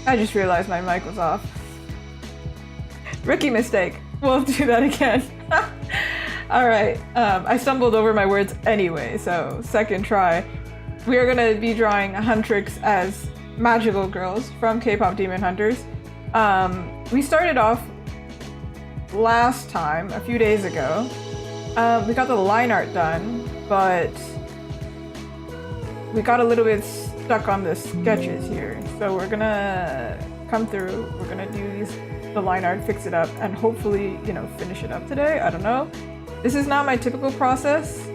I just realized my mic was off. Rookie mistake. We'll do that again. Alright, I stumbled over my words anyway, so second try. We are gonna be drawing Huntrix as magical girls from K-pop Demon Hunters. We started off last time, a few days ago. We got the line art done, but we got a little bit stuck on the sketches here. So we're gonna come through, we're gonna do the line art, fix it up, and hopefully, you know, finish it up today. I don't know. This is not my typical process.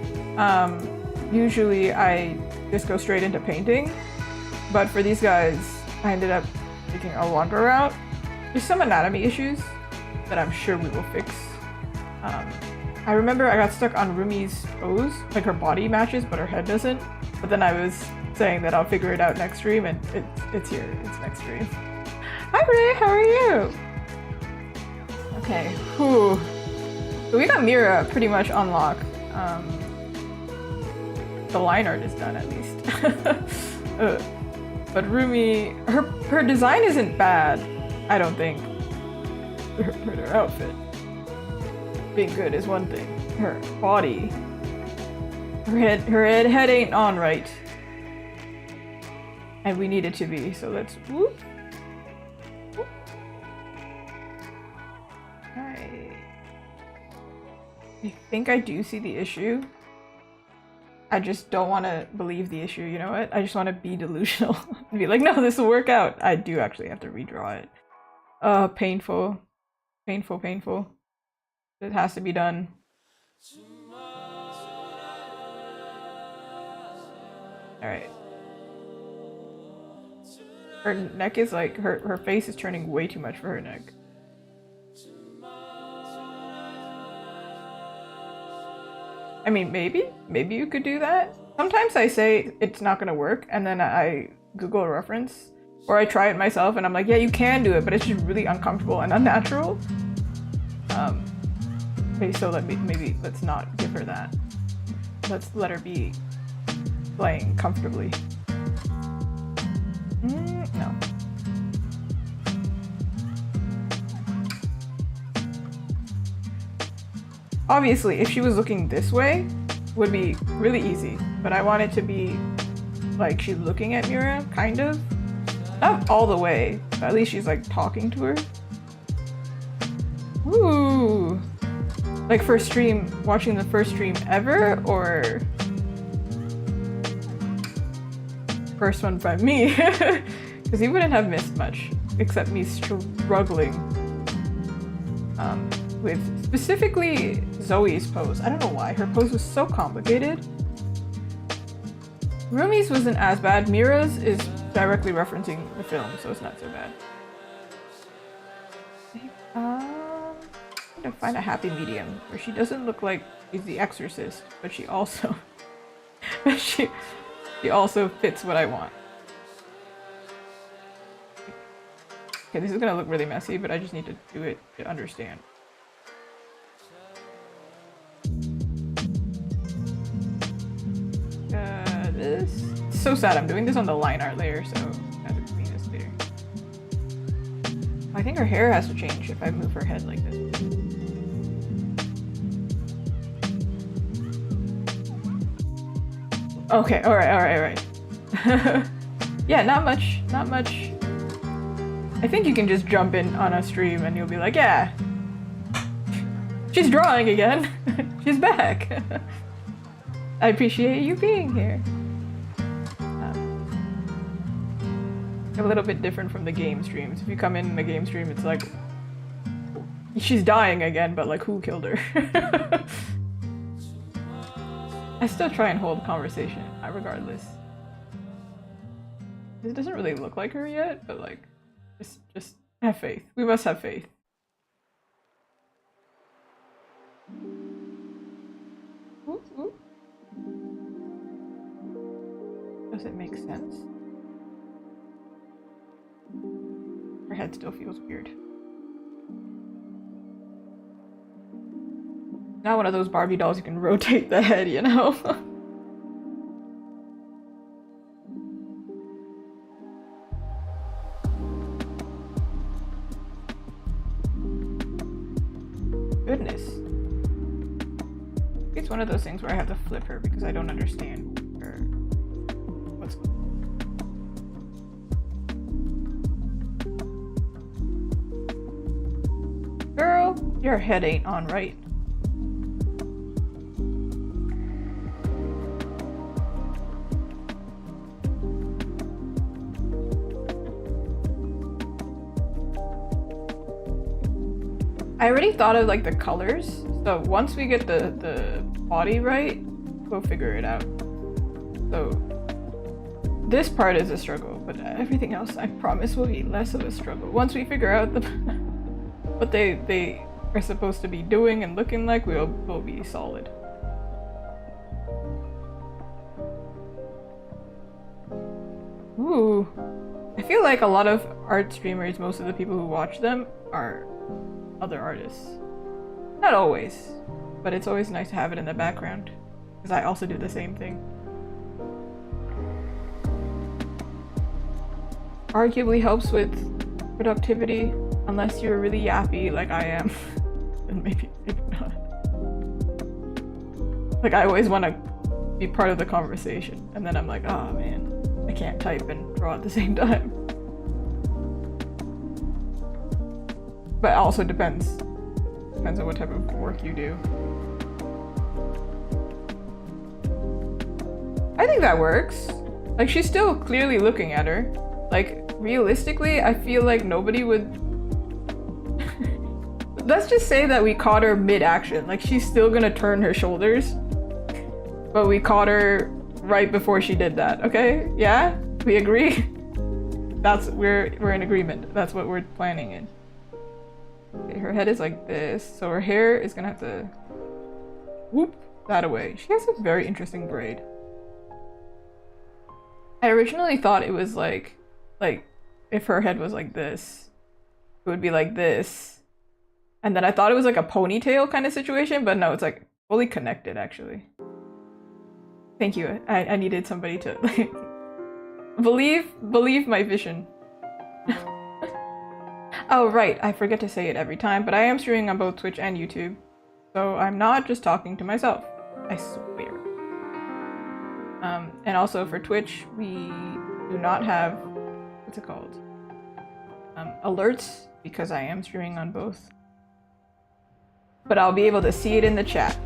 Usually I just go straight into painting, but for these guys, I ended up taking a longer route. There's some anatomy issues that I'm sure we will fix. I remember I got stuck on Rumi's pose, like her body matches, but her head doesn't. But then I was saying that I'll figure it out next stream, and it's here, it's next stream. Hi Ray, how are you? Okay, whew. So we got Mira pretty much on lock. The line art is done at least. But Rumi, her design isn't bad, I don't think. Her outfit being good is one thing. Her body, her head ain't on right, and we need it to be. So let's whoop. Whoop. Alright. I think I do see the issue. I just don't want to believe the issue, you know what? I just want to be delusional and be like, no, this will work out. I do actually have to redraw it. Painful. Painful, painful. It has to be done. Alright. Her neck is like, her face is turning way too much for her neck. I mean, maybe you could do that. Sometimes I say it's not gonna work, and then I Google a reference, or I try it myself and I'm like, yeah, you can do it, but it's just really uncomfortable and unnatural. Okay, so maybe let's not give her that. Let's let her be playing comfortably. No. Obviously, if she was looking this way, would be really easy, but I want it to be like she's looking at Mira, kind of. Not all the way, but at least she's like talking to her. Ooh. Like first stream, watching the first stream ever, or first one by me? Because he wouldn't have missed much, except me struggling with specifically Zoe's pose. I don't know why, her pose was so complicated. Rumi's wasn't as bad. Mira's is directly referencing the film, so it's not so bad. To find a happy medium where she doesn't look like she's the exorcist, but she also she also fits what I want. Okay, this is gonna look really messy, but I just need to do it to understand. This it's so sad. I'm doing this on the line art layer, so I have to clean this later. I think her hair has to change if I move her head like this. Okay, alright. Yeah, not much. I think you can just jump in on a stream and you'll be like, yeah, she's drawing again. She's back. I appreciate you being here. A little bit different from the game streams. If you come in the game stream, it's like, she's dying again, but like, who killed her? I still try and hold conversation, regardless. It doesn't really look like her yet, but like, just have faith. We must have faith. Ooh, ooh. Does it make sense? Her head still feels weird. Not one of those Barbie dolls you can rotate the head, you know? Goodness. It's one of those things where I have to flip her because I don't understand her. What's... Girl, your head ain't on right. I already thought of like the colors, so once we get the body right, we'll figure it out. So this part is a struggle, but everything else I promise will be less of a struggle. Once we figure out the what they are supposed to be doing and looking like, we'll be solid. Ooh, I feel like a lot of art streamers, most of the people who watch them are other artists. Not always, but it's always nice to have it in the background, because I also do the same thing. Arguably helps with productivity, unless you're really yappy like I am. Then maybe not. Like I always want to be part of the conversation, and then I'm like, oh man, I can't type and draw at the same time. But it also depends on what type of work you do. I think that works. Like, she's still clearly looking at her. Like, realistically, I feel like nobody would... Let's just say that we caught her mid-action. Like, she's still gonna turn her shoulders, but we caught her right before she did that, okay? Yeah? We agree? We're in agreement. That's what we're planning in. Okay, her head is like this, so her hair is gonna have to whoop that away. She has a very interesting braid. I originally thought it was like if her head was like this, it would be like this. And then I thought it was like a ponytail kind of situation, but no, it's like fully connected actually. Thank you. I needed somebody to like believe my vision. Oh right, I forget to say it every time, but I am streaming on both Twitch and YouTube. So I'm not just talking to myself. I swear. And also for Twitch, we do not have, what's it called? Alerts, because I am streaming on both. But I'll be able to see it in the chat,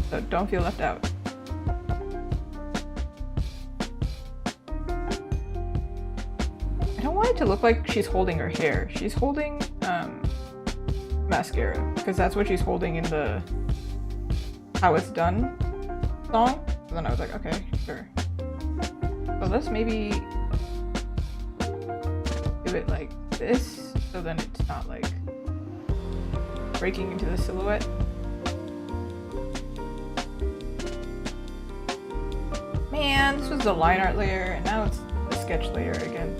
so don't feel left out. I don't want it to look like she's holding her hair. She's holding mascara, because that's what she's holding in the How It's Done song. So then I was like, okay, sure. So let's maybe do it like this, so then it's not like breaking into the silhouette. Man, this was the line art layer, and now it's the sketch layer again.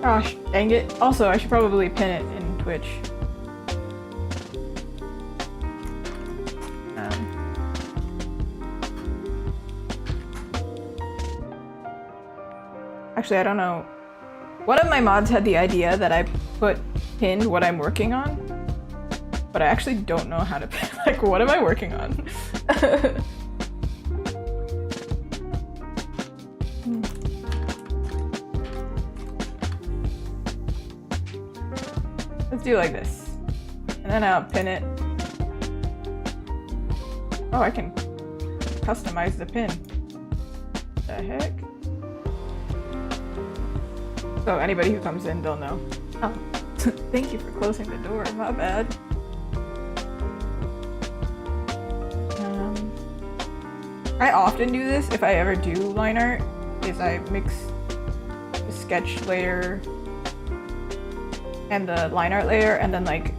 Gosh, dang it. Also, I should probably pin it in Twitch. Actually, I don't know. One of my mods had the idea that I put pinned what I'm working on, but I actually don't know how to pin. Like, what am I working on? Let's do it like this. And then I'll pin it. Oh, I can customize the pin. What the heck? So anybody who comes in, they'll know. Oh, thank you for closing the door. My bad. I often do this if I ever do line art, is I mix the sketch layer and the line art layer, and then like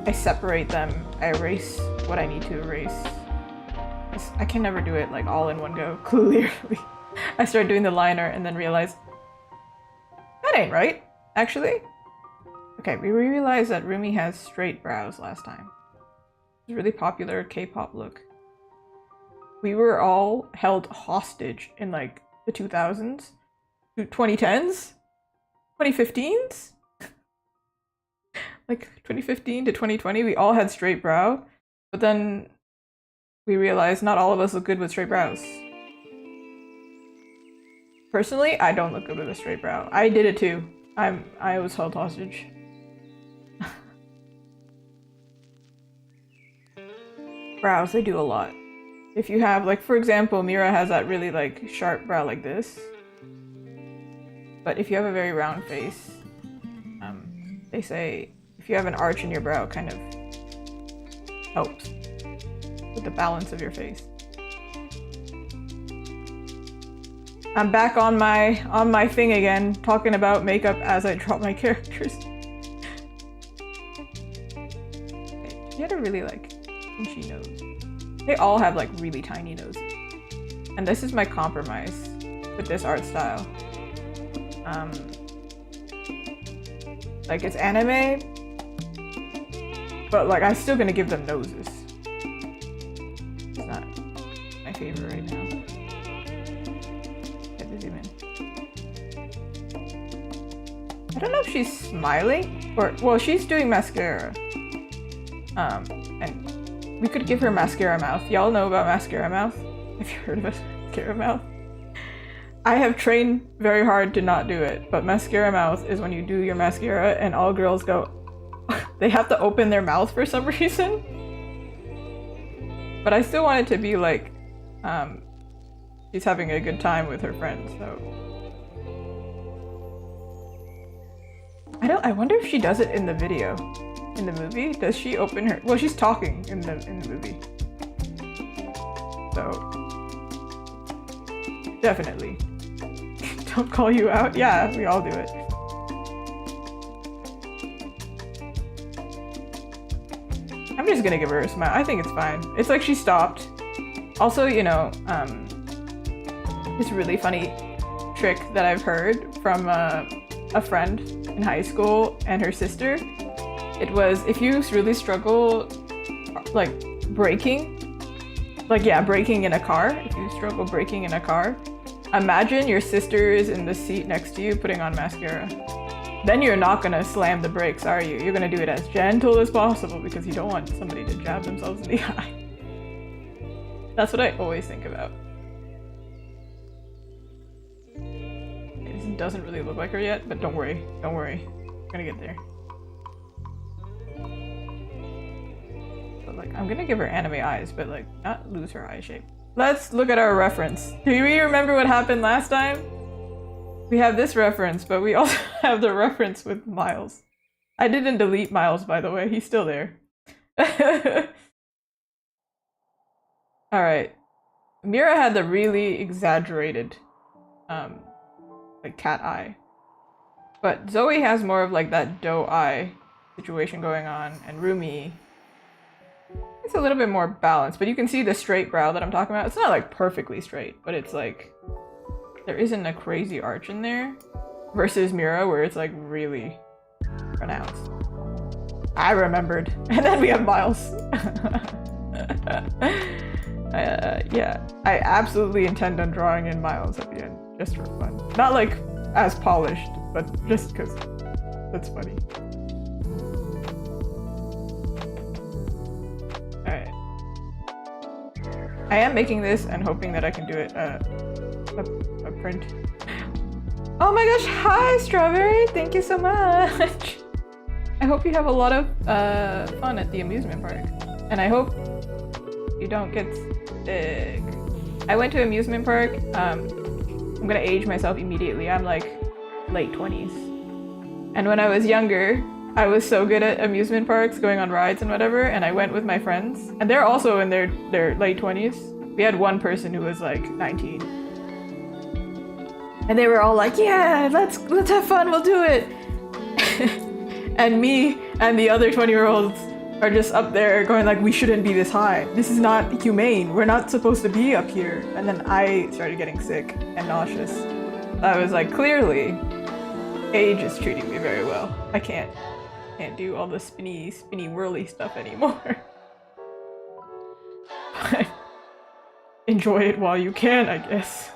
I separate them. I erase what I need to erase. I can never do it like all in one go, clearly. I started doing the line art and then realized that ain't right, actually. Okay, we realized that Rumi has straight brows last time. It's a really popular K-pop look. We were all held hostage in like the 2000s, 2010s, 2015s? Like 2015 to 2020, we all had straight brow, but then we realized not all of us look good with straight brows. Personally, I don't look good with a straight brow. I did it too. I was held hostage. Brows, they do a lot. If you have, like, for example, Mira has that really like sharp brow like this. But if you have a very round face, they say if you have an arch in your brow, it kind of helps with the balance of your face. I'm back on my thing again, talking about makeup as I draw my characters. Okay, she had a really like pinchy nose. They all have like really tiny noses. And this is my compromise with this art style. Like it's anime, but like I'm still gonna give them noses. It's not my favorite right now. I don't know if she's smiling or, well, she's doing mascara. And we could give her mascara mouth. Y'all know about mascara mouth? Have you heard of mascara mouth? I have trained very hard to not do it, but mascara mouth is when you do your mascara and all girls go, they have to open their mouth for some reason. But I still want it to be like, she's having a good time with her friends, so. I wonder if she does it in the video. In the movie? Does she open her... Well, she's talking in the movie. So... Definitely. Don't call you out? Yeah, we all do it. I'm just gonna give her a smile. I think it's fine. It's like she stopped. Also, you know, this really funny trick that I've heard from a friend in high school and her sister. It was, if you really struggle like braking, braking in a car, if you struggle braking in a car, imagine your sister is in the seat next to you putting on mascara. Then you're not gonna slam the brakes, are you? You're gonna do it as gentle as possible because you don't want somebody to jab themselves in the eye. That's what I always think about. Okay, this doesn't really look like her yet, but don't worry, don't worry. We're gonna get there. So, like, I'm gonna give her anime eyes, but like, not lose her eye shape. Let's look at our reference. Do we remember what happened last time? We have this reference, but we also have the reference with Miles. I didn't delete Miles, by the way. He's still there. Alright. Mira had the really exaggerated, like, cat eye. But Zoe has more of, like, that doe eye situation going on, and Rumi, it's a little bit more balanced, but you can see the straight brow that I'm talking about. It's not, like, perfectly straight, but it's, like, there isn't a crazy arch in there. Versus Mira, where it's, like, really pronounced. I remembered. And then we have Miles. Yeah, I absolutely intend on drawing in Miles at the end, just for fun. Not like as polished, but just because that's funny. Alright. I am making this and hoping that I can do it a print. Oh my gosh, hi Strawberry! Thank you so much! I hope you have a lot of fun at the amusement park. And I hope you don't get sick. I went to amusement park. I'm gonna age myself immediately. I'm like late 20s. And when I was younger, I was so good at amusement parks, going on rides and whatever, and I went with my friends. And they're also in their late 20s. We had one person who was like 19. And they were all like, yeah, let's have fun, we'll do it. And me and the other 20-year-olds are just up there going like, we shouldn't be this high. This is not humane. We're not supposed to be up here. And then I started getting sick and nauseous. I was like, clearly, age is treating me very well. I can't do all the spinny whirly stuff anymore. But enjoy it while you can, I guess.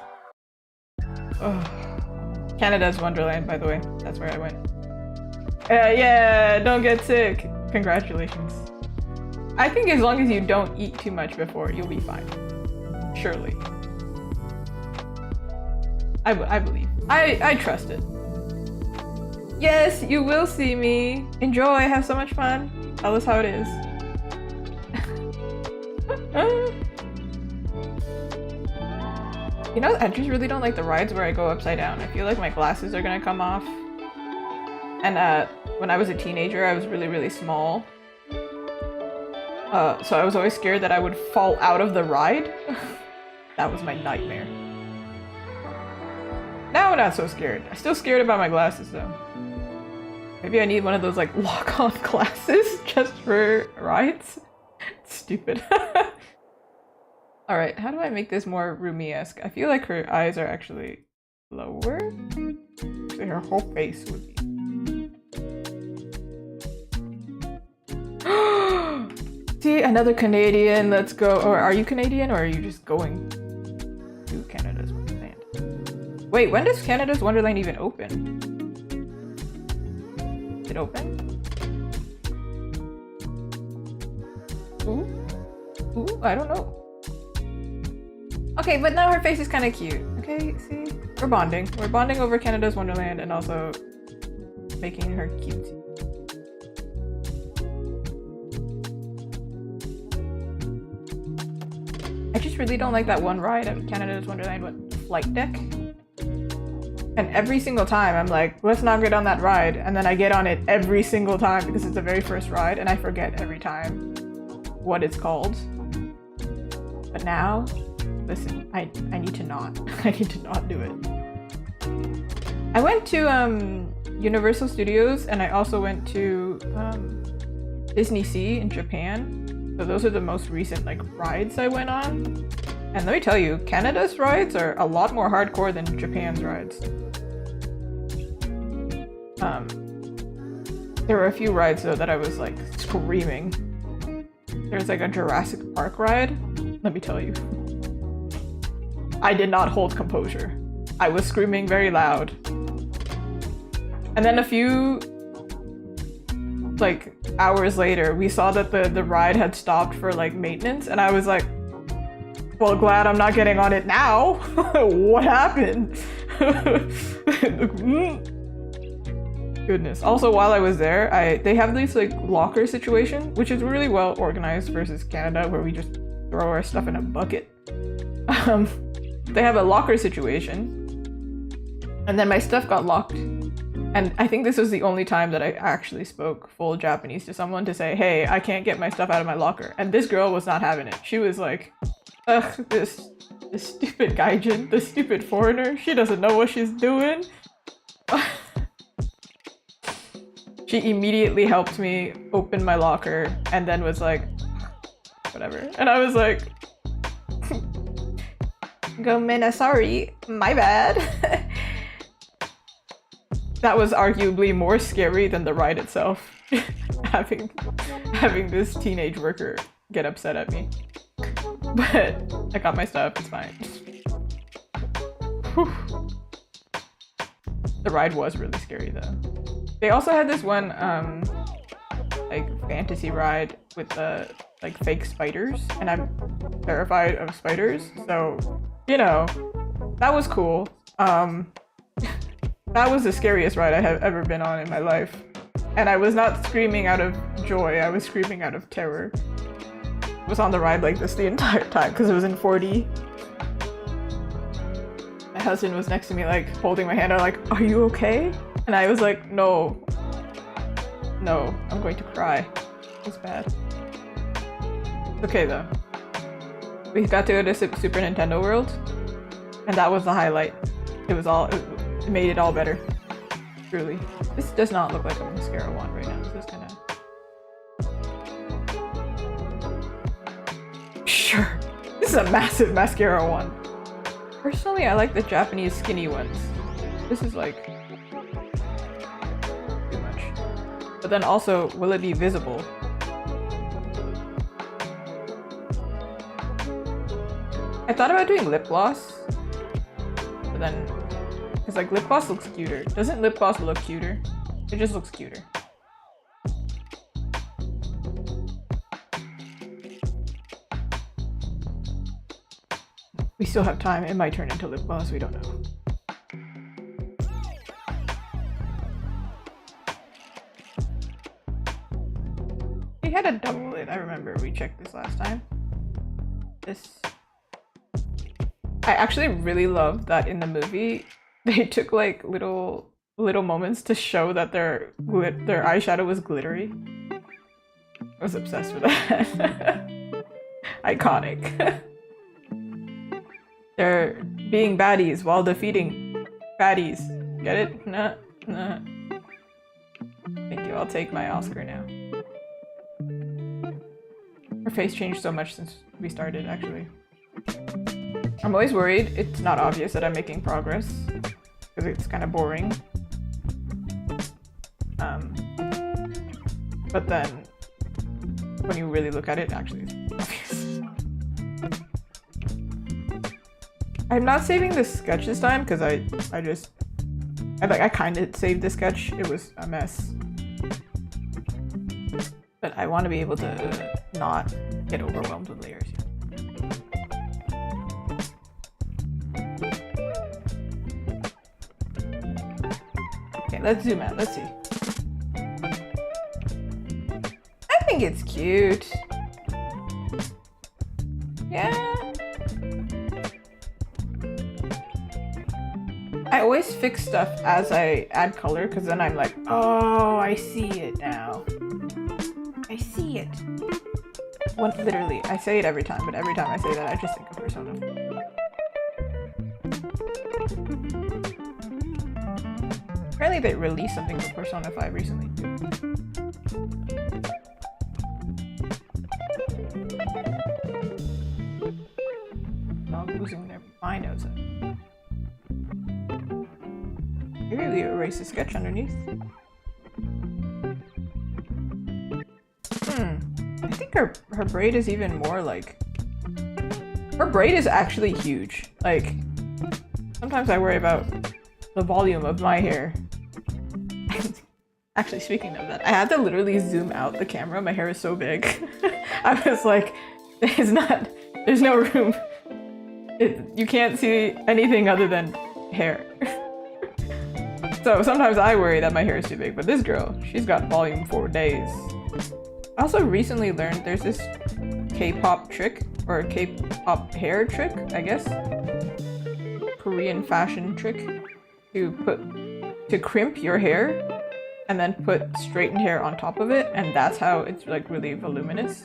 Oh. Canada's Wonderland, by the way. That's where I went. Yeah, don't get sick. Congratulations. I think as long as you don't eat too much before, you'll be fine. Surely. I believe. I trust it. Yes, you will see me. Enjoy, have so much fun. Tell us how it is. You know, I just really don't like the rides where I go upside down. I feel like my glasses are gonna come off. And when I was a teenager, I was really, really small. So I was always scared that I would fall out of the ride. That was my nightmare. Now I'm not so scared. I'm still scared about my glasses though. Maybe I need one of those like lock-on glasses just for rides. It's stupid. Alright, how do I make this more Rumi-esque? I feel like her eyes are actually lower. So her whole face would be. See, another Canadian, let's go. Or are you Canadian or are you just going to Canada's Wonderland? Wait, when does Canada's Wonderland even open? Is it open? Ooh, I don't know. Okay, but now her face is kind of cute. Okay, see? We're bonding. We're bonding over Canada's Wonderland and also making her cute. I just really don't like that one ride at Canada's Wonderland with Flight Deck. And every single time I'm like, let's not get on that ride. And then I get on it every single time because it's the very first ride and I forget every time what it's called. But now, listen, I need to not. I need to not do it. I went to Universal Studios and I also went to Disney Sea in Japan. So those are the most recent like rides I went on. And let me tell you, Canada's rides are a lot more hardcore than Japan's rides. There were a few rides though that I was like screaming. There's like a Jurassic Park ride. Let me tell you, I did not hold composure. I was screaming very loud. And then a few like hours later, we saw that the ride had stopped for like maintenance, and I was like, well, glad I'm not getting on it now. What happened? Goodness. Also, while I was there, they have this like locker situation, which is really well organized versus Canada, where we just throw our stuff in a bucket. They have a locker situation, and then my stuff got locked. And I think this was the only time that I actually spoke full Japanese to someone to say, hey, I can't get my stuff out of my locker. And this girl was not having it. She was like, ugh, this stupid gaijin, this stupid foreigner, she doesn't know what she's doing. She immediately helped me open my locker and then was like, whatever. And I was like, Gomena, sorry, my bad. That was arguably more scary than the ride itself. having this teenage worker get upset at me. But I got my stuff, it's fine. Whew. The ride was really scary though. They also had this one like fantasy ride with the like fake spiders, and I'm terrified of spiders, so you know, that was cool. That was the scariest ride I have ever been on in my life. And I was not screaming out of joy, I was screaming out of terror. I was on the ride like this the entire time because it was in 4D. My husband was next to me like holding my hand out like, are you okay? And I was like, no, I'm going to cry. It's bad. Okay though. We got to go to Super Nintendo World, and that was the highlight. It made it all better. Truly. This does not look like a mascara wand right now. This is kinda... Sure. This is a massive mascara wand. Personally, I like the Japanese skinny ones. This is like... too much. But then also, will it be visible? I thought about doing lip gloss. But then... Because like lip gloss looks cuter. Doesn't lip gloss look cuter? It just looks cuter. We still have time. It might turn into lip gloss. We don't know. We had a double lid. I remember we checked this last time. This... I actually really love that in the movie they took like little moments to show that their eyeshadow was glittery. I was obsessed with that. Iconic. They're being baddies while defeating baddies. Get it? Nah. Thank you. I'll take my Oscar now. Her face changed so much since we started, actually. I'm always worried it's not obvious that I'm making progress, because it's kind of boring. But then, when you really look at it, actually it's obvious. I'm not saving this sketch this time, because I kind of saved the sketch. It was a mess. But I want to be able to not get overwhelmed with layers here. Let's zoom out. Let's see. I think it's cute. Yeah. I always fix stuff as I add color, because then I'm like, oh, I see it now. I see it. Literally, I say it every time, but every time I say that, I just think of Persona. Apparently they released something for Persona 5 recently too. completely erase the sketch underneath. I think her braid is even more like... Her braid is actually huge. Like, sometimes I worry about the volume of my hair. Actually, speaking of that, I had to literally zoom out the camera. My hair is so big. I was like, there's no room. You can't see anything other than hair. So sometimes I worry that my hair is too big, but this girl, she's got volume for days. I also recently learned there's this K-pop trick, or K-pop hair trick, I guess. Korean fashion trick to crimp your hair and then put straightened hair on top of it, and that's how it's like really voluminous.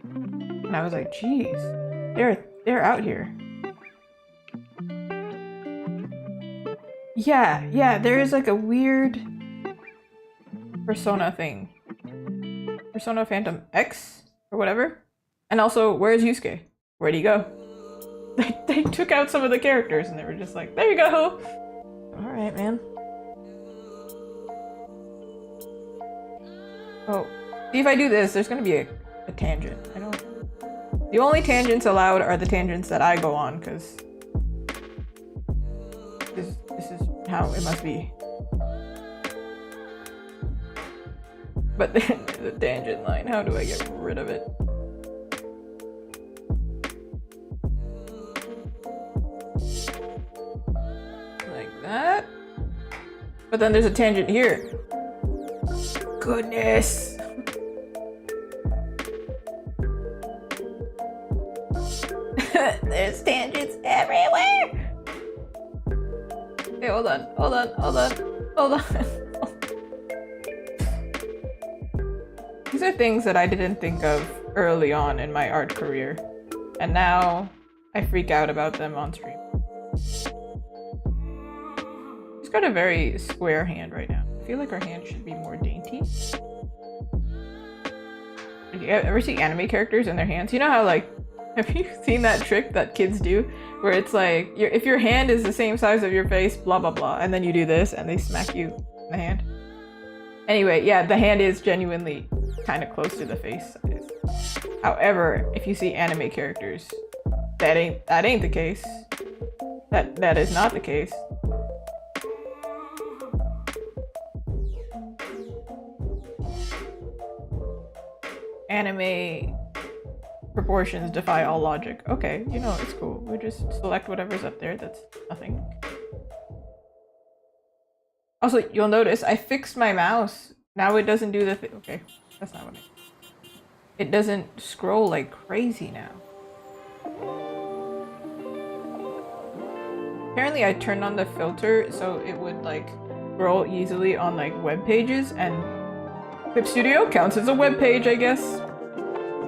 And I was like, geez, they're out here. Yeah, there is like a weird Persona thing. Persona Phantom X or whatever. And also, where's Yusuke? Where'd he go? They took out some of the characters and they were just like, there you go! Alright, man. Oh, see, if I do this, there's gonna be a tangent. The only tangents allowed are the tangents that I go on, because this is how it must be. But the tangent line, how do I get rid of it? Like that. But then there's a tangent here. Goodness. There's tangents everywhere. Okay, hold on. These are things that I didn't think of early on in my art career, and now I freak out about them on stream. She's got a very square hand right now. I feel like her hand should be more dainty. Like, you ever see anime characters and their hands? You know how, like, have you seen that trick that kids do? Where it's like, if your hand is the same size of your face, blah blah blah, and then you do this and they smack you in the hand. Anyway, yeah, the hand is genuinely kind of close to the face size. However, if you see anime characters, that ain't the case. That is not the case. Anime proportions defy all logic. Okay, you know, it's cool. We just select whatever's up there. That's nothing. Also, you'll notice I fixed my mouse. Now it doesn't do the thing. Okay, that's not what it doesn't scroll like crazy now. Apparently I turned on the filter so it would like scroll easily on like web pages, and Clip Studio counts as a web page, I guess.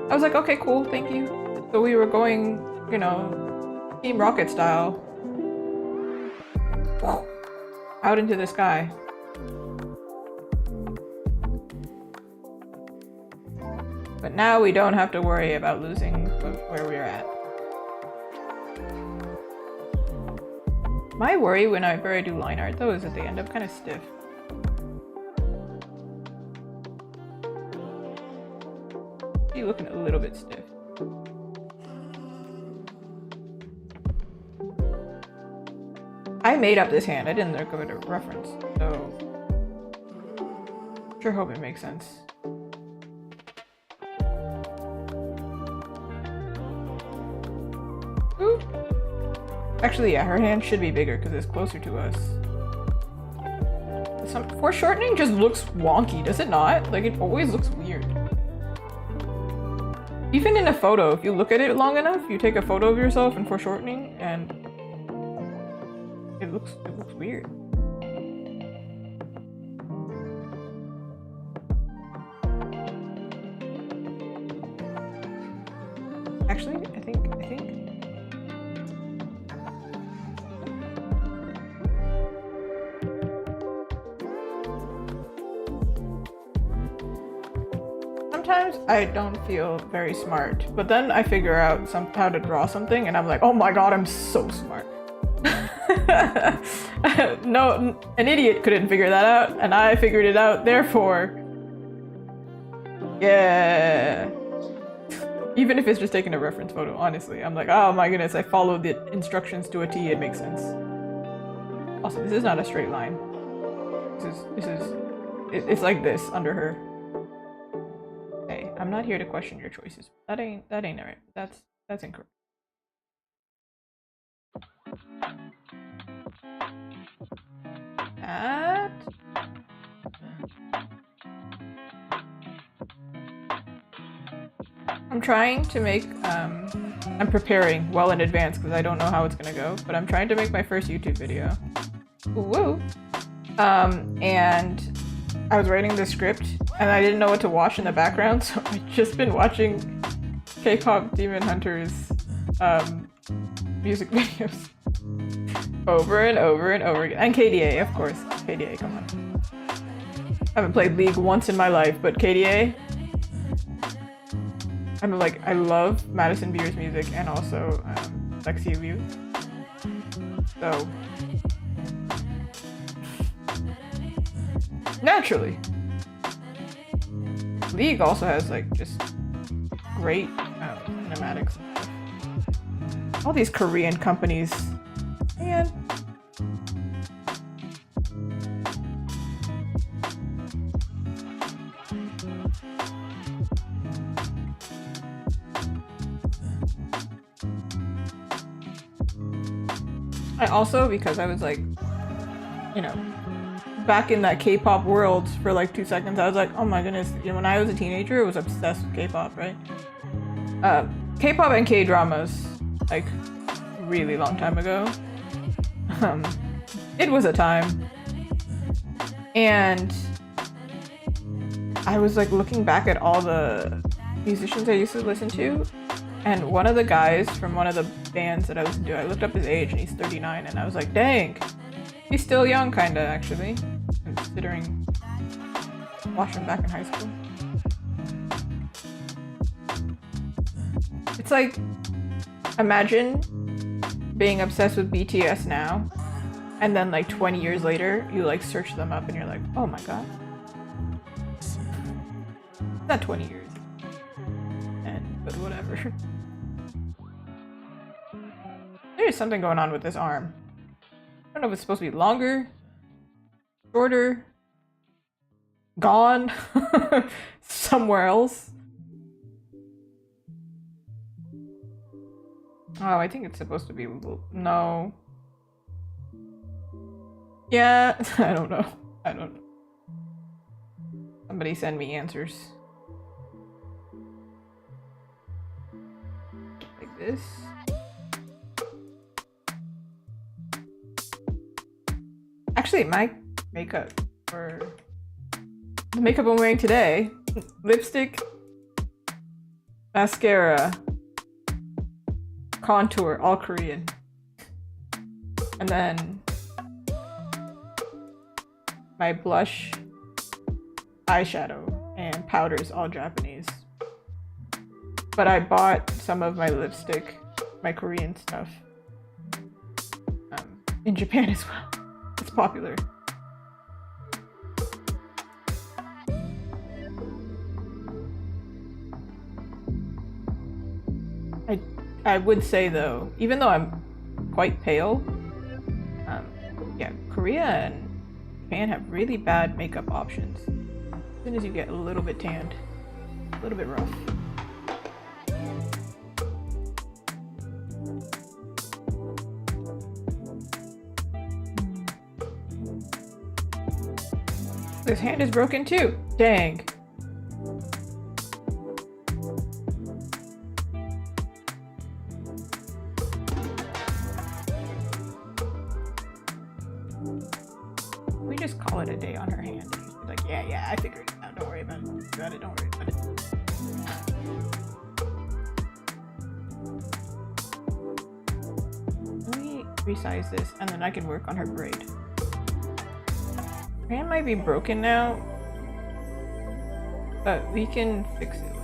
I was like, okay, cool, thank you. So we were going, you know, Team Rocket style. Out into the sky. But now we don't have to worry about losing where we're at. My worry whenever I do line art though is that they end up kind of stiff. You're looking a little bit stiff. I made up this hand. I didn't look at a reference, so sure hope it makes sense. Ooh. Actually, yeah, her hand should be bigger because it's closer to us. Foreshortening just looks wonky, does it not? Like, it always looks weird. Even in a photo, if you look at it long enough, you take a photo of yourself in foreshortening, and it looks weird. Actually, I think. Sometimes I don't feel very smart, but then I figure out how to draw something and I'm like, oh my god, I'm so smart. No, an idiot couldn't figure that out, and I figured it out, therefore... Yeah. Even if it's just taking a reference photo, honestly. I'm like, oh my goodness, I followed the instructions to a T, it makes sense. Also, this is not a straight line. It's like this, under her. Hey, I'm not here to question your choices. That ain't right. That's incorrect. That... I'm trying to make, I'm preparing well in advance because I don't know how it's gonna go, but I'm trying to make my first YouTube video. Woo! And I was writing the script and I didn't know what to watch in the background, so I've just been watching K-pop Demon Hunters music videos over and over and over again. And KDA, of course. KDA, come on. I haven't played League once in my life, but KDA, I'm like, I love Madison Beer's music and also Lexi Liu. So, naturally. League also has like just great cinematics and stuff. All these Korean companies, man. I also, because I was like, you know, back in that K-pop world for like 2 seconds, I was like, oh my goodness, you know, when I was a teenager, I was obsessed with K-pop, right? K-pop and K-dramas, like, really long time ago. It was a time. And I was like looking back at all the musicians I used to listen to, and one of the guys from one of the bands that I listened to, I looked up his age and he's 39, and I was like, dang, he's still young, kinda, actually, considering watching him back in high school. It's like, imagine being obsessed with BTS now, and then like 20 years later, you like search them up and you're like, oh my god. Not 20 years. But whatever. There's something going on with this arm. I don't know if it's supposed to be longer, shorter, gone, somewhere else. Oh, I think it's supposed to be... No. Yeah, I don't know. I don't know. Somebody send me answers. Like this. Actually, my makeup, or the makeup I'm wearing today, lipstick, mascara, contour, all Korean. And then my blush, eyeshadow, and powders, all Japanese. But I bought some of my lipstick, my Korean stuff, in Japan as well. It's popular. I would say though, even though I'm quite pale, yeah, Korea and Japan have really bad makeup options. As soon as you get a little bit tanned, a little bit rough. This hand is broken too. Dang. We just call it a day on her hand. And she's like, yeah, I figured it out. Don't worry about it. Don't worry about it. Let me resize this and then I can work on her braid. Her hand might be broken now, but we can fix it.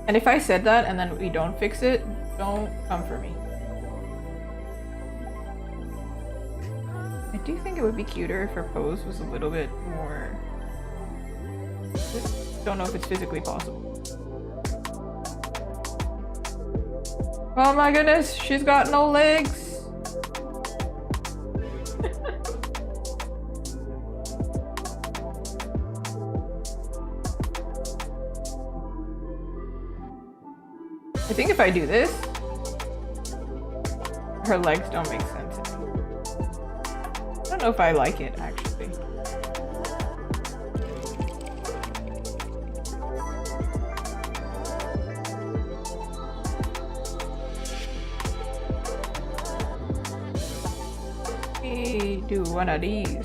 And if I said that and then we don't fix it, don't come for me. do think it would be cuter if her pose was a little bit more... Just don't know if it's physically possible. Oh my goodness, she's got no legs! I think if I do this, her legs don't make sense. I don't know if I like it, actually. We do one of these.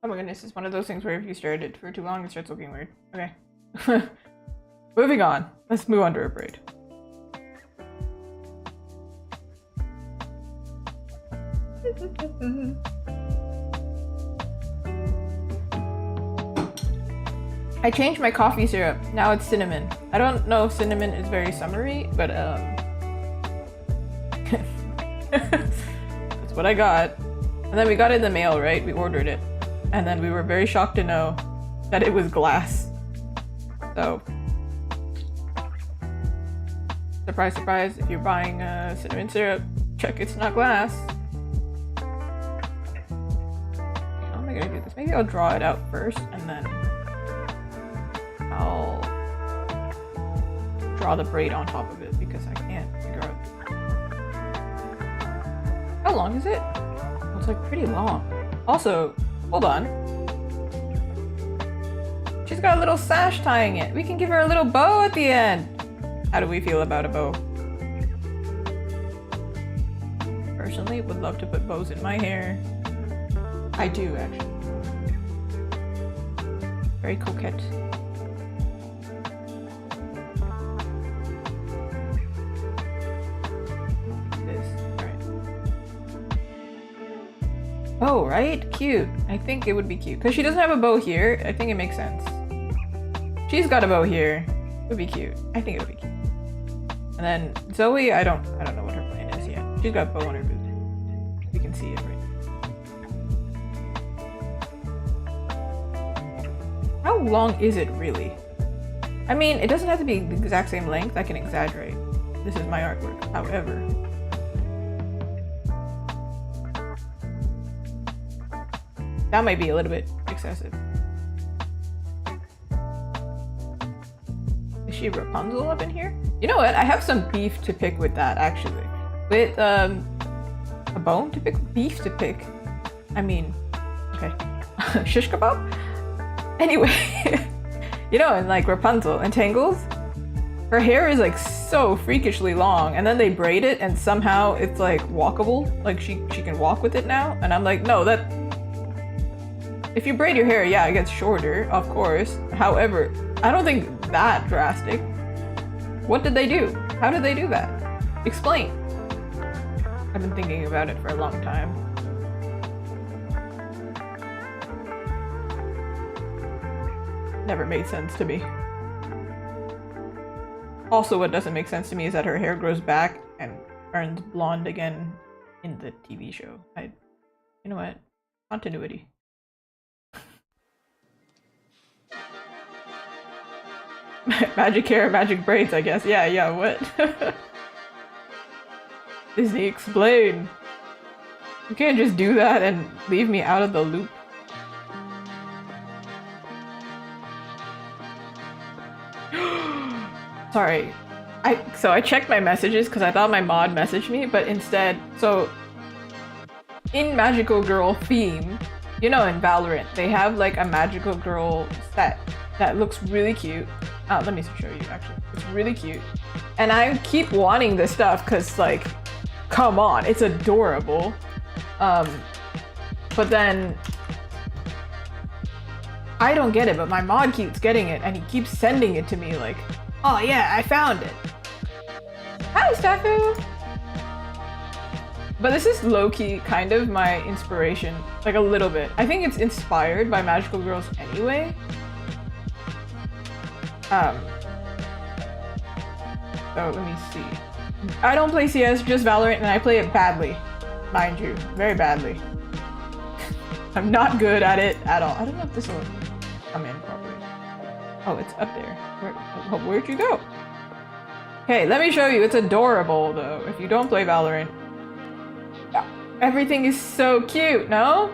Oh my goodness, it's one of those things where if you stare at it for too long, it starts looking weird. Okay. Moving on. Let's move on to her braid. I changed my coffee syrup. Now it's cinnamon. I don't know if cinnamon is very summery, but that's what I got. And then we got it in the mail, right? We ordered it. And then we were very shocked to know that it was glass. So, surprise, surprise, if you're buying cinnamon syrup, check it's not glass. How am I gonna do this? Maybe I'll draw it out first and then I'll draw the braid on top of it because I can't figure out. How long is it? Oh, it's like pretty long. Also, hold on. She's got a little sash tying it. We can give her a little bow at the end. How do we feel about a bow? Personally, would love to put bows in my hair. I do, actually. Very coquette. Oh, right? Cute. I think it would be cute. Because she doesn't have a bow here. I think it makes sense. She's got a bow here. It would be cute. I think it would be cute. And then Zoe, I don't know what her plan is yet. She's got a bow on her boot. We can see it right. How long is it really? I mean, it doesn't have to be the exact same length. I can exaggerate. This is my artwork. However, that might be a little bit excessive. Is she Rapunzel up in here? You know what? I have some beef to pick with that, actually. With a bone to pick? Beef to pick. I mean, okay. Shish kebab? Anyway, you know, in like Rapunzel and Tangles, her hair is like so freakishly long, and then they braid it, and somehow it's like walkable. Like she can walk with it now, and I'm like, no, that. If you braid your hair, yeah, it gets shorter, of course. However, I don't think that drastic. What did they do? How did they do that? Explain. I've been thinking about it for a long time. Never made sense to me. Also, what doesn't make sense to me is that her hair grows back and turns blonde again in the TV show. You know what? Continuity. Magic hair, magic braids, I guess. Yeah, what? Disney, explain. You can't just do that and leave me out of the loop. Sorry. So I checked my messages because I thought my mod messaged me, but instead, so in Magical Girl theme, you know, in Valorant, they have like a Magical Girl set that looks really cute. Let me show you, actually. It's really cute. And I keep wanting this stuff because, like, come on, it's adorable. But then I don't get it, but my mod keeps getting it and he keeps sending it to me like, oh yeah, I found it. Hi, Staffu! But this is low-key kind of my inspiration, like a little bit. I think it's inspired by Magical Girls anyway. So let me see. I don't play CS, just Valorant, and I play it badly. Mind you, very badly. I'm not good at it at all. I don't know if this will come in properly. Oh, it's up there. Where'd you go? Okay, let me show you. It's adorable, though. If you don't play Valorant, everything is so cute, no?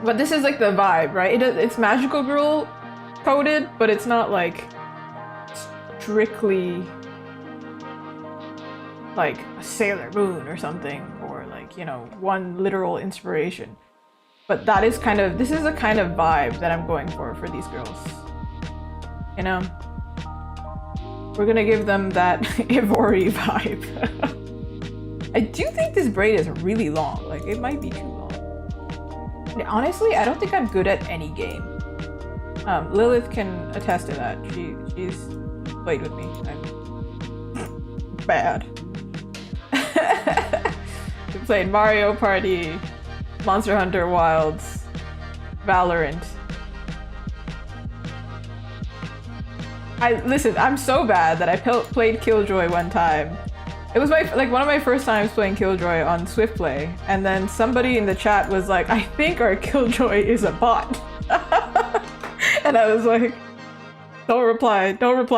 But this is like the vibe, right? It's Magical Girl coded, but it's not like strictly like a Sailor Moon or something, or like, you know, one literal inspiration. But that is kind of, this is the kind of vibe that I'm going for these girls. You know? We're gonna give them that Ivory vibe. I do think this braid is really long. Like, it might be too long. And honestly, I don't think I'm good at any game. Lilith can attest to that. She's played with me. I'm bad. We played Mario Party, Monster Hunter Wilds, Valorant. Listen, I'm so bad that I played Killjoy one time. It was one of my first times playing Killjoy on Swift Play, and then somebody in the chat was like, "I think our Killjoy is a bot," and I was like, "Don't reply,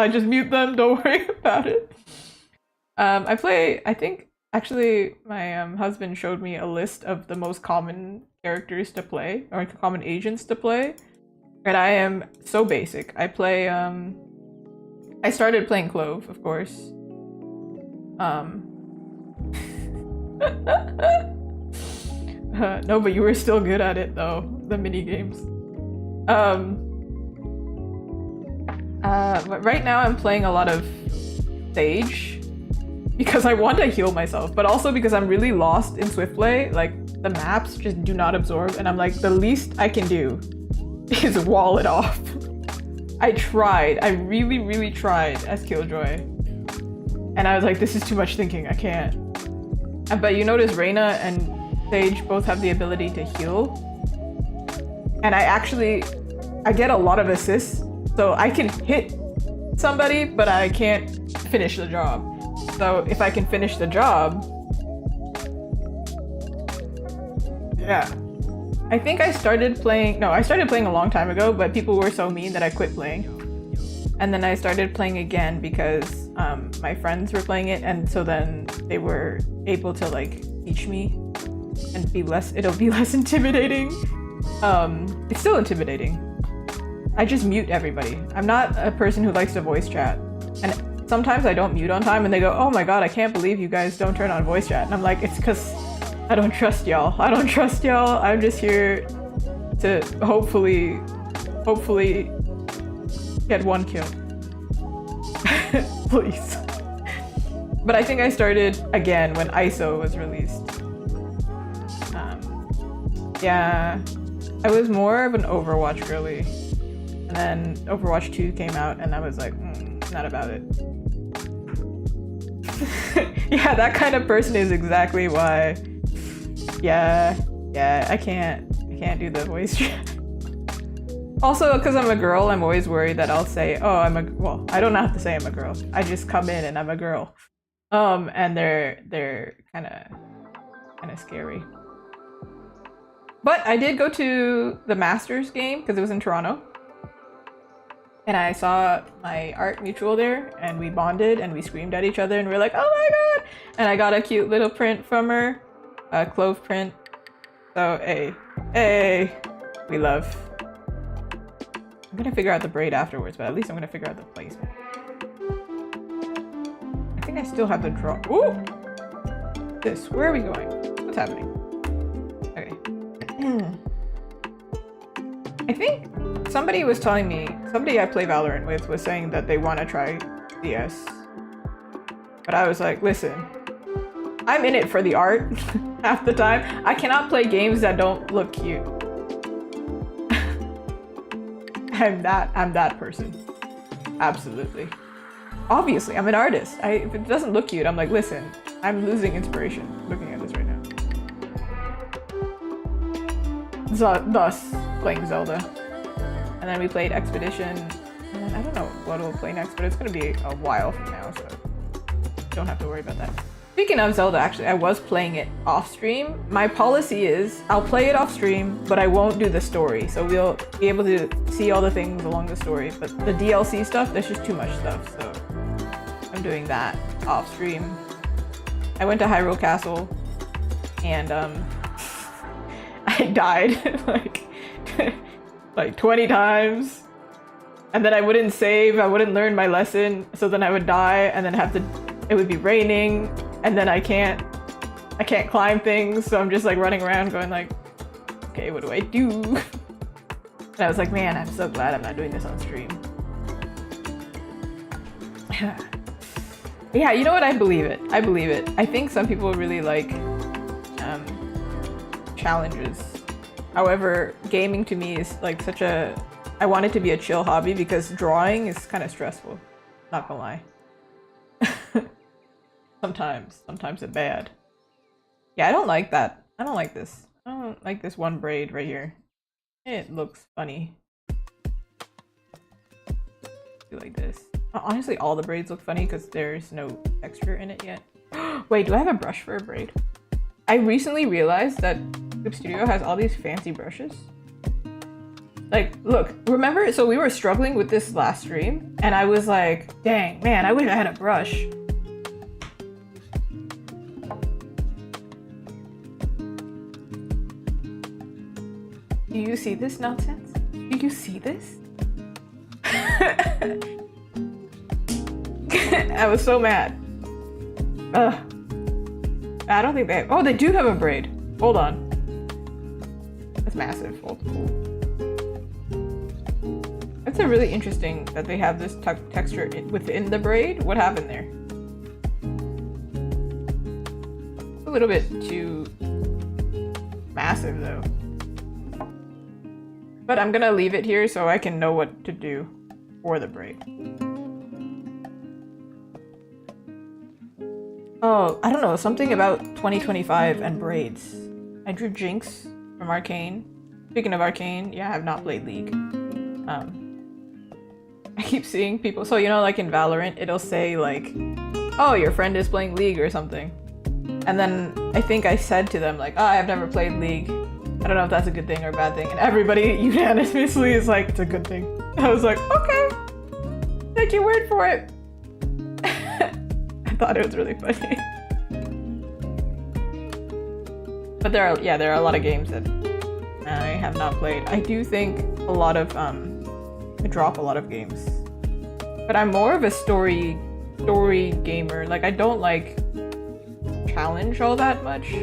just mute them. Don't worry about it." I think actually my husband showed me a list of the most common characters to play, or common agents to play, and I am so basic. I play I started playing Clove, of course. No, but you were still good at it though, the mini games. But right now I'm playing a lot of Sage because I want to heal myself, but also because I'm really lost in Swift Play. Like, the maps just do not absorb, and I'm like, the least I can do is wall it off. I really tried as Killjoy. And I was like, this is too much thinking, I can't. But you notice Reyna and Sage both have the ability to heal. And I get a lot of assists. So I can hit somebody, but I can't finish the job. So if I can finish the job... Yeah. I think I started playing a long time ago, but people were so mean that I quit playing. And then I started playing again because my friends were playing it, and so then they were able to like teach me and it'll be less intimidating. It's still intimidating. I just mute everybody. I'm not a person who likes to voice chat. And sometimes I don't mute on time and they go, "Oh my god, I can't believe you guys don't turn on voice chat." And I'm like, it's because I don't trust y'all. I'm just here to hopefully get one kill. Please. But I think I started again when ISO was released. Yeah, I was more of an Overwatch girly. And then Overwatch 2 came out and I was like, not about it. Yeah, that kind of person is exactly why. Yeah, I can't do the voice chat. Also, because I'm a girl, I'm always worried that I'll say, "Oh, well, I don't have to say I'm a girl. I just come in and I'm a girl." And they're kind of scary. But I did go to the Masters game because it was in Toronto. And I saw my art mutual there, and we bonded and we screamed at each other and we were like, "Oh my god!" And I got a cute little print from her, a Clove print. So, hey, we love. I'm gonna figure out the braid afterwards, but at least I'm gonna figure out the placement. I think I still have the draw. Ooh! Where are we going? What's happening? Okay. I think somebody was telling me, somebody I play Valorant with was saying that they want to try CS. But I was like, listen, I'm in it for the art half the time. I cannot play games that don't look cute. I'm that person. Absolutely. Obviously, I'm an artist. If it doesn't look cute, I'm like, listen, I'm losing inspiration looking at this right now. Thus, playing Zelda. And then we played Expedition. And then I don't know what we'll play next, but it's gonna be a while from now, so don't have to worry about that. Speaking of Zelda, actually, I was playing it off stream. My policy is I'll play it off stream, but I won't do the story. So we'll be able to see all the things along the story. But the DLC stuff, there's just too much stuff. So I'm doing that off stream. I went to Hyrule Castle and I died like 20 times. And then I wouldn't save, I wouldn't learn my lesson. So then I would die and then it would be raining. And then I can't climb things, so I'm just like running around going like, okay, what do I do? And I was like, man, I'm so glad I'm not doing this on stream. Yeah, you know what? I believe it. I believe it. I think some people really like challenges. However, gaming to me is like I want it to be a chill hobby because drawing is kind of stressful. Not gonna lie. Sometimes it's bad. Yeah, I don't like that. I don't like this. I don't like this one braid right here. It looks funny. Do like this. Honestly, all the braids look funny because there's no texture in it yet. Wait, do I have a brush for a braid? I recently realized that Kpop Studio has all these fancy brushes. Like, look, remember? So we were struggling with this last stream, and I was like, dang, man, I wish I had a brush. Do you see this nonsense? Do you see this? I was so mad. Ugh. I don't think they have, oh, they do have a braid. Hold on. That's massive. Hold. That's a really interesting that they have this texture within the braid. What happened there? A little bit too massive though. But I'm gonna leave it here so I can know what to do for the braid. Oh, I don't know, something about 2025 and braids. I drew Jinx from Arcane. Speaking of Arcane, yeah, I have not played League. I keep seeing people, so you know, like in Valorant, it'll say like, oh, your friend is playing League or something. And then I think I said to them like, oh, I've never played League. I don't know if that's a good thing or a bad thing. And everybody unanimously is like, it's a good thing. I was like, okay, take your word for it. I thought it was really funny. But there are a lot of games that I have not played. I do think a lot of, I drop a lot of games. But I'm more of a story gamer. Like, I don't like challenge all that much.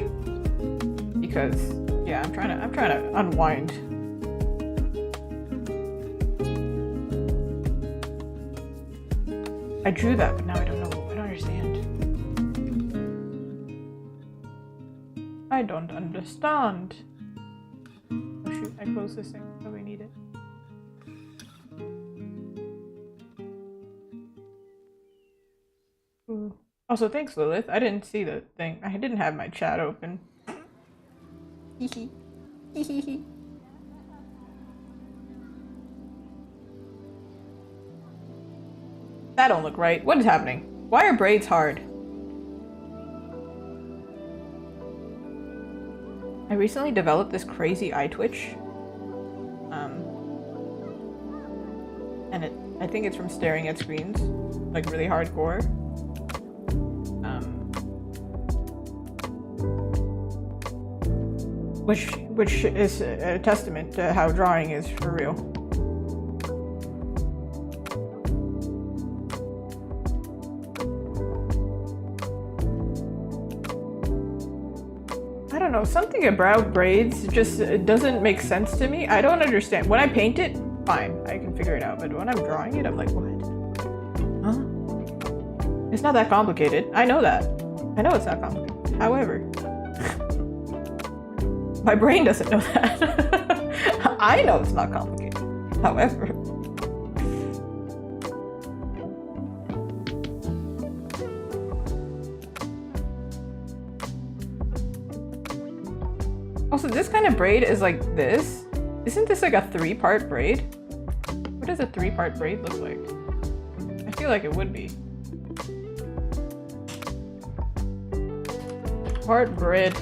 Because yeah, I'm trying to unwind. I drew that, but now I don't know. I don't understand. I don't understand. Oh shoot, I closed this thing, so we need it. Ooh. Also, thanks, Lilith. I didn't see the thing. I didn't have my chat open. That don't look right. What is happening? Why are braids hard? I recently developed this crazy eye twitch. And I think it's from staring at screens, like really hardcore. Which is a testament to how drawing is for real. I don't know, something about braids just doesn't make sense to me. I don't understand. When I paint it, fine, I can figure it out. But when I'm drawing it, I'm like, what? Huh? It's not that complicated. I know that. I know it's not complicated. However, my brain doesn't know that. I know it's not complicated. However. Also, this kind of braid is like this. Isn't this like a 3-part braid? What does a 3-part braid look like? I feel like it would be. Part braid.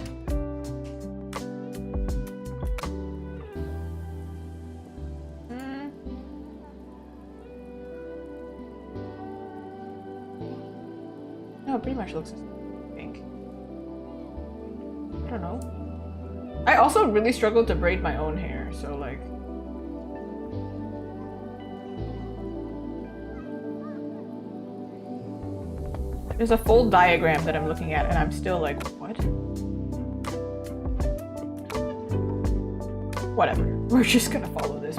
No, it pretty much looks the same, I think. I don't know. I also really struggled to braid my own hair, so like... There's a full diagram that I'm looking at and I'm still like, what? Whatever. We're just gonna follow this.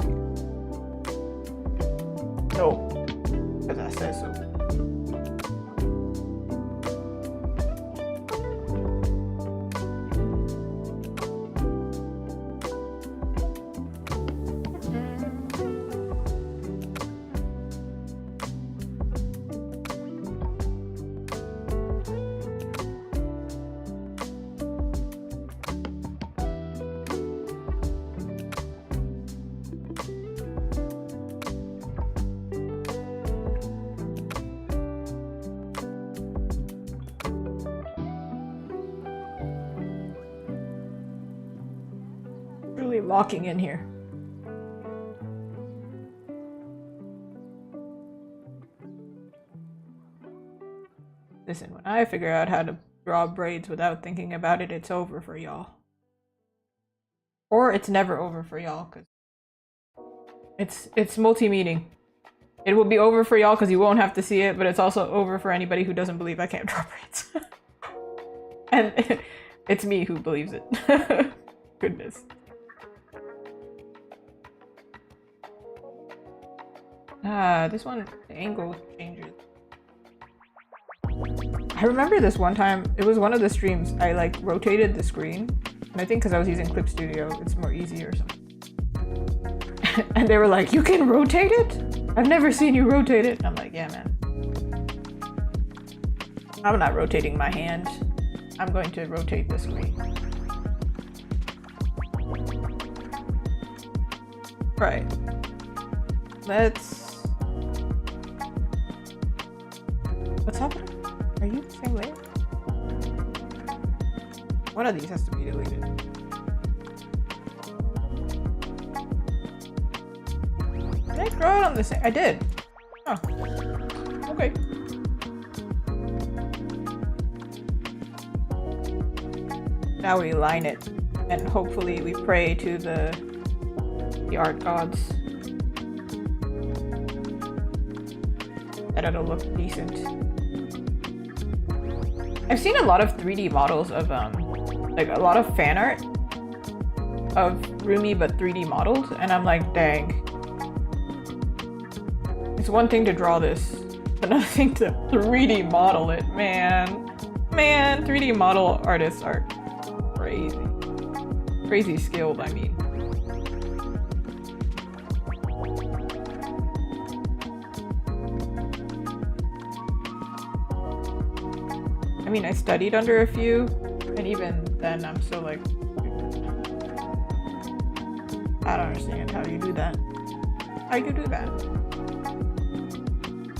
No. Because I said so. Locking in here. Listen, when I figure out how to draw braids without thinking about it, it's over for y'all. Or it's never over for y'all, because it's multi-meaning. It will be over for y'all because you won't have to see it, but it's also over for anybody who doesn't believe I can't draw braids. And it's me who believes it. Goodness. This one, the angle changes. I remember this one time, it was one of the streams, I like rotated the screen, and I think because I was using Clip Studio, it's more easy or something. And they were like, you can rotate it? I've never seen you rotate it. I'm like, yeah, man. I'm not rotating my hand. I'm going to rotate the screen. Right. Let's... What's happening? Are you the same layer? One of these has to be deleted. Did I draw it on the same? I did. Oh. Okay. Now we line it, and hopefully we pray to the art gods that it'll look decent. I've seen a lot of 3D models of like a lot of fan art of Rumi but 3D modeled, and I'm like, dang. It's one thing to draw this, another thing to 3D model it, man. Man, 3D model artists are crazy. Crazy skilled, I mean. I mean, I studied under a few, and even then I'm still like, I don't understand how you do that. How you do that?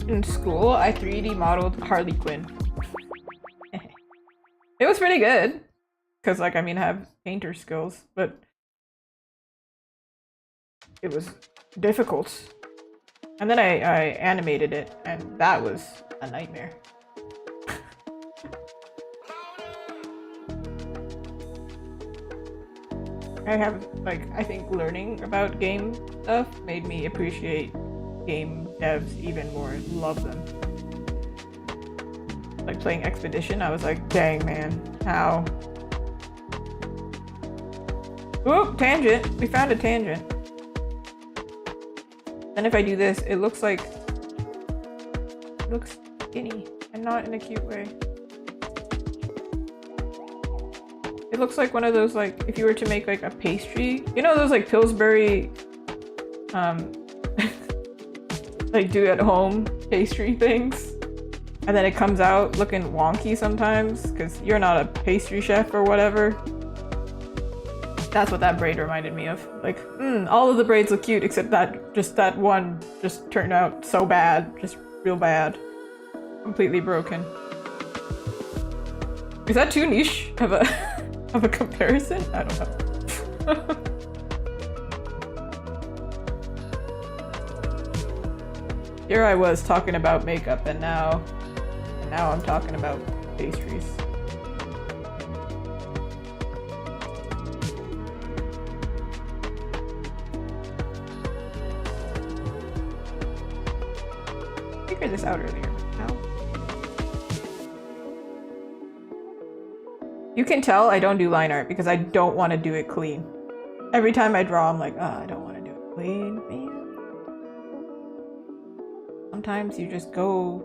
In school, I 3D modeled Harley Quinn. It was pretty good, because like, I mean, I have painter skills, but it was difficult. And then I animated it, and that was a nightmare. I have, like, I think learning about game stuff made me appreciate game devs even more, love them. Like playing Expedition, I was like, dang man, how? Oop, tangent! We found a tangent. Then if I do this, it looks like, it looks skinny and not in a cute way. It looks like one of those, like, if you were to make like a pastry, you know those like Pillsbury, like do at home pastry things? And then it comes out looking wonky sometimes because you're not a pastry chef or whatever. That's what that braid reminded me of. Like, all of the braids look cute except that one just turned out so bad. Just real bad. Completely broken. Is that too niche of a of a comparison? I don't know. Here I was talking about makeup and now I'm talking about pastries. Figured this out earlier. You can tell I don't do line art because I don't want to do it clean. Every time I draw, I'm like, oh, I don't want to do it clean, man. Sometimes you just go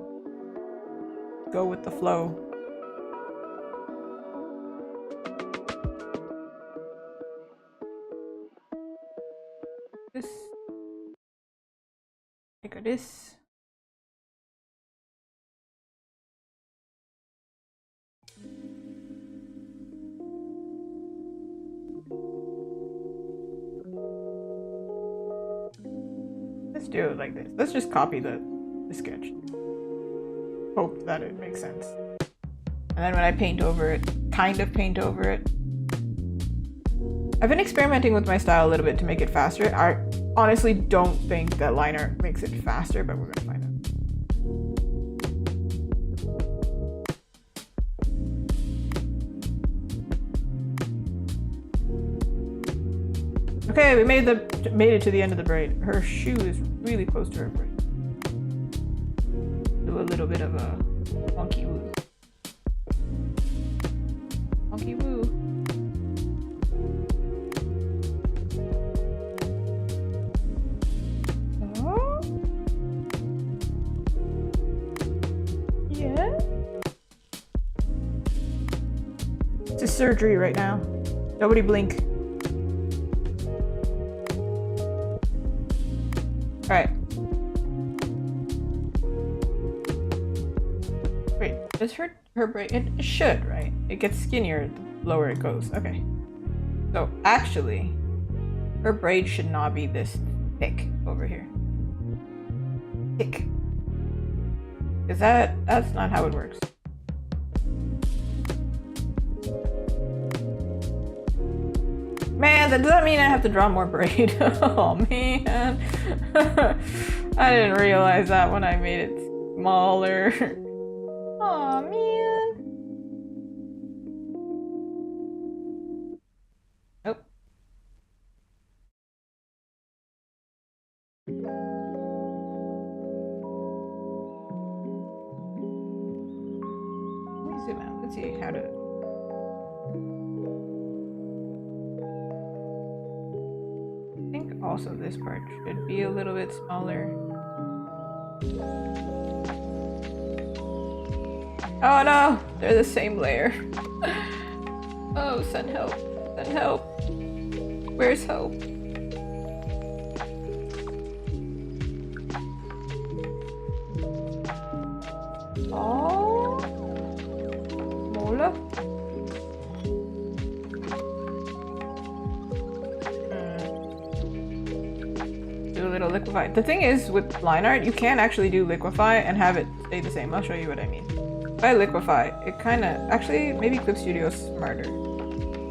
with the flow. This. Take this. Let's do it like this. Let's just copy the sketch. Hope that it makes sense. And then when I paint over it, kind of paint over it. I've been experimenting with my style a little bit to make it faster. I honestly don't think that line art makes it faster, but we're gonna find out. Okay, we made it to the end of the braid. Her shoe is really close to her braid. Do a little bit of a wonky woo. Wonky woo. Oh. Yeah. It's a surgery right now. Nobody blink. Alright. Wait, does her braid? It should, right? It gets skinnier the lower it goes. Okay. So actually, her braid should not be this thick over here. Thick. Because that's not how it works. Man, does that mean I have to draw more braid? Oh man. I didn't realize that when I made it smaller. Oh man. Nope. Let me zoom out. Let's see how to. Also, this part should be a little bit smaller. Oh no! They're the same layer. Oh, send help. Send help. Where's help? Oh. Mola. Liquify. The thing is, with line art, you can actually do liquify and have it stay the same. I'll show you what I mean. By liquify, it kind of... Actually, maybe Clip Studio is smarter.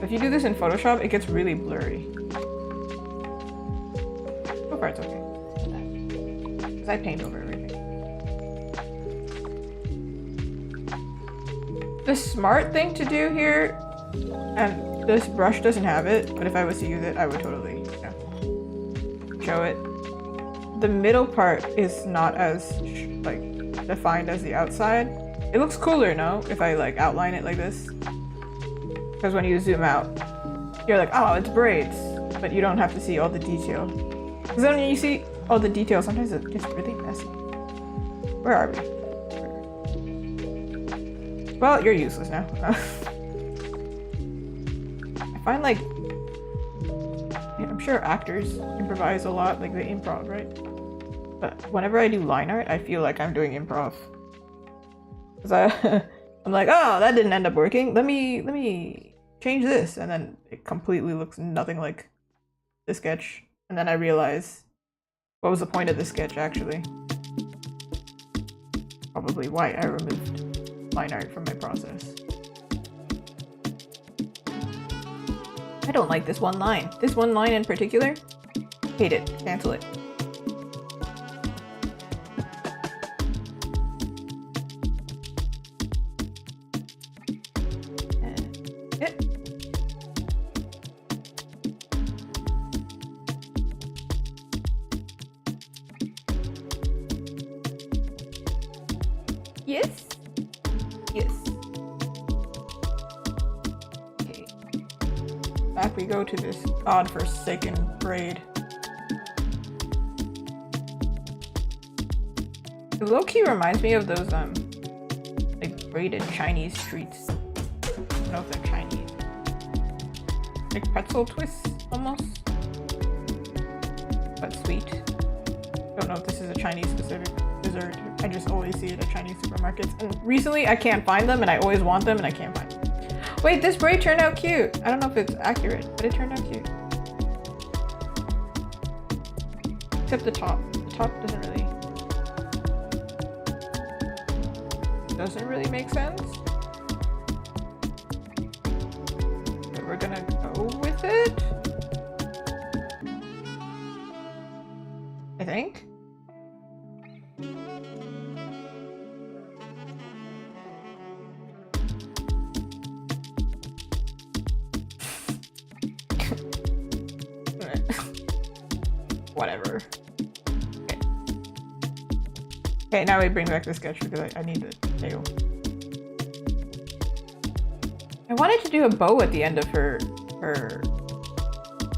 If you do this in Photoshop, it gets really blurry. So far, it's okay. Because I paint over everything. The smart thing to do here, and this brush doesn't have it, but if I was to use it, I would totally, show it. The middle part is not as like defined as the outside. It looks cooler, no? If I like outline it like this. Because when you zoom out, you're like, oh, it's braids. But you don't have to see all the detail. Because then when you see all the detail, sometimes it gets really messy. Where are we? Well, you're useless now. I find like, I'm sure actors improvise a lot, like they improv, right? But whenever I do line art, I feel like I'm doing improv. Cause I'm like, oh, that didn't end up working. Let me change this, and then it completely looks nothing like the sketch. And then I realize what was the point of the sketch actually. Probably why I removed line art from my process. I don't like this one line. This one line in particular, hate it. Cancel it. Yes. Yes. Okay. Back we go to this godforsaken braid. It low-key reminds me of those like braided Chinese treats. I don't know if they're Chinese. Like pretzel twists almost. But sweet. Don't know if this is a Chinese specific dessert. I just always see it at Chinese supermarkets. And recently I can't find them and I always want them and I can't find them. Wait, this braid turned out cute. I don't know if it's accurate, but it turned out cute. Except the top. The top doesn't really make sense. But we're gonna go with it. I think. Whatever. Okay. Okay, now we bring back the sketch because I need the tail. I wanted to do a bow at the end of her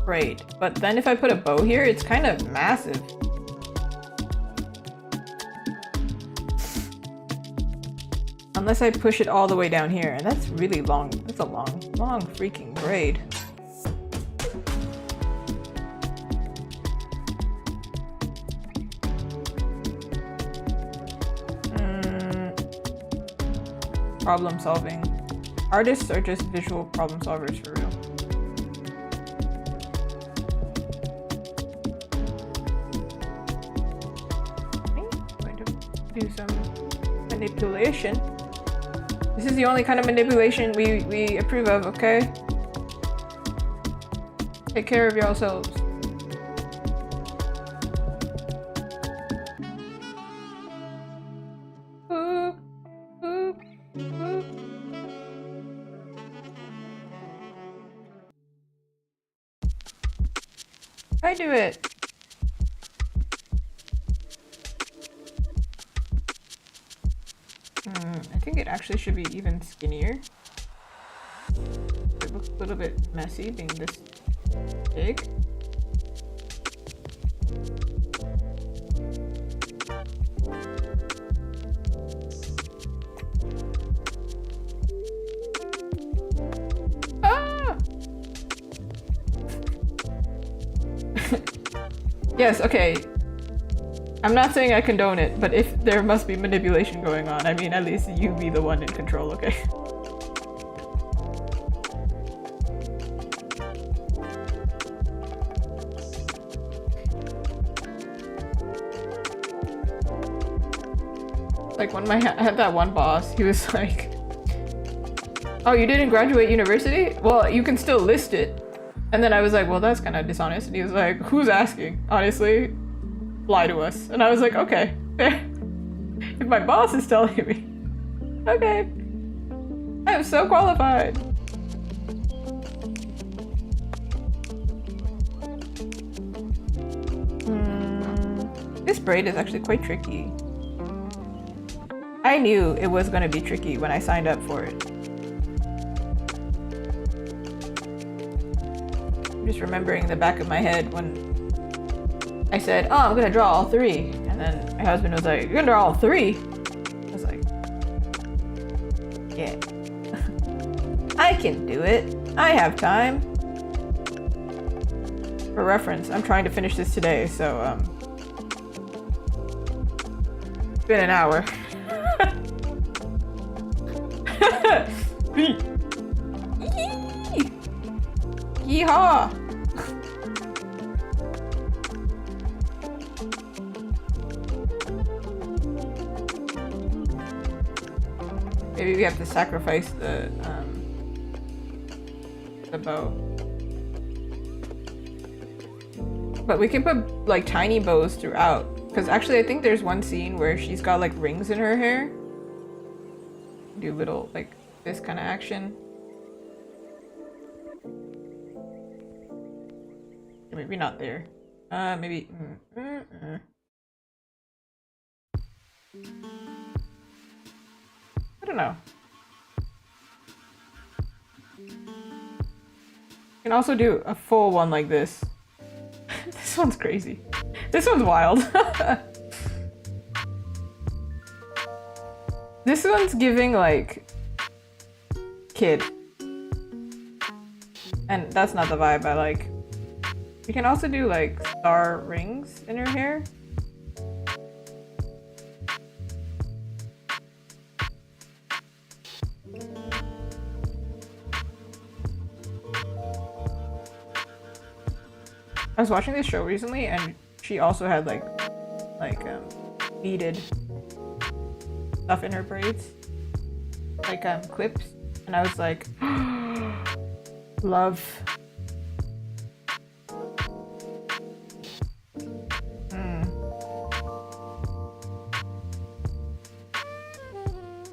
braid, but then if I put a bow here, it's kind of massive. Unless I push it all the way down here, and that's really long. That's a long freaking braid. Problem solving. Artists are just visual problem solvers for real. Okay, I'm going to do some manipulation. This is the only kind of manipulation we approve of, okay? Take care of yourselves. I do it. I think it actually should be even skinnier. It looks a little bit messy being this big. Yes, okay. I'm not saying I condone it, but if there must be manipulation going on, I mean, at least you be the one in control, okay? Like when I had that one boss, he was like, "Oh, you didn't graduate university? Well, you can still list it." And then I was like, well, that's kind of dishonest. And he was like, who's asking? Honestly, lie to us. And I was like, okay, fair. If my boss is telling me, okay. I am so qualified. This braid is actually quite tricky. I knew it was going to be tricky when I signed up for it. Just remembering the back of my head when I said, oh, I'm gonna draw all three. And then my husband was like, you're gonna draw all three? I was like, yeah. I can do it. I have time. For reference, I'm trying to finish this today, so it's been an hour. Yeehaw! Maybe we have to sacrifice the bow. But we can put like tiny bows throughout. Because actually I think there's one scene where she's got like rings in her hair. Do little like this kind of action. Maybe not there. Maybe. I don't know. You can also do a full one like this. This one's crazy. This one's wild. This one's giving like kid. And that's not the vibe I like. You can also do like star rings in her hair. I was watching this show recently and she also had like beaded stuff in her braids. Like clips. And I was like, love.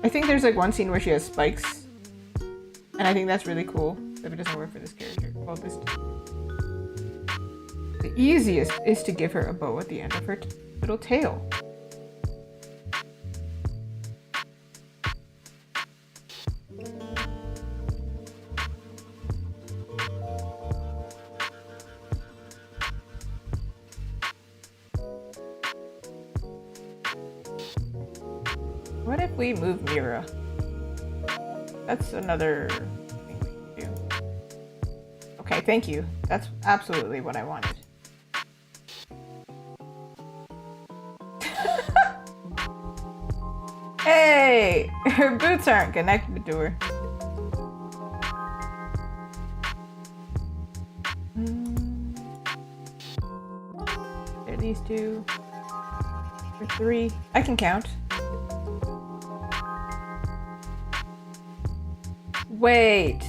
I think there's like one scene where she has spikes. And I think that's really cool. If it doesn't work for this character. Well, this the easiest is to give her a bow at the end of her little tail. What if we move Mira? That's another thing we can do. Okay, thank you. That's absolutely what I wanted. Hey! Her boots aren't connected to her. There are these two. Or three. I can count. Wait.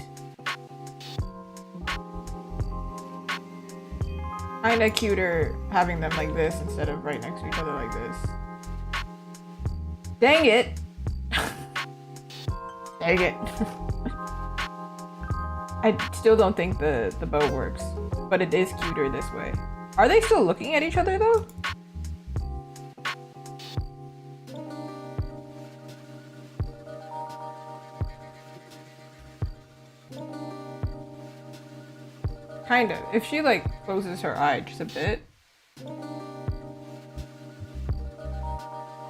Kinda cuter having them like this instead of right next to each other like this. Dang it! Dang it. I still don't think the bow works, but it is cuter this way. Are they still looking at each other though? Kind of. If she like closes her eye just a bit.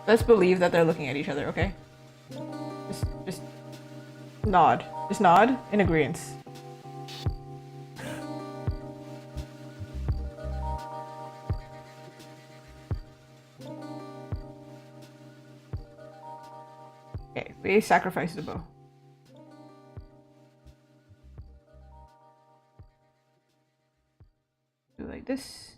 Let's believe that they're looking at each other, okay? Just nod. Just nod in agreement. Okay, we sacrifice the bow. Do like this.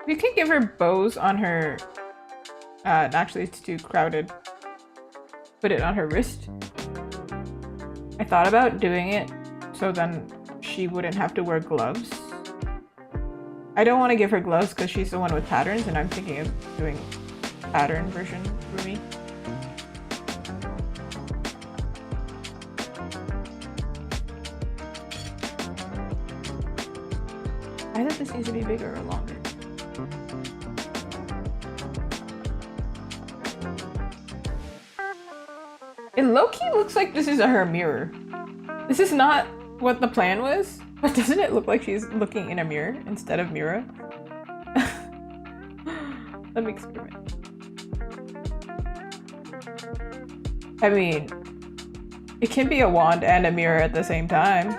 We could give her bows on her, actually it's too crowded. Put it on her wrist. I thought about doing it so then she wouldn't have to wear gloves. I don't want to give her gloves because she's the one with patterns and I'm thinking of doing pattern version for me. I thought this needs to be bigger or longer. It low-key looks like this is her mirror. This is not what the plan was, but doesn't it look like she's looking in a mirror instead of Mira? Let me experiment. I mean, it can be a wand and a mirror at the same time.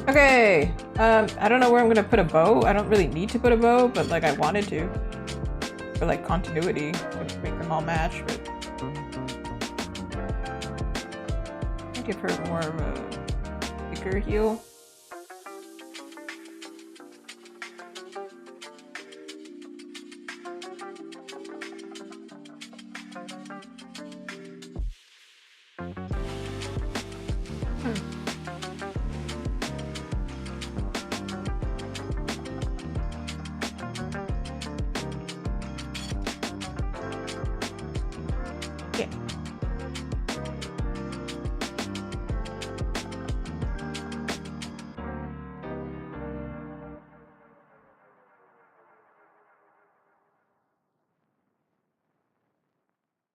Okay, I don't know where I'm gonna put a bow. I don't really need to put a bow, but like I wanted to. For like continuity, to make them all match, but I'll give her more of a bigger heel.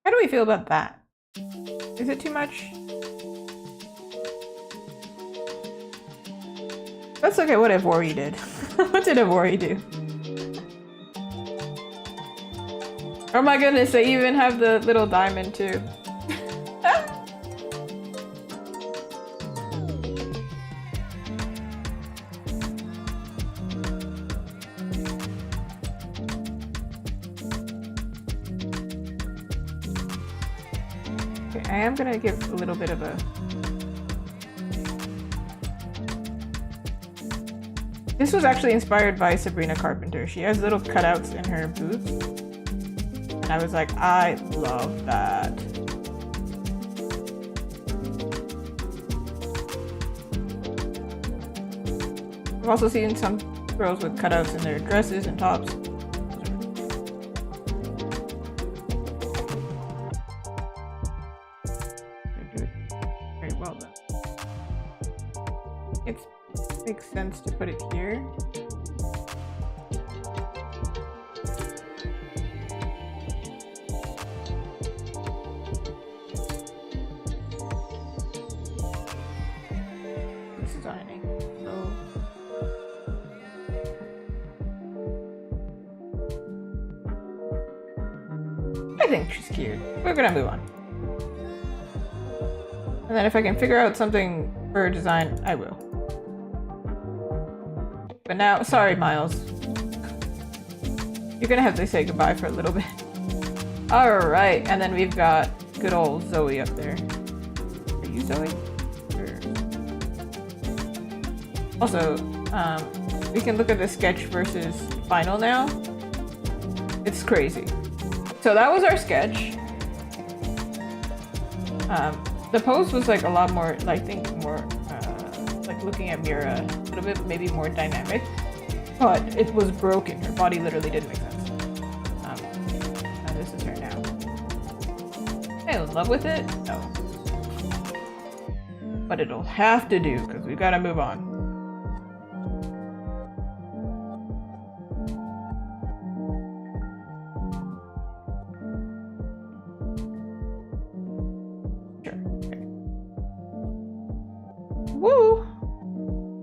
How do we feel about that? Is it too much? That's okay, what Ivori did. What did Ivori do? Oh my goodness, they even have the little diamond too. I am gonna give a little bit of a... This was actually inspired by Sabrina Carpenter. She has little cutouts in her boots. And I was like, I love that. I've also seen some girls with cutouts in their dresses and tops. Makes sense to put it here. Designing. So I think she's cute. We're gonna move on. And then if I can figure out something for her design, I will. But now, sorry, Miles. You're gonna have to say goodbye for a little bit. Alright, and then we've got good old Zoe up there. Are you Zoe? Or... Also, we can look at the sketch versus final now. It's crazy. So that was our sketch. The pose was like a lot more, I think more, like looking at Mira, a little bit maybe more dynamic, but it was broken. Her body literally didn't make sense. And this is her now. Am I in love with it? No. But it'll have to do because we gotta move on. Woo!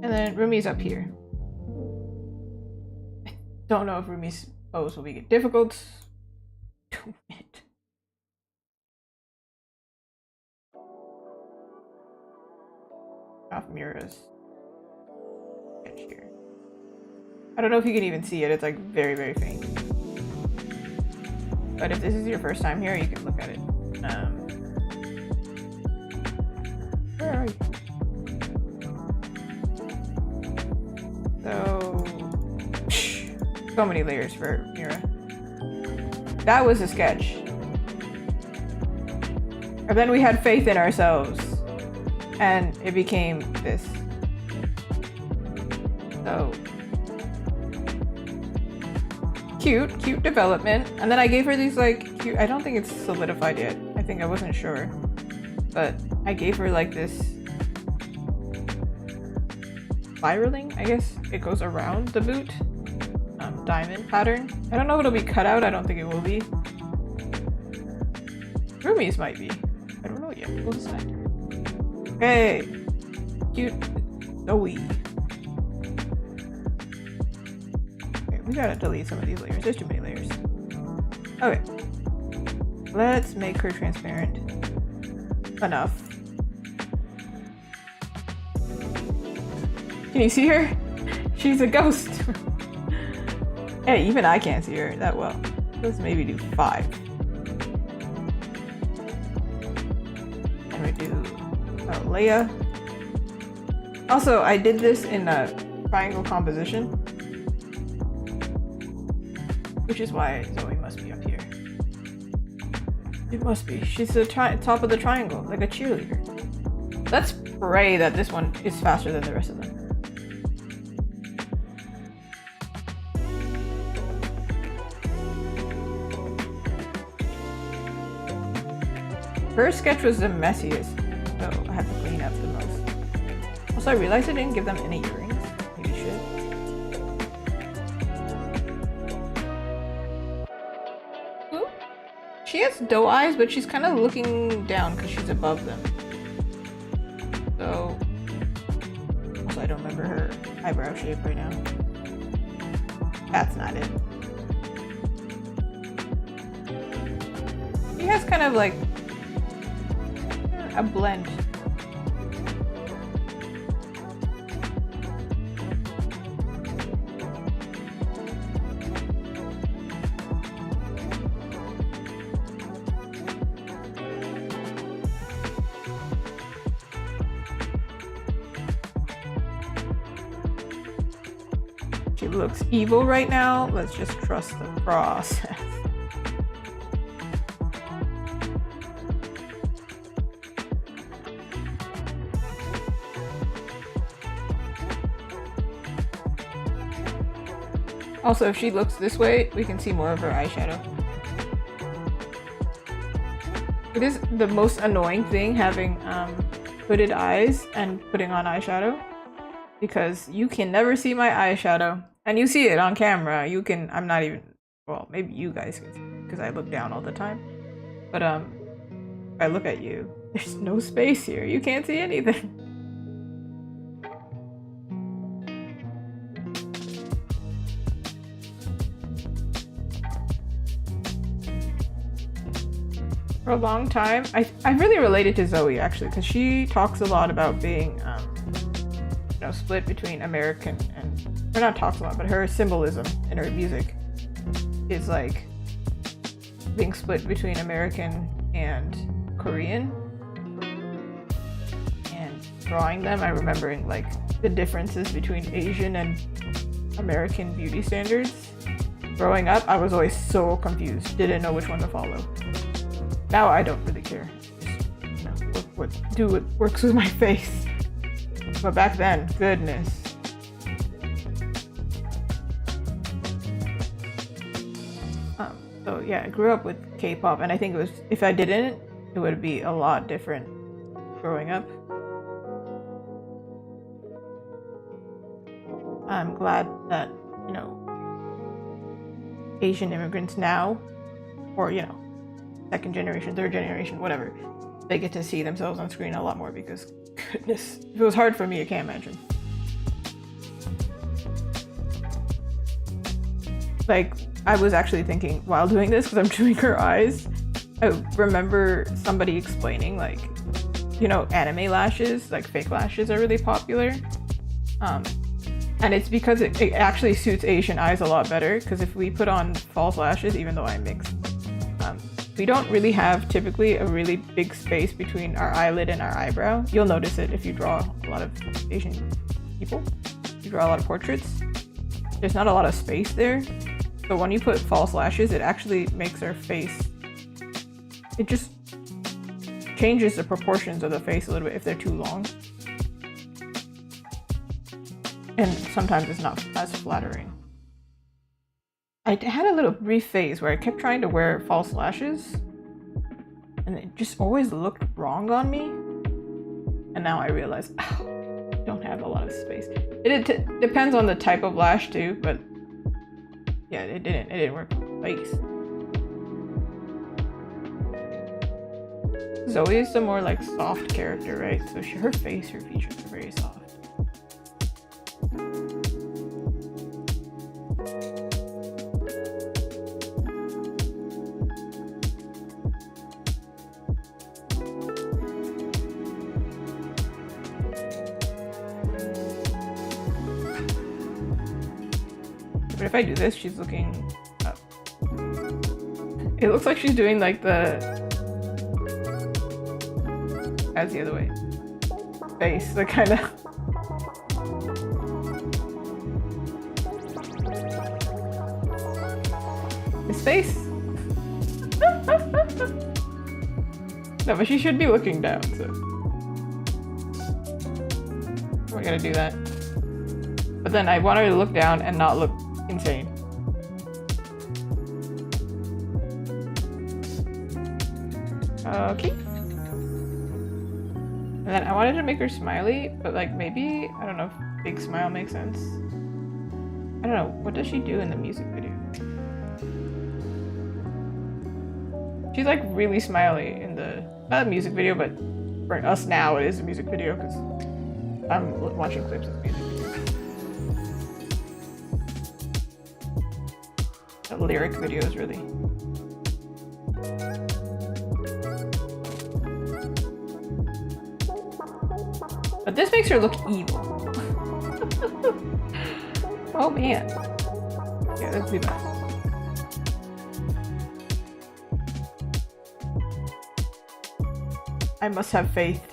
And then Rumi's up here. I don't know if Rumi's pose will be difficult. Do it. Off Mira's sketch here. I don't know if you can even see it. It's like very, very faint. But if this is your first time here, you can look at it. Where are you? So many layers for Mira. That was a sketch. And then we had faith in ourselves. And it became this. So cute development. And then I gave her these like cute, I don't think it's solidified yet. I think I wasn't sure. But I gave her like this spiraling, I guess. It goes around the boot. Diamond pattern. I don't know if it'll be cut out. I don't think it will be. Rumi's might be. I don't know yet. We'll decide. Okay. Cute Zoe. Okay, we gotta delete some of these layers. There's too many layers. Okay. Let's make her transparent enough. Can you see her? She's a ghost. Hey, even I can't see her that well. Let's maybe do 5. And we do Leia. Also, I did this in a triangle composition, which is why Zoe must be up here. It must be. She's the top of the triangle, like a cheerleader. Let's pray that this one is faster than the rest of them. Her sketch was the messiest, so I have to clean up the most. Also, I realized I didn't give them any earrings. Maybe you should. Ooh. She has doe eyes, but she's kind of looking down because she's above them. So, also I don't remember her eyebrow shape right now. That's not it. She has kind of like a blend. She looks evil right now. Let's just trust the process. Also, if she looks this way, we can see more of her eyeshadow. It is the most annoying thing having hooded eyes and putting on eyeshadow, because you can never see my eyeshadow. And you see it on camera. You can, I'm not even, well, maybe you guys can see it because I look down all the time. But if I look at you, there's no space here. You can't see anything. For a long time, I really related to Zoe actually, because she talks a lot about being, you know, split between American and, or not talks a lot, but her symbolism in her music is like being split between American and Korean, and drawing them. I'm remembering like the differences between Asian and American beauty standards. Growing up, I was always so confused, didn't know which one to follow. Now I don't really care. Just, you know, do what works with my face. But back then, goodness. So yeah, I grew up with K-pop, and I think it was, if I didn't, it would be a lot different growing up. I'm glad that, you know, Asian immigrants now, or, you know, second generation, third generation, whatever, they get to see themselves on screen a lot more, because goodness, if it was hard for me, I can't imagine. Like, I was actually thinking while doing this, because I'm doing her eyes, I remember somebody explaining, like, you know, anime lashes, like fake lashes are really popular. And it's because it actually suits Asian eyes a lot better, because if we put on false lashes, even though I'm mixed, we don't really have typically a really big space between our eyelid and our eyebrow. You'll notice it if you draw a lot of Asian people. You draw a lot of portraits. There's not a lot of space there. So when you put false lashes, it actually makes our face, it just changes the proportions of the face a little bit if they're too long. And sometimes it's not as flattering. I had a little brief phase where I kept trying to wear false lashes, and it just always looked wrong on me. And now I realize, oh, I don't have a lot of space. It depends on the type of lash too, but yeah, it didn't work face. Zoe is the more like soft character, right? So her face, her features are very soft. if I do this, she's looking up. It looks like she's doing like the... As the other way. Face, the kind of... His face? No, but she should be looking down, so... We're gonna do that. But then I want her to look down and not look insane. Okay. And then I wanted to make her smiley, but like maybe, I don't know if big smile makes sense. I don't know, what does she do in the music video? She's like really smiley in the, not a music video, but for us now it is a music video because I'm watching clips of music videos. The lyric videos, really. But this makes her look evil. Oh man. Yeah, let's do that. I must have faith.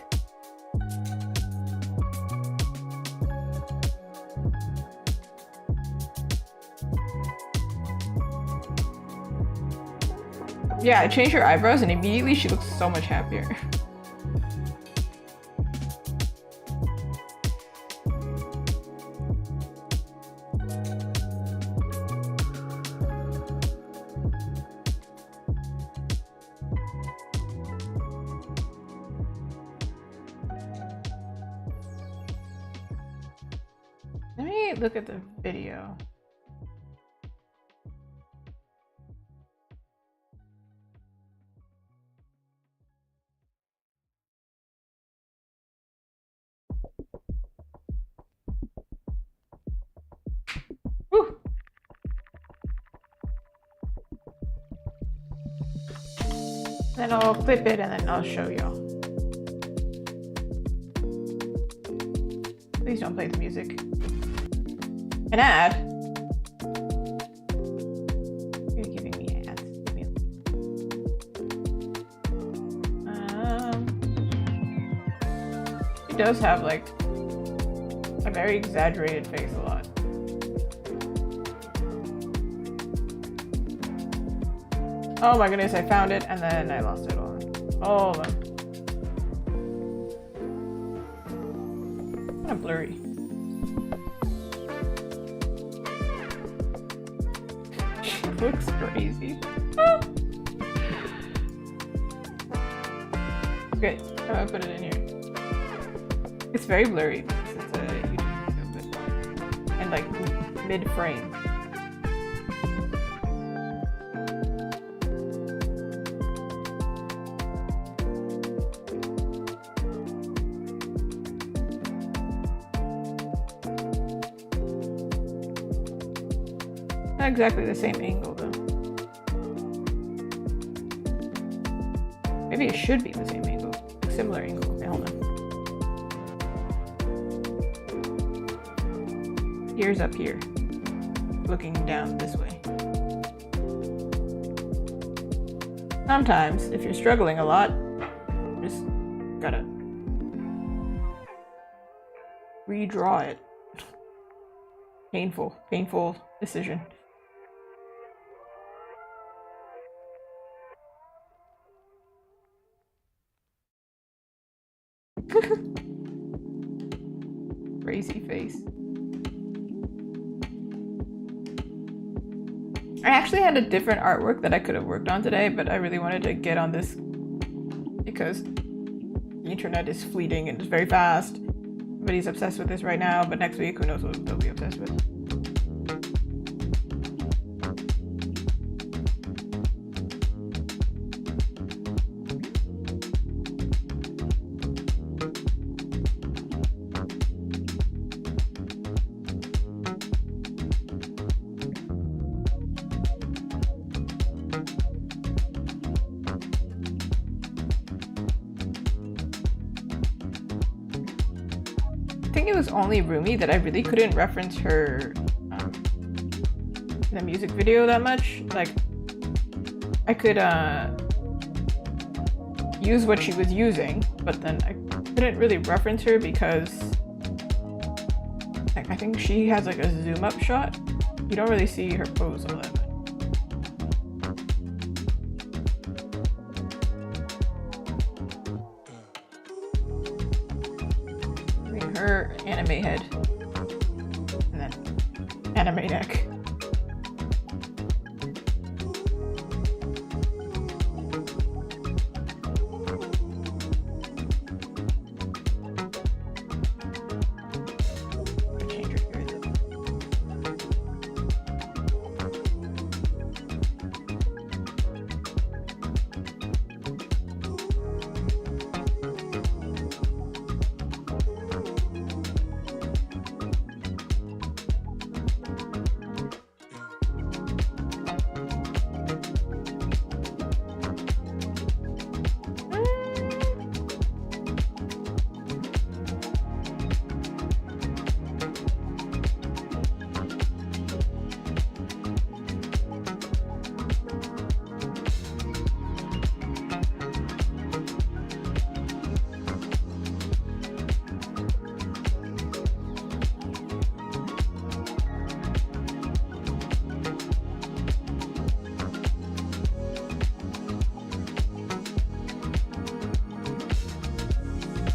Yeah, I changed her eyebrows and immediately she looks so much happier. Let me look at the video. Woo. Then I'll clip it and then I'll show y'all. Please don't play the music. An ad? You're giving me ads. She does have like a very exaggerated face a lot. Oh my goodness, I found it and then I lost it all. Hold on. Kind of blurry. She looks crazy. Okay, I'm gonna put it in here. It's very blurry because it's a YouTube video, but and like mid-frame. Not exactly the same angle though. Maybe it should be the same angle. Similar angle. Okay, hold on. Ears up here. Looking down this way. Sometimes, if you're struggling a lot, you just gotta redraw it. Painful decision. Crazy face. I actually had a different artwork that I could have worked on today, but I really wanted to get on this because the internet is fleeting and it's very fast. Everybody's obsessed with this right now, but next week, who knows what they'll be obsessed with. I think it was only Rumi that I really couldn't reference her in the music video that much. Like, I could use what she was using, but then I couldn't really reference her because like, I think she has like a zoom up shot. You don't really see her pose all that much. I mean, her anime head and then anime neck.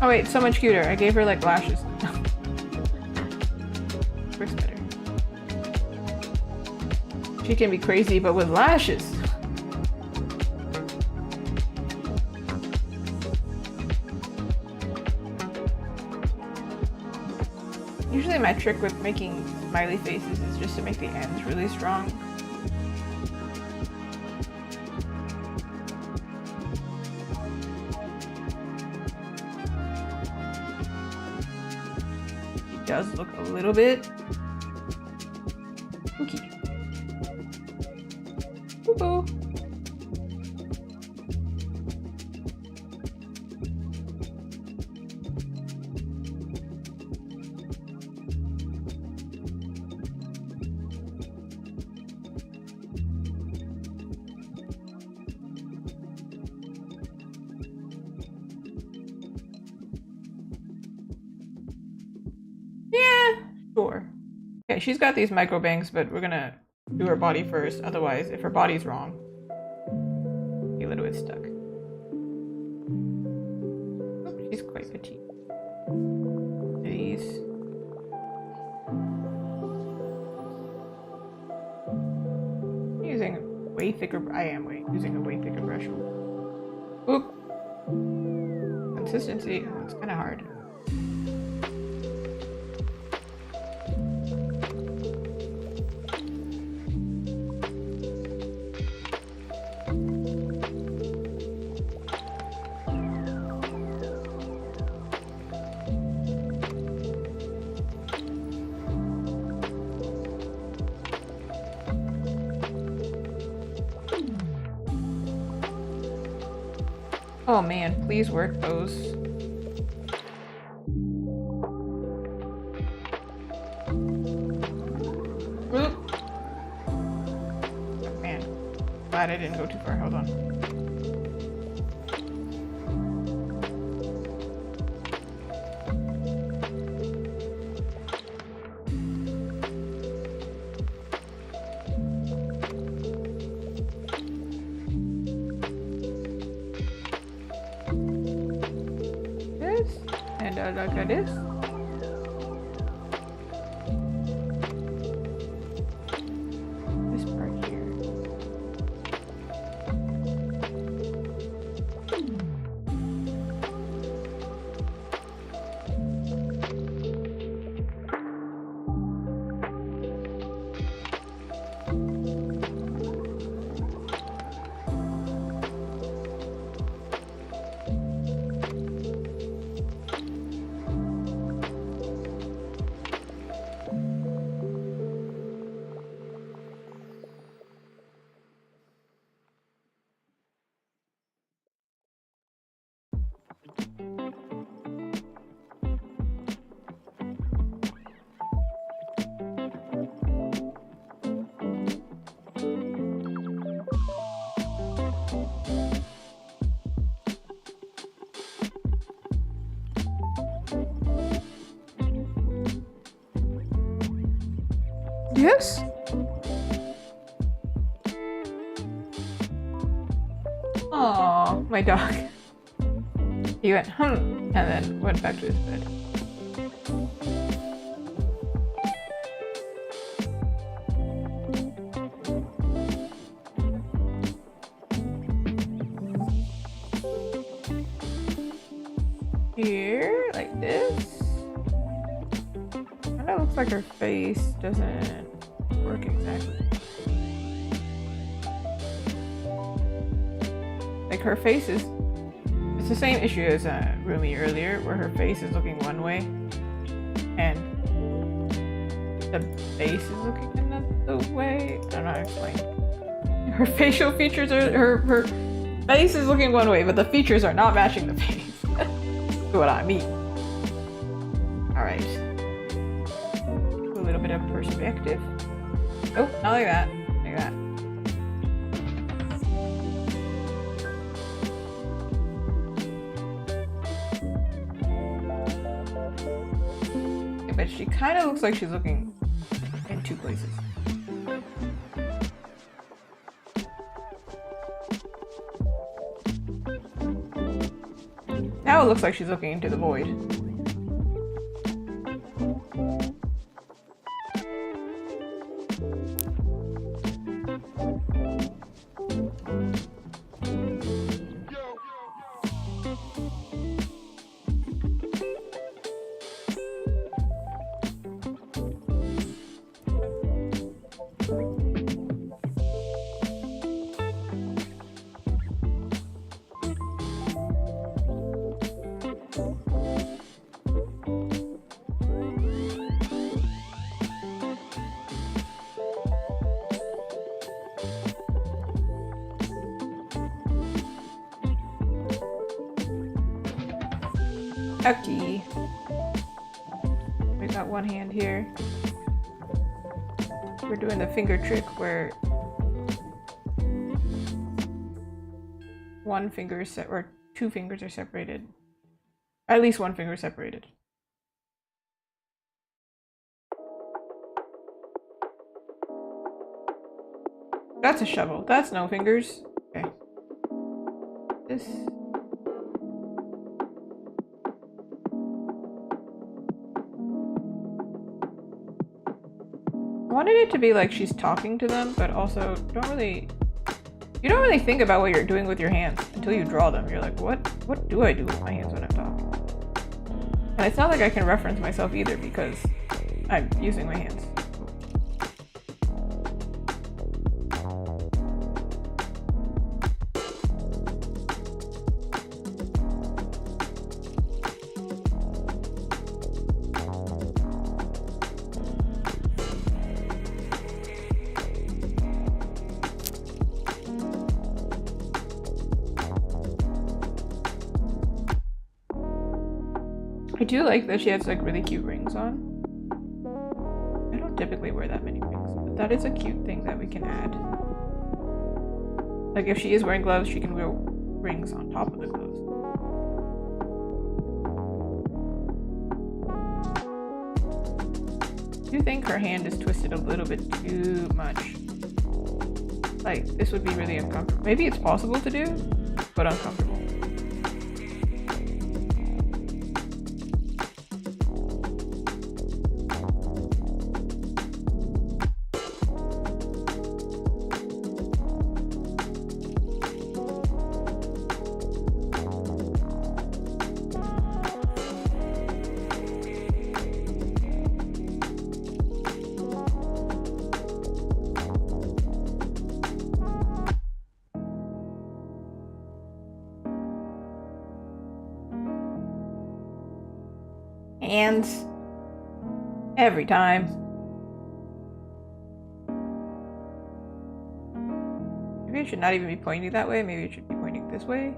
Oh wait, so much cuter. I gave her like lashes. Works better. She can be crazy, but with lashes. Usually my trick with making smiley faces is just to make the ends really strong. Does look a little bit spooky. Woo-hoo. Sure. Okay, she's got these micro bangs, but we're gonna do her body first. Otherwise, if her body's wrong, be a little bit stuck. Oh, she's quite petite. These. I'm using way thicker. I am using a way thicker brush. Oop. Consistency. It's kind of hard. Oh man, please work those. Oop. Oh, man, glad I didn't go too far. Hold on. And look at this. This part here. Yes? Oh, my dog. He went, and then went back to his bed. Here, like this. Kind of looks like her face doesn't work exactly. Like her face is, it's the same issue as Rumi earlier, where her face is looking one way and the base is looking another way. I don't know how to explain. Her facial features are, her face is looking one way, but the features are not matching the face. That's what I mean. Alright. A little bit of perspective. Oh, not like that. Like that. But she kind of looks like she's looking in two places. Now it looks like she's looking into the void. Okay. We got one hand here. We're doing the finger trick where one finger is or two fingers are separated. At least one finger is separated. That's a shovel. That's no fingers. Okay. This. I wanted it to be like she's talking to them, but also you don't really think about what you're doing with your hands until you draw them. You're like, what do I do with my hands when I'm talking? And it's not like I can reference myself either because I'm using my hands. I do like that she has like really cute rings on. I don't typically wear that many rings, but that is a cute thing that we can add. Like if she is wearing gloves, she can wear rings on top of the gloves. I do think her hand is twisted a little bit too much. Like this would be really uncomfortable. Maybe it's possible to do, but uncomfortable. Hands every time. Maybe it should not even be pointing that way. Maybe it should be pointing this way.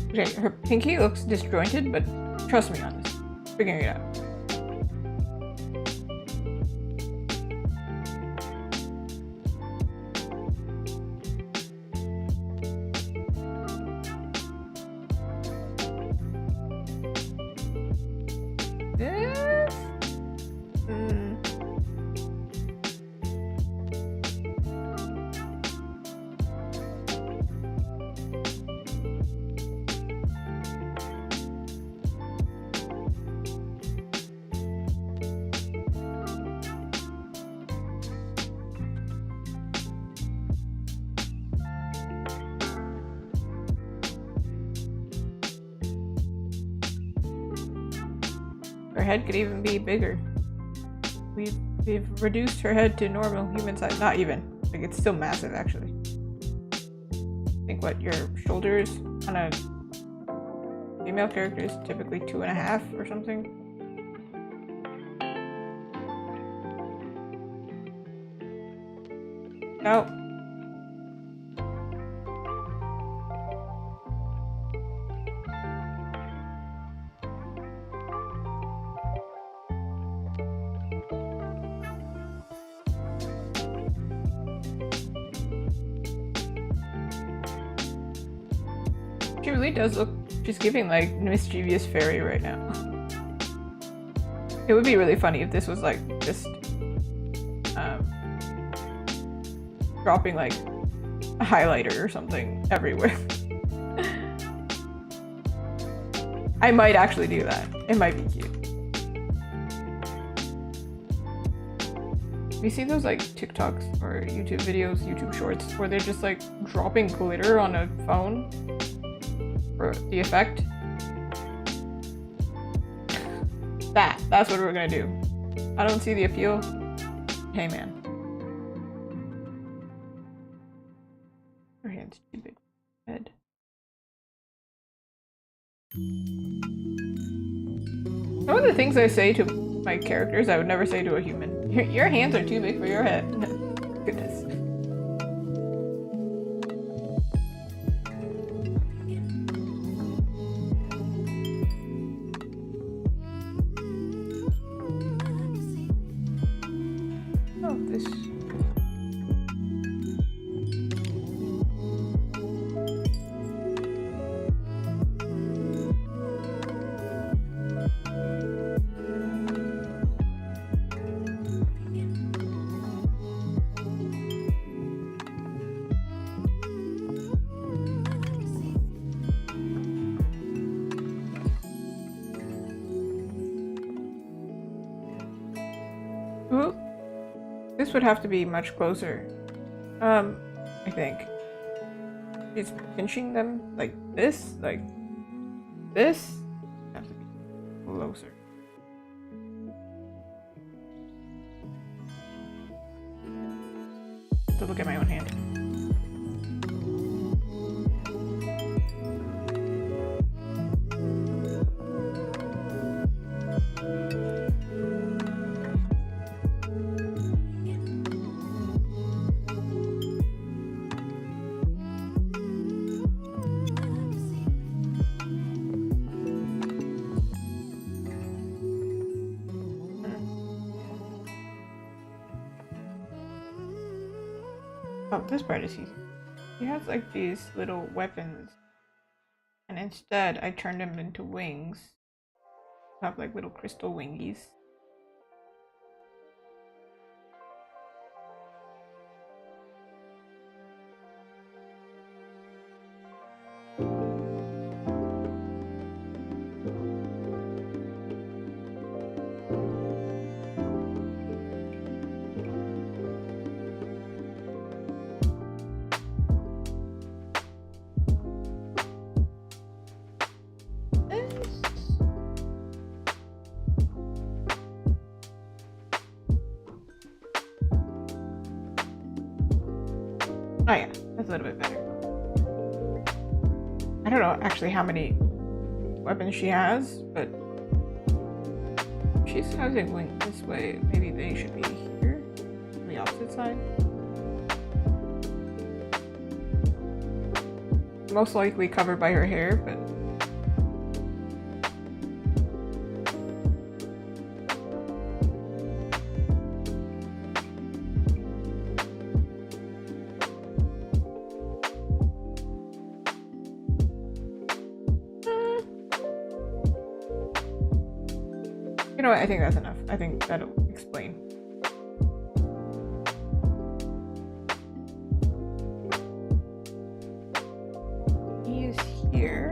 Okay, her pinky looks disjointed, but trust me on this. Figuring it out. this. Her head could even be bigger. We've reduced her head to normal human size. Not even. Like, it's still massive, actually. I think what your shoulders on a female character is typically 2.5 or something. Oh. She really does look, she's giving like mischievous fairy right now. It would be really funny if this was like just dropping like a highlighter or something everywhere. I might actually do that. It might be cute. You see those like TikToks or YouTube videos, YouTube shorts, where they're just like dropping glitter on a phone for the effect? That's what we're gonna do. I don't see the appeal. Hey man. Her hand's too big for her head. Some of the things I say to my characters I would never say to a human. Your hands are too big for your head. Goodness. Oh, this. Ooh. This would have to be much closer. I think. She's pinching them like this, like this. Have to be closer. To look at my own hand. Oh, this part is easy. He has like these little weapons, and instead I turned them into wings. Have like little crystal wingies. Oh yeah, that's a little bit better. I don't know actually how many weapons she has, but she's having wings this way. Maybe they should be here, on the opposite side. Most likely covered by her hair, but You know what? I think that's enough. I think that'll explain. He is here.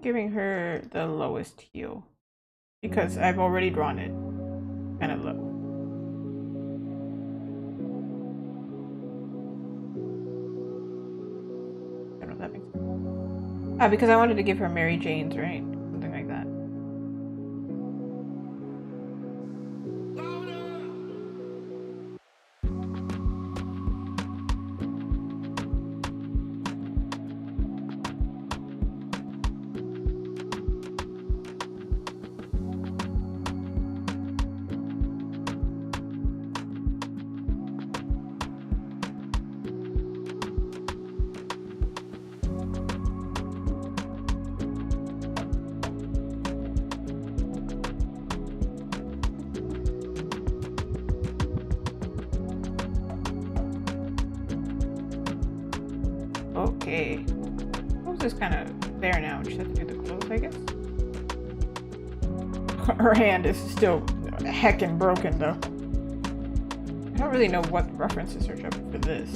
Giving her the lowest heal because I've already drawn it kind of low. I don't know if that makes sense. Ah, because I wanted to give her Mary Jane's, right? Something like that. Okay. Clothes is kind of there now. Just have to do the clothes, I guess. Her hand is still heckin' broken, though. I don't really know what reference to search up for this.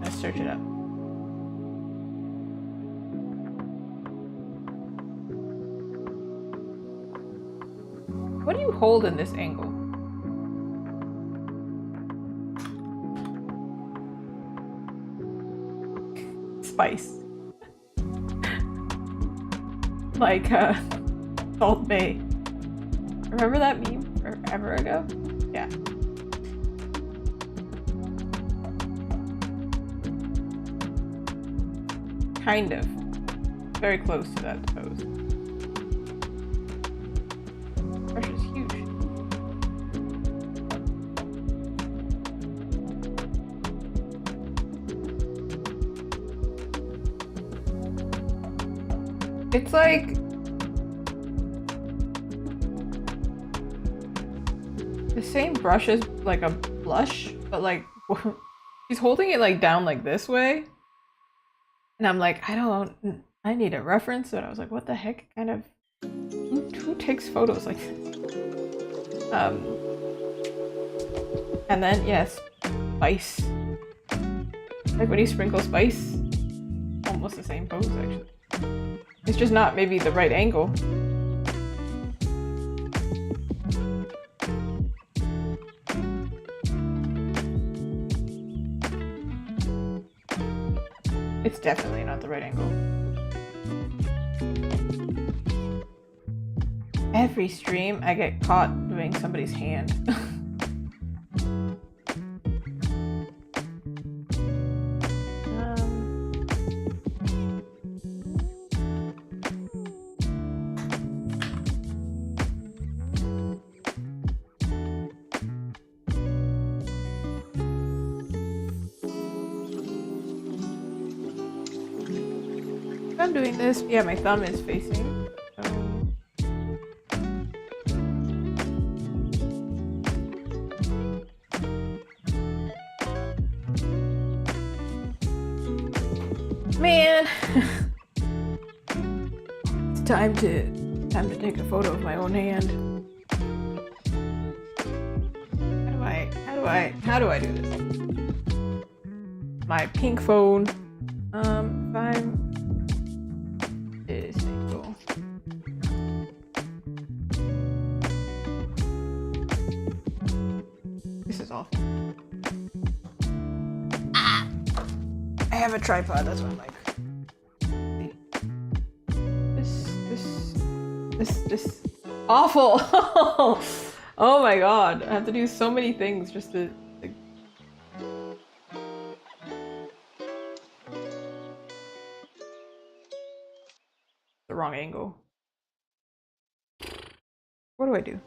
Let's search it up. What do you hold in this angle? Spice. Like Salt Bay. Remember that meme forever ago? Yeah. Kind of. Very close to that pose. Brush is huge. It's like the same brush as like a blush, but like she's holding it like down like this way. And I'm like, I need a reference. And I was like, what the heck kind of, who takes photos like this? And then, yes, spice. Like when you sprinkle spice, almost the same pose actually. It's just not maybe the right angle. It's definitely not the right angle. Every stream, I get caught doing somebody's hand. I'm doing this. Yeah, my thumb is facing. Man, it's time to take a photo of my own hand. How do I do this? My pink phone. Fine. is awful. Ah! I have a tripod, that's why I'm like... This... Awful! Oh my god, I have to do so many things just to... Like... The wrong angle. What do I do?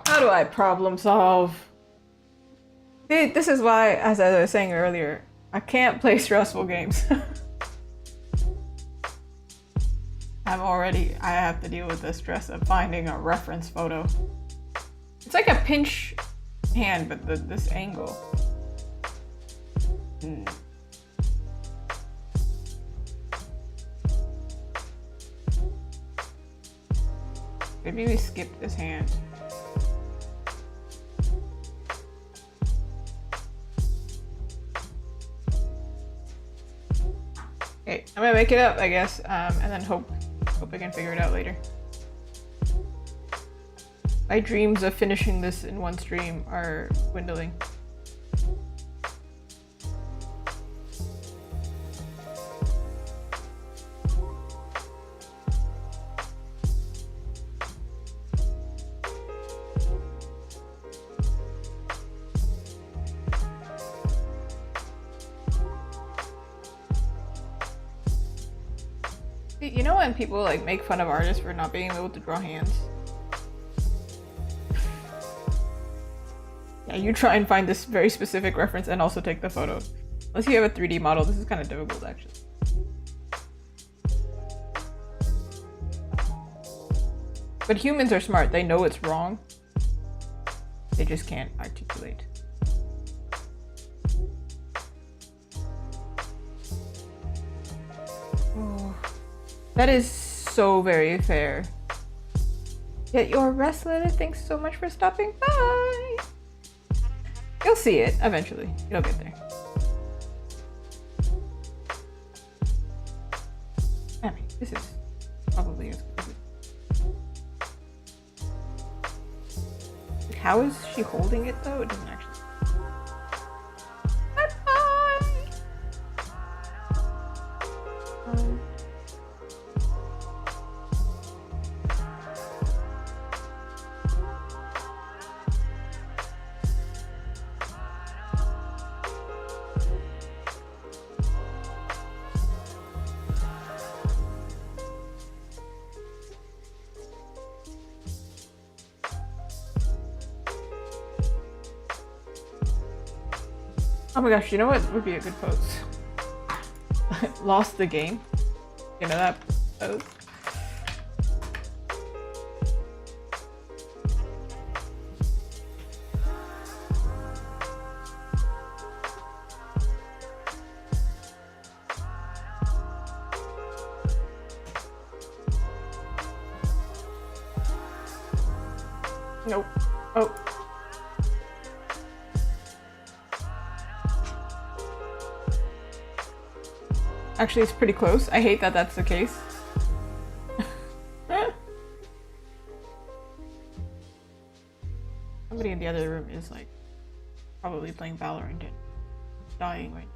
How do I problem solve? See, this is why, as I was saying earlier, I can't play stressful games. I have to deal with the stress of finding a reference photo. It's like a pinch hand, but this angle. Maybe we skip this hand. Okay, I'm gonna make it up, I guess, and then hope I can figure it out later. My dreams of finishing this in one stream are dwindling. You know when people like make fun of artists for not being able to draw hands? Yeah, you try and find this very specific reference and also take the photo. Unless you have a 3D model, this is kind of difficult actually. But humans are smart, they know it's wrong. They just can't articulate. Oh. That is so very fair. Yet you're restless. Thanks so much for stopping by. You'll see it eventually. It'll get there. I mean, this is probably as good as it. How is she holding it though? It doesn't actually. Oh my gosh, you know what would be a good pose? Lost the game. You know that pose? Nope. Oh. Actually, it's pretty close. I hate that that's the case. Somebody in the other room is like probably playing Valorant and dying right now.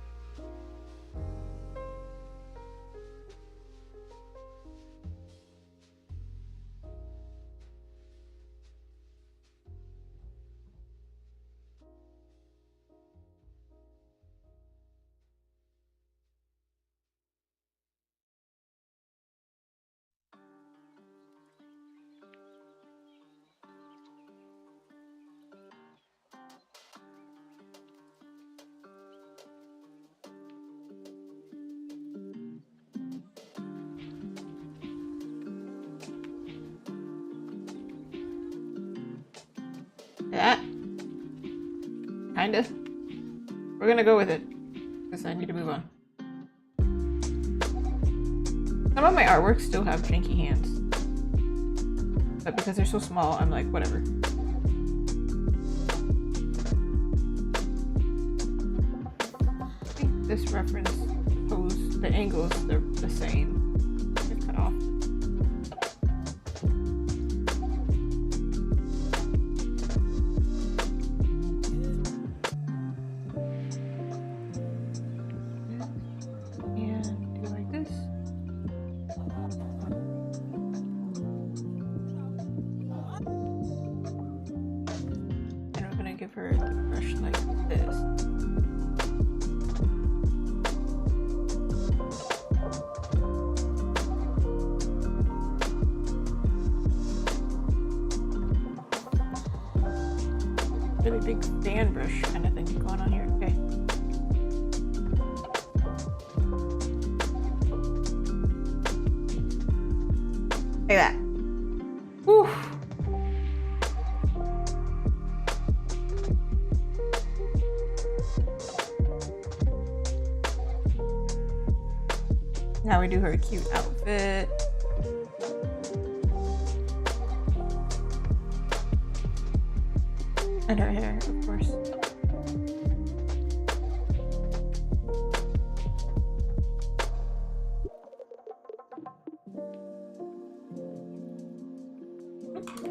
That kinda. We're gonna go with it because I need to move on. Some of my artworks still have janky hands, but because they're so small, I'm like, whatever. I think this reference pose, the angles, they're the same. They're cut off. her the brush like this. Really big fan brush kind of thing going on here. Okay. Look at that. Whew. Now we do her cute outfit. And her hair, of course.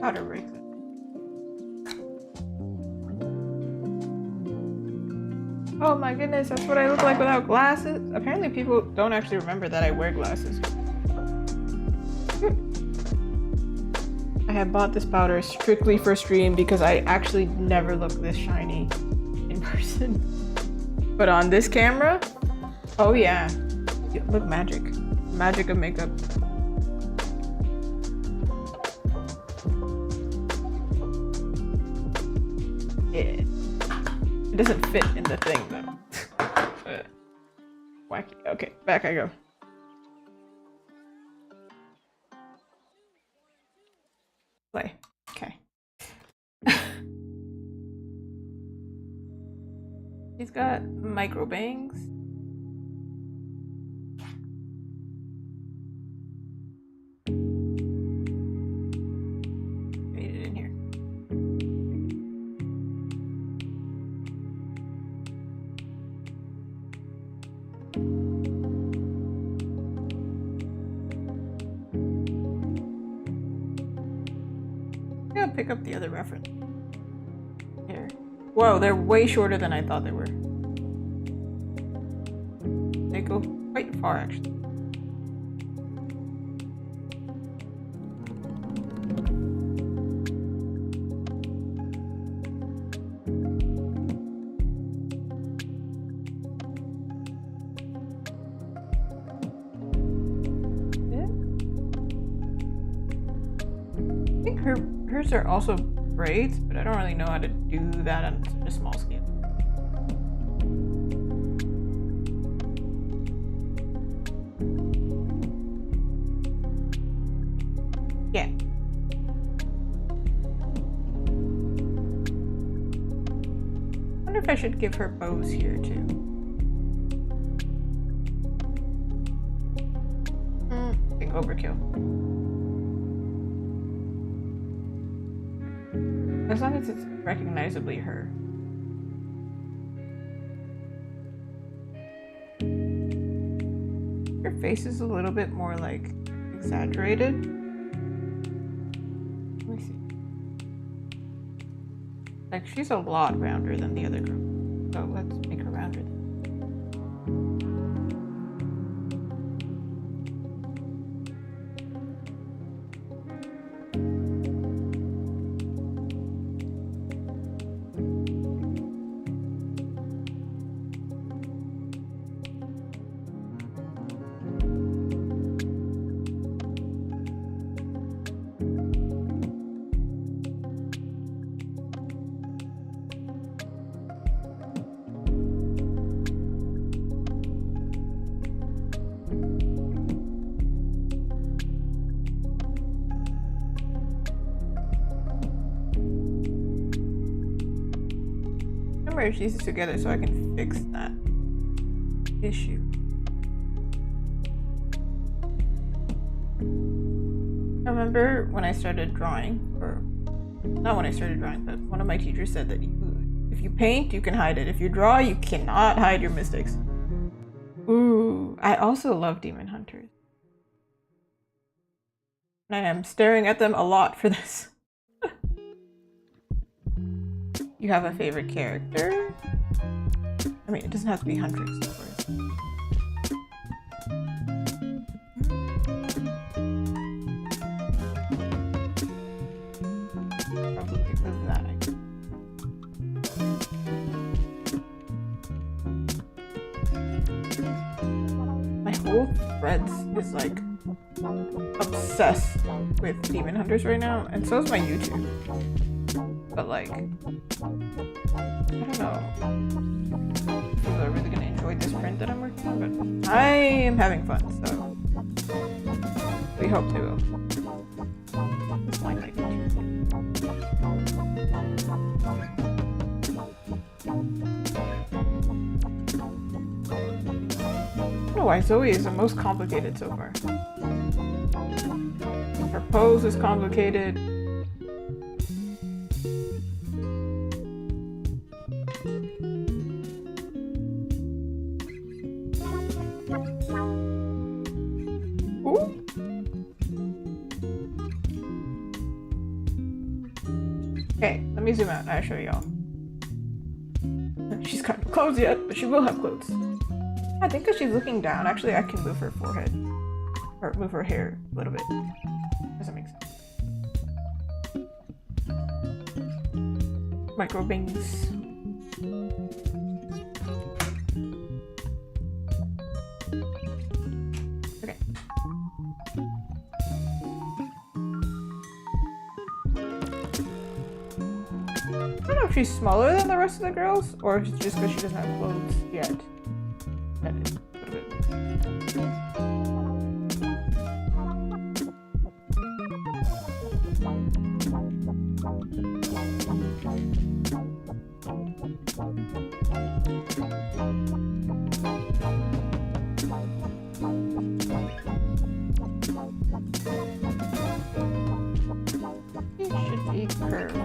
Powder breaks it. Oh my goodness, that's what I look like without glasses. Apparently people don't actually remember that I wear glasses. I had bought this powder strictly for stream because I actually never look this shiny in person. But on this camera, oh yeah, you look magic. Magic of makeup. Yeah. It doesn't fit in the thing though. Wacky. Okay, back I go. Play. Okay. She's got micro bangs. Made it in here. I'll pick up the other reference. Here. Whoa, they're way shorter than I thought they were. They go quite far, actually. Yeah. I think hers are also braids, but I don't really know how to do that on such a small scale. Yeah. I wonder if I should give her bows here too. I think overkill. As long as it's recognizably her. Her face is a little bit more like exaggerated. Let me see. Like she's a lot rounder than the other girl. So let's make her rounder then. Merge these together so I can fix that issue. I remember when I started drawing, or not when I started drawing, but one of my teachers said that if you paint, you can hide it. If you draw, you cannot hide your mistakes. Ooh, I also love Demon Hunters. I am staring at them a lot for this. You have a favorite character? I mean, it doesn't have to be Huntrix, of course. Probably move that. Threads is like obsessed with Demon Hunters right now, and so is my YouTube. But like, I don't know. People are really gonna enjoy this print that I'm working on, but I am having fun, so we hope they will. This line might be too thick. I don't know why Zoe is the most complicated so far. Her pose is complicated. Ooh. Okay, let me zoom out. I'll show y'all. She's kind of clothes yet, but she will have clothes. I think because she's looking down, actually I can move her forehead. Or move her hair a little bit. Doesn't make sense. Micro bangs. Okay. I don't know if she's smaller than the rest of the girls, or if it's just because she doesn't have clothes yet. That is a little bit. It should be curved.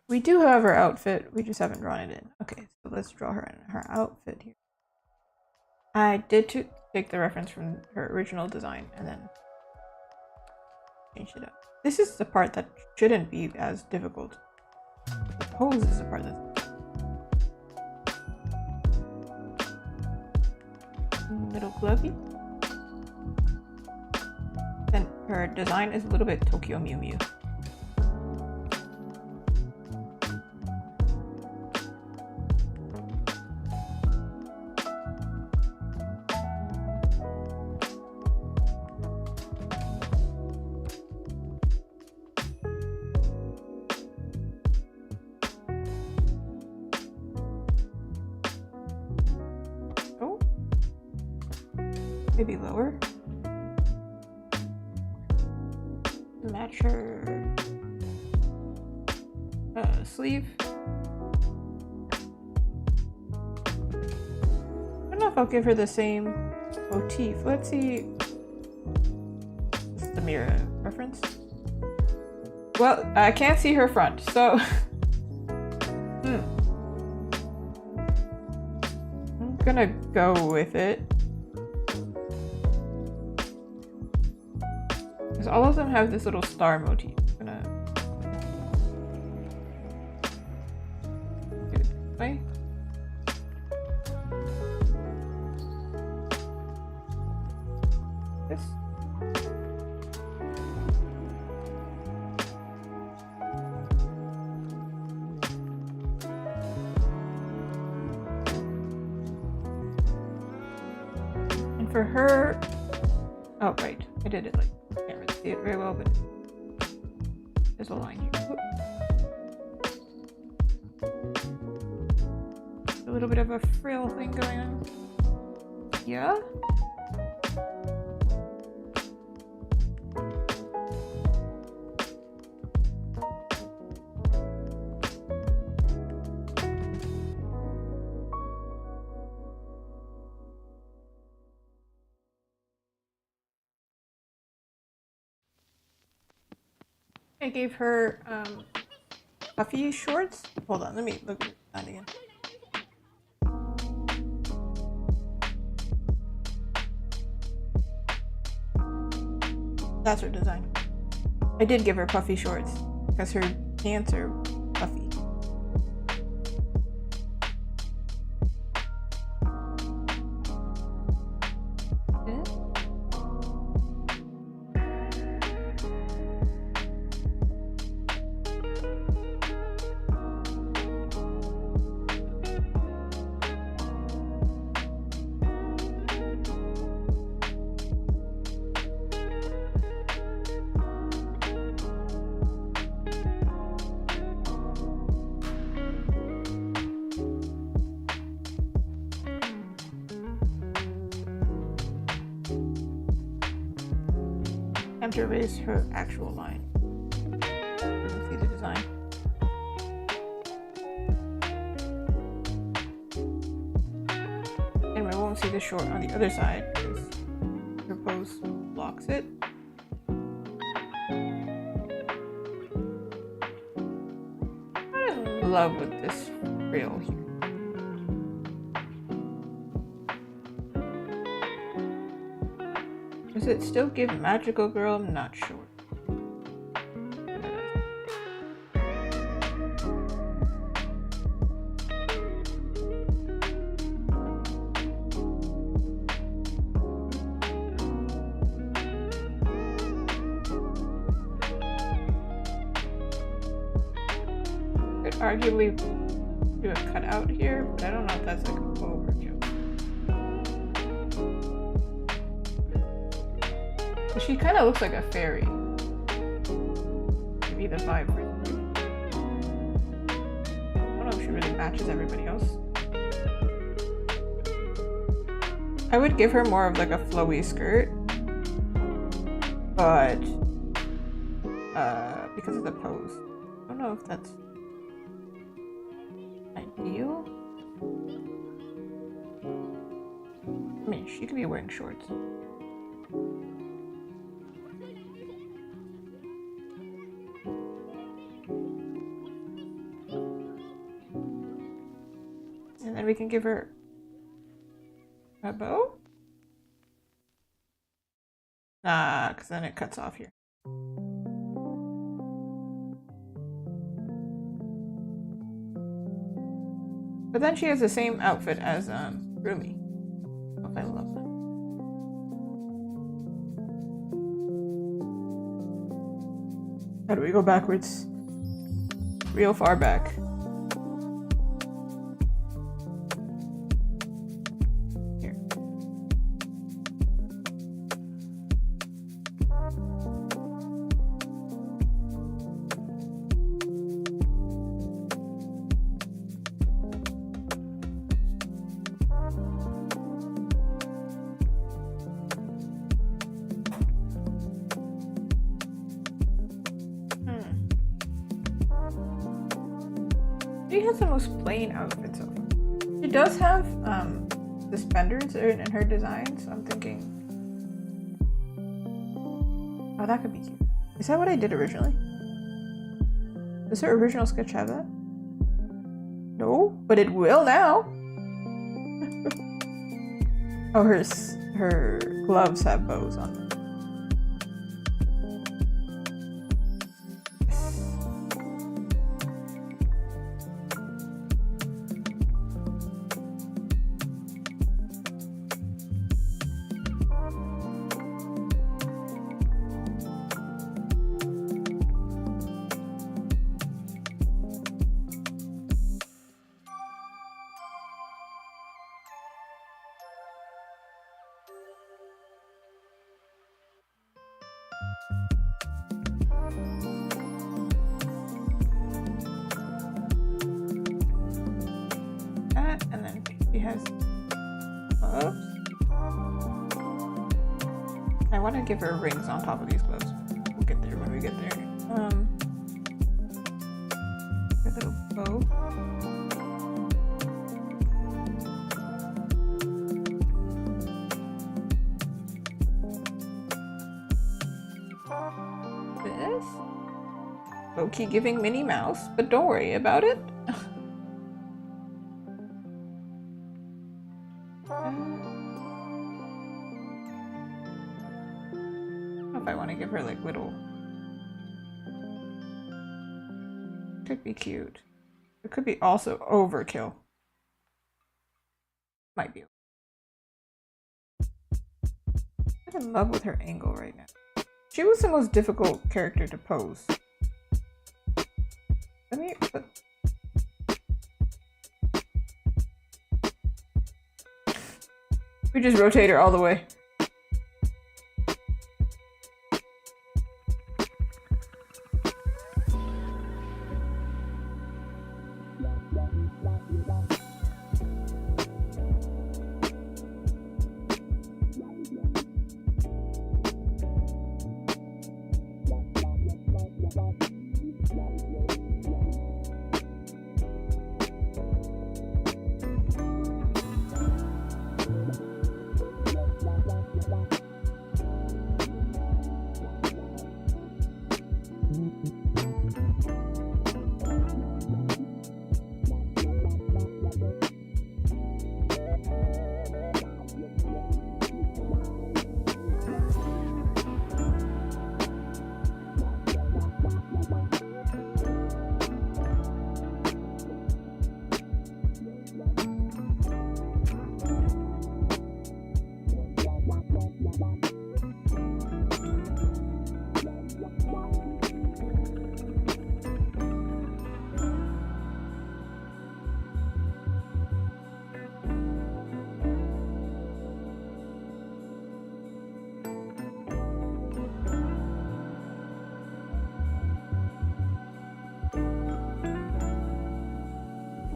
We do have her outfit, we just haven't drawn it in. Okay, so let's draw her in her outfit here. I did take the reference from her original design and then change it up. This is the part that shouldn't be as difficult. The pose is the part that's little glovey. And her design is a little bit Tokyo Mew Mew. Maybe lower. Match her sleeve. I don't know if I'll give her the same motif. Let's see. This is the mirror reference. Well, I can't see her front, so I'm gonna go with it. All of them have this little star motif. I'm gonna do it this way. This. And for her, oh right, I did it like. Can't really see it very well, but there's a line here. A little bit of a frill thing going on. Yeah? I gave her puffy shorts. Hold on, let me look at that again. That's her design. I did give her puffy shorts because her pants are puffy. Time to erase her actual line. You can see the design. And we won't see the short on the other side because her pose blocks it. I'm in love with this reel here. Does it still give magical girl? I'm not sure. Could arguably do a cutout here, but I don't know if that's like overkill. She kind of looks like a fairy. Maybe the vibe for it. I don't know if she really matches everybody else. I would give her more of like a flowy skirt, but because of the pose, I don't know if that's ideal. I mean, she could be wearing shorts. And then we can give her a bow? Nah, because then it cuts off here. But then she has the same outfit as Rumi. Oh, I love that. How do we go backwards? Real far back. Here. She has the most plain outfit so far. She does have suspenders in her design, so I'm thinking, oh, that could be cute. Is that what I did originally? Does her original sketch have that? No, but it will now. Oh, her gloves have bows on them. That, and then she has gloves. I want to give her rings on top of these gloves. We'll get there when we get there. A little bow. This. Low-key giving Minnie Mouse, but don't worry about it. If I want to give her like little, could be cute. It could be also overkill. Might be. I'm in love with her angle right now. She was the most difficult character to pose. Let me put. We just rotate her all the way.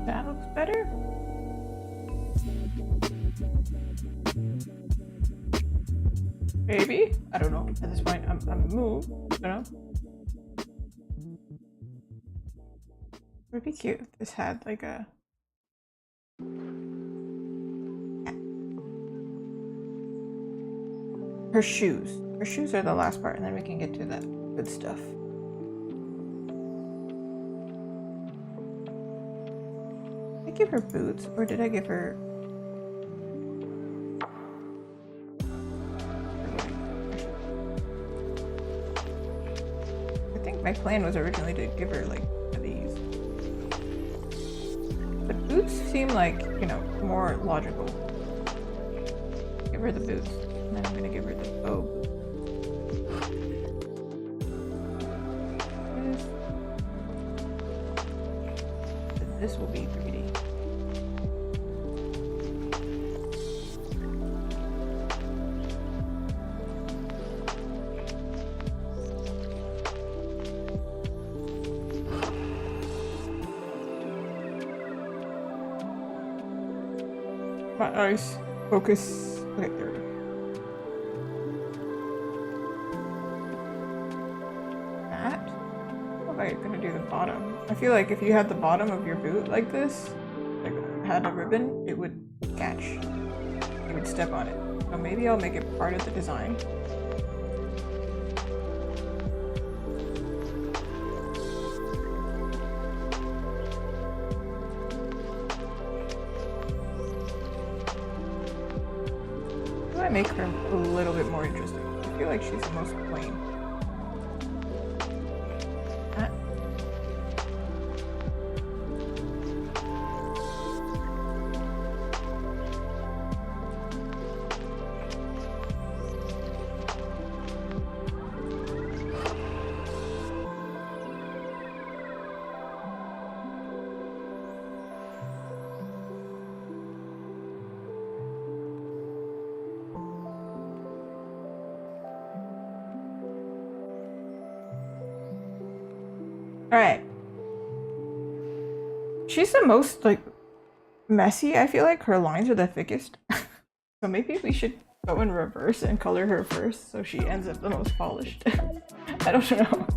That looks better. Maybe? I don't know. At this point, I'm moved. I don't know. It would be cute if this had like a... Her shoes. Her shoes are the last part, and then we can get to that good stuff. Did I give her boots, or did I give her... I think my plan was originally to give her like these. But boots seem like, you know, more logical. Give her the boots, and then I'm gonna give her the bow boot. This will be pretty. My eyes focus. Okay, there we go. That? How am I gonna do the bottom? I feel like if you had the bottom of your boot like this, like had a ribbon, it would catch. You would step on it. So maybe I'll make it part of the design. Make her a little bit more interesting. I feel like she's the most plain. Alright. She's the most, like, messy. I feel like her lines are the thickest. So maybe we should go in reverse and color her first so she ends up the most polished. I don't know.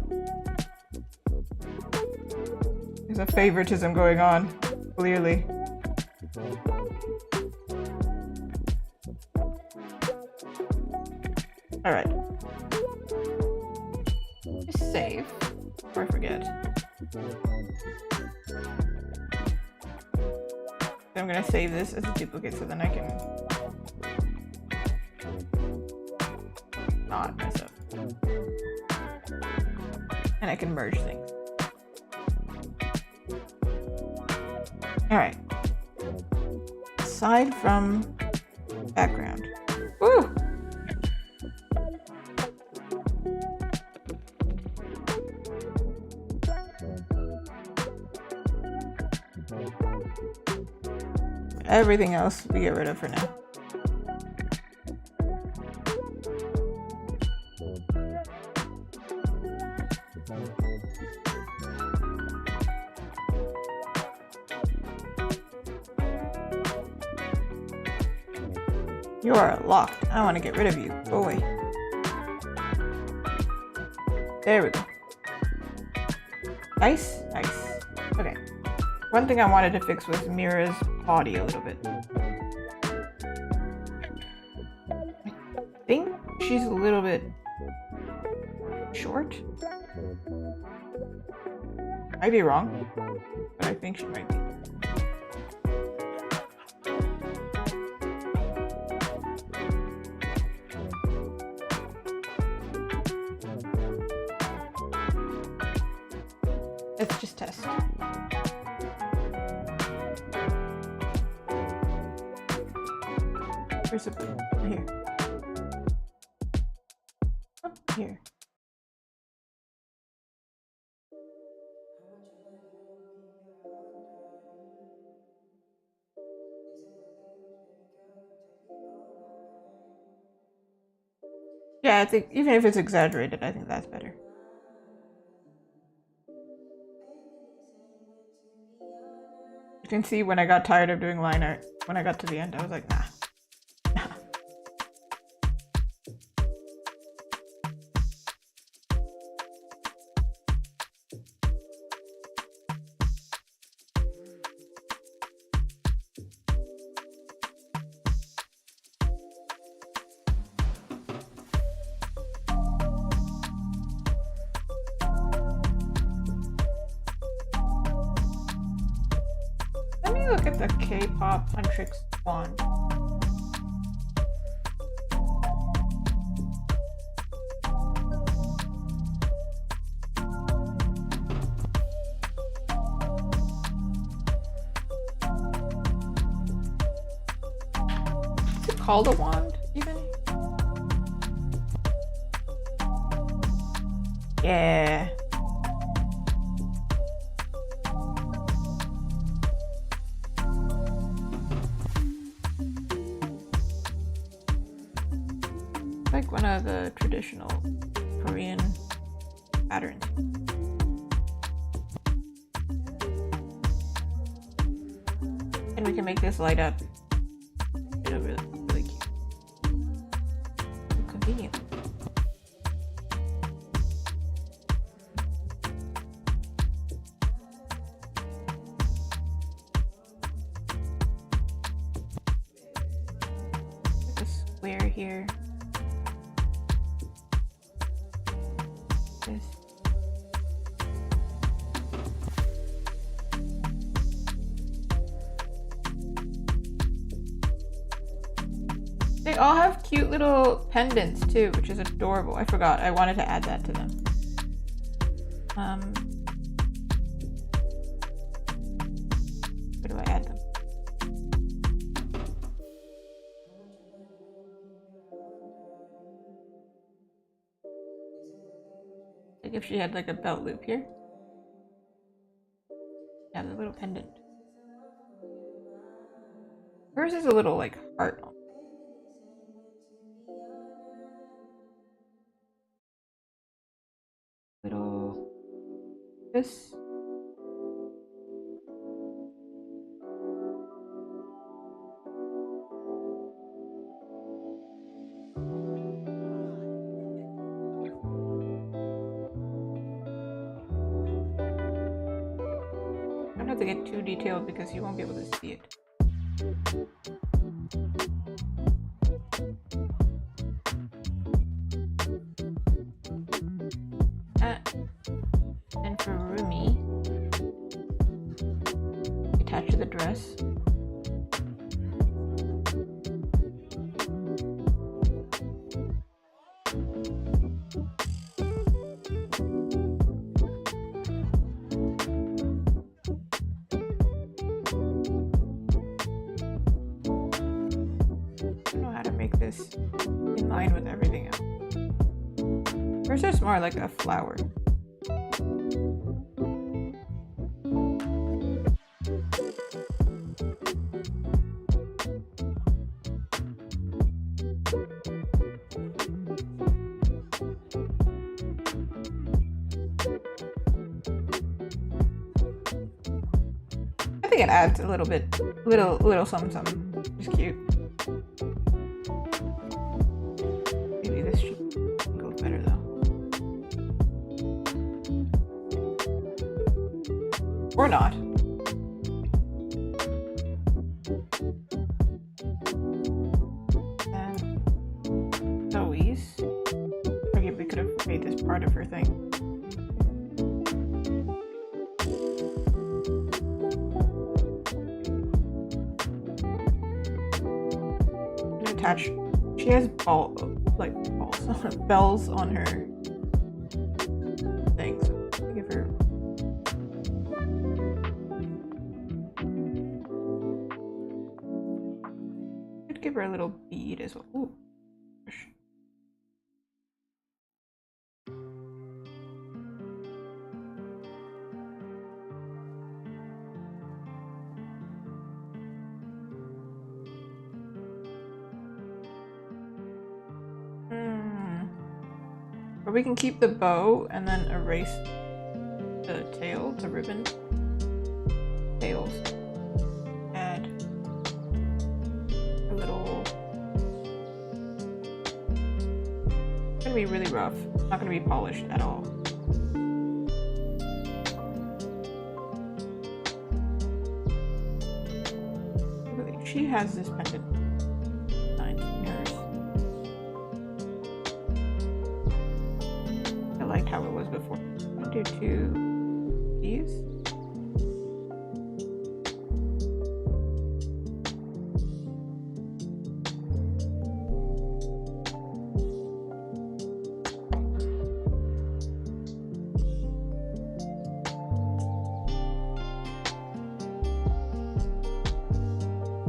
There's a favoritism going on, clearly. Alright. Just save. Before I forget. I'm gonna save this as a duplicate so then I can not mess up. And I can merge things. Alright. Aside from background. Woo! Everything else we get rid of for now. You are locked. I want to get rid of you. Go away. There we go. Nice, nice. Okay. One thing I wanted to fix was Mira's body a little bit. I think she's a little bit short. Might be wrong, but I think she might be. Let's just test. Where's the here? Oh, here. Yeah, I think even if it's exaggerated, I think that's better. You can see when I got tired of doing line art, when I got to the end, I was like, nah. Let me look at the Kpop Huntrix wand. Is it called a wand, even? Yeah. Like one of the traditional Korean patterns. And we can make this light up. It'll really, really cute. Convenient. Like a square here. This. They all have cute little pendants too, which is adorable. I forgot, I wanted to add that to them. Where do I add them? Like if she had like a belt loop here. Yeah, the little pendant. Hers is a little like heart. Little this. I don't have to get too detailed because you won't be able to see it. And for Rumi, attach to the dress. I don't know how to make this in line with everything else. Or is this more like a flower? I think it adds a little bit, little something. It's cute. Maybe this should go better though. Or not. And Zoe's. Okay, we could have made this part of her thing. Attach. She has bells on her thing. So I give her. I'd give her a little bead as well. Ooh. Or we can keep the bow and then erase the tail, the ribbon. Tails. Add a little. It's gonna be really rough. It's not gonna be polished at all. She has this pendant. How it was before. I'll do 2 these.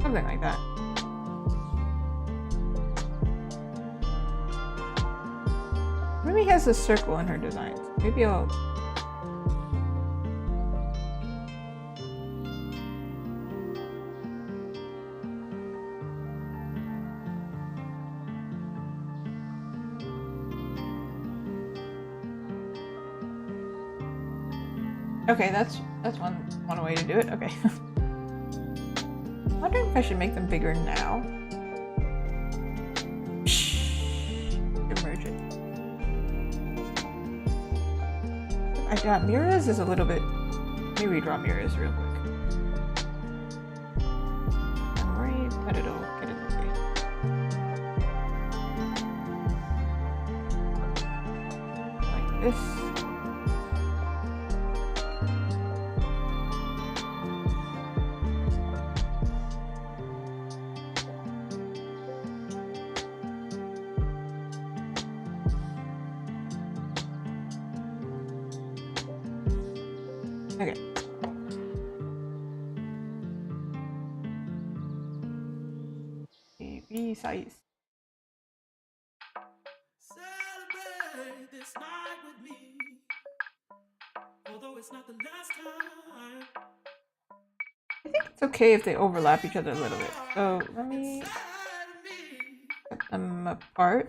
Something like that. Maybe has a circle in her designs. Maybe I'll. Okay, that's one way to do it. Okay. I'm wondering if I should make them bigger now. I got Mira's is a little bit. Let me redraw Mira's real quick. I'm worried that it'll get in the way. Like this. Okay. Maybe size. Celebrate this night with me, although it's not the last time. I think it's okay if they overlap each other a little bit. So let me set them apart.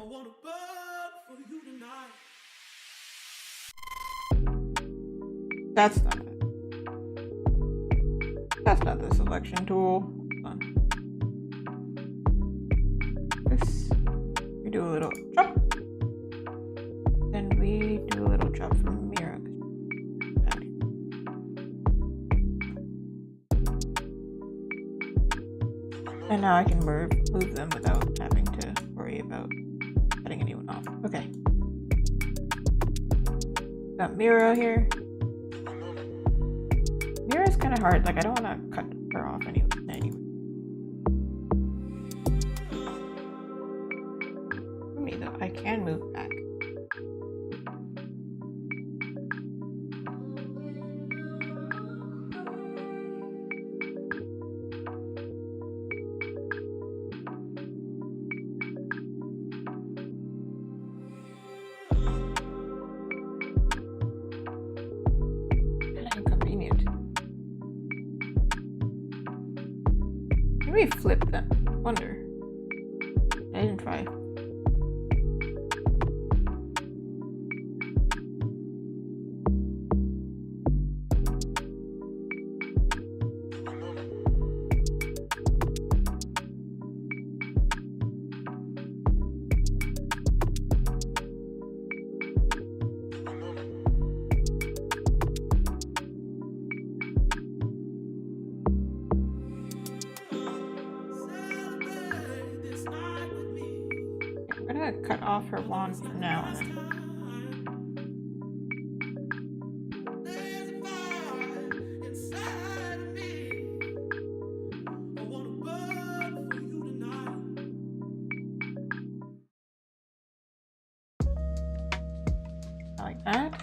That's not it. That's not the selection tool. Hold on. This. We do a little chop. Then we do a little chop from Mira. And now I can move them without having to worry about cutting anyone off. Okay. Got Mira here. Mira's kind of hard. Like, I don't want to cut her off anyway. For me, though, I can move back. Maybe flip them. Wonder. I didn't try. off her wand for now. There's a fire inside of me. I wanna burn for you tonight. Like that.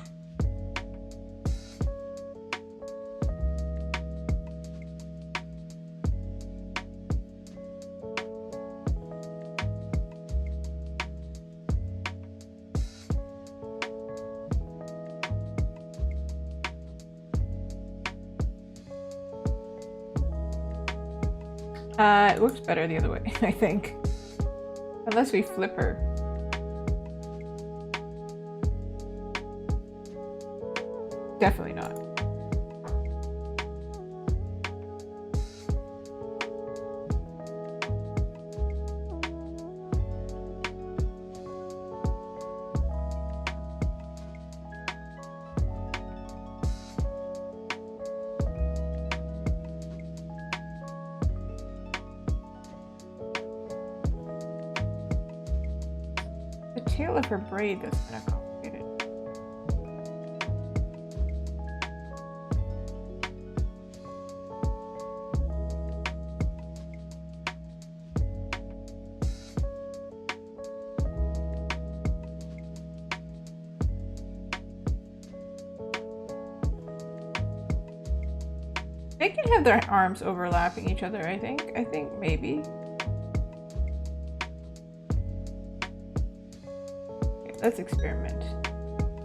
It works better the other way, I think. Unless we flip her. Definitely not. The tail of her braid that's kind of complicated. They can have their arms overlapping each other, I think. I think maybe. Okay, let's experiment.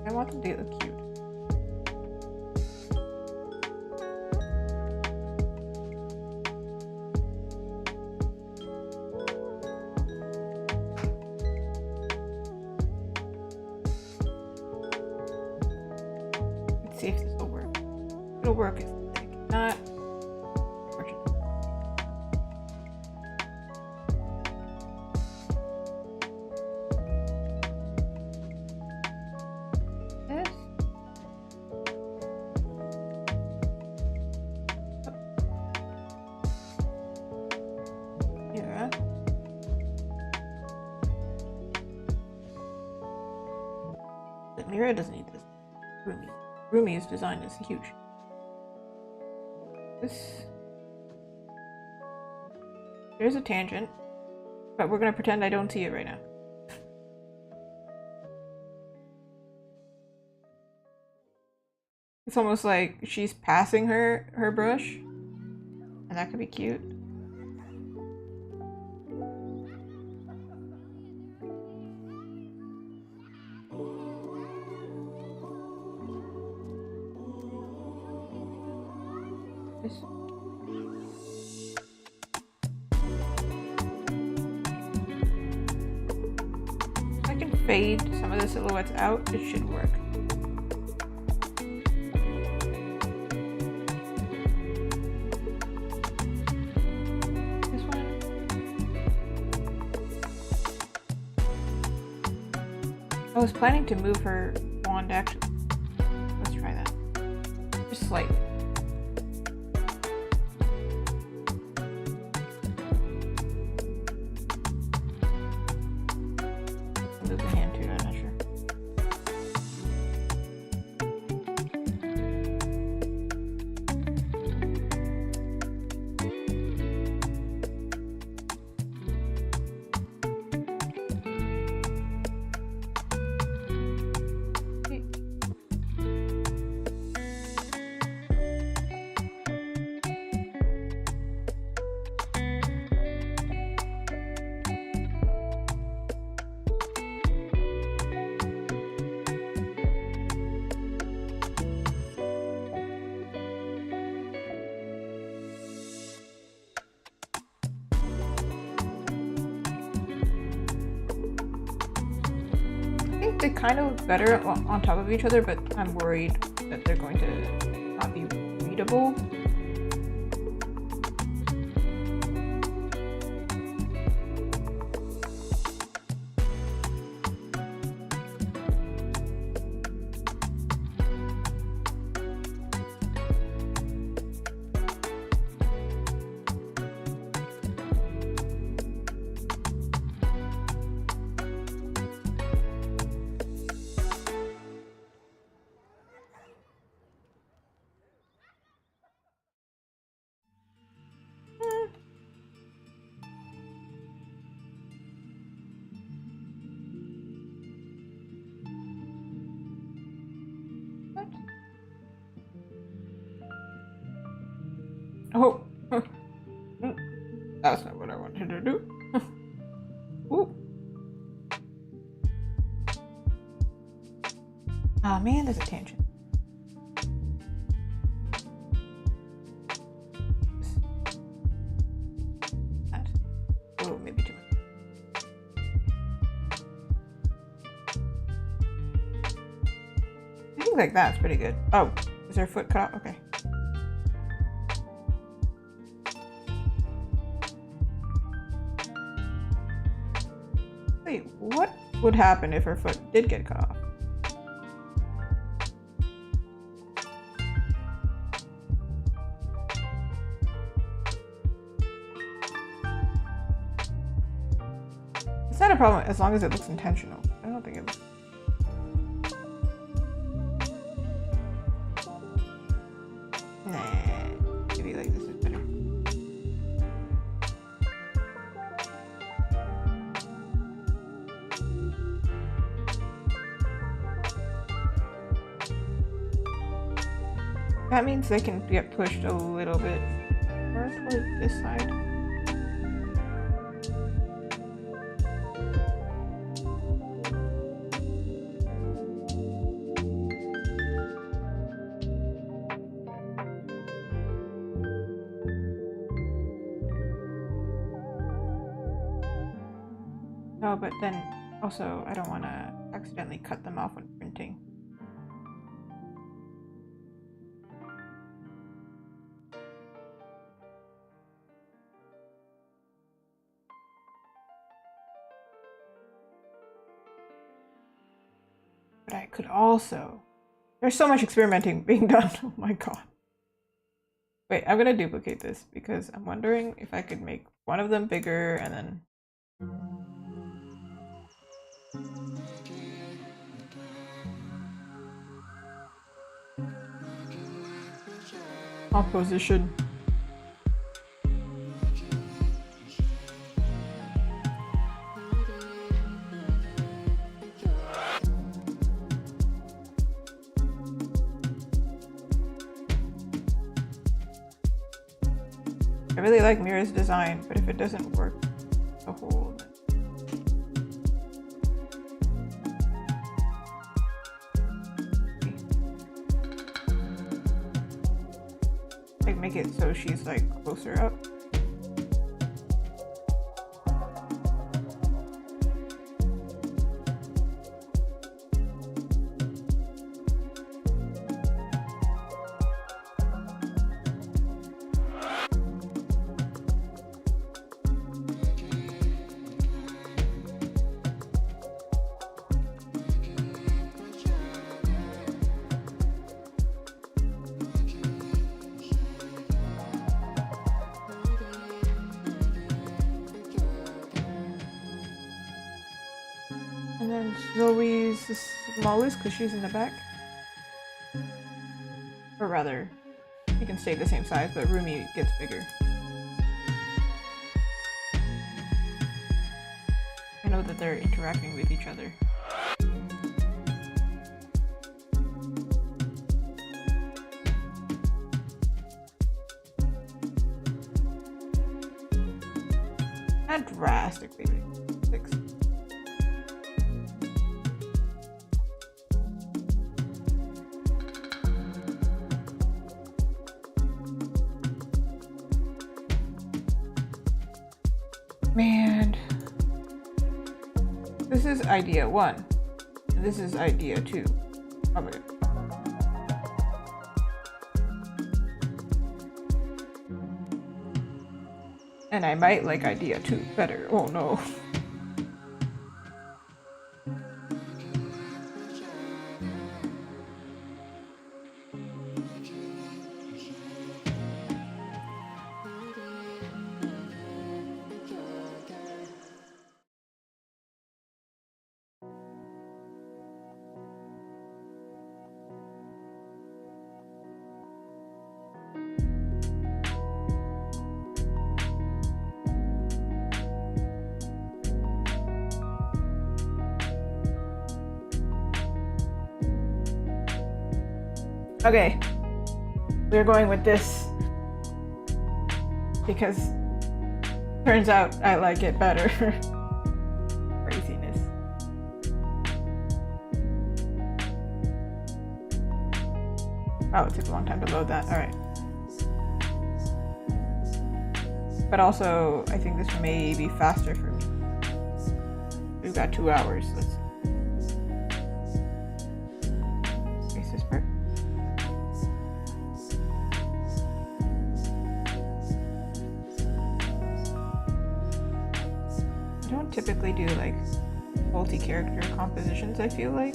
I want them to look cute. Let's see if this will work. It'll work. If not, unfortunately. This. Yeah. The Mira doesn't need this. Rumi's design is huge. There's a tangent, but we're gonna pretend I don't see it right now. It's almost like she's passing her brush, and that could be cute. I can fade some of the silhouettes out. It should work. This one. I was planning to move her wand actually. Let's try that. Just slightly. Move the hand too, I'm not sure. They kind of look better on top of each other, but I'm worried that they're going to not be readable. Oh, that's not what I wanted to do. Ooh. Oh man, there's a tangent. That. Oh, maybe too much. I think like that's pretty good. Oh, is her foot cut off? Okay. Wait, what would happen if her foot did get cut off? It's not a problem as long as it looks intentional. I don't think it looks... Nah, maybe like this is better. That means they can get pushed a little bit more toward this side. Oh, but then also I don't want to accidentally cut them off when printing. But I could also... There's so much experimenting being done. Oh my god. Wait, I'm gonna duplicate this because I'm wondering if I could make one of them bigger and then... Opposition. I really like Mira's design, but if it doesn't work the whole... Like make it so she's like closer up. And then Zoe's the smallest because she's in the back. Or rather, you can stay the same size, but Rumi gets bigger. I know that they're interacting with each other. Not drastically big. 6. Man, this is idea 1. This is idea 2. Okay. And I might like idea 2 better. Oh no. Okay, we're going with this. because turns out I like it better. Craziness. Oh, it took a long time to load that. Alright. But also, I think this may be faster for me. We've got 2 hours. Let's erase this part. I don't typically do like multi-character compositions, I feel like.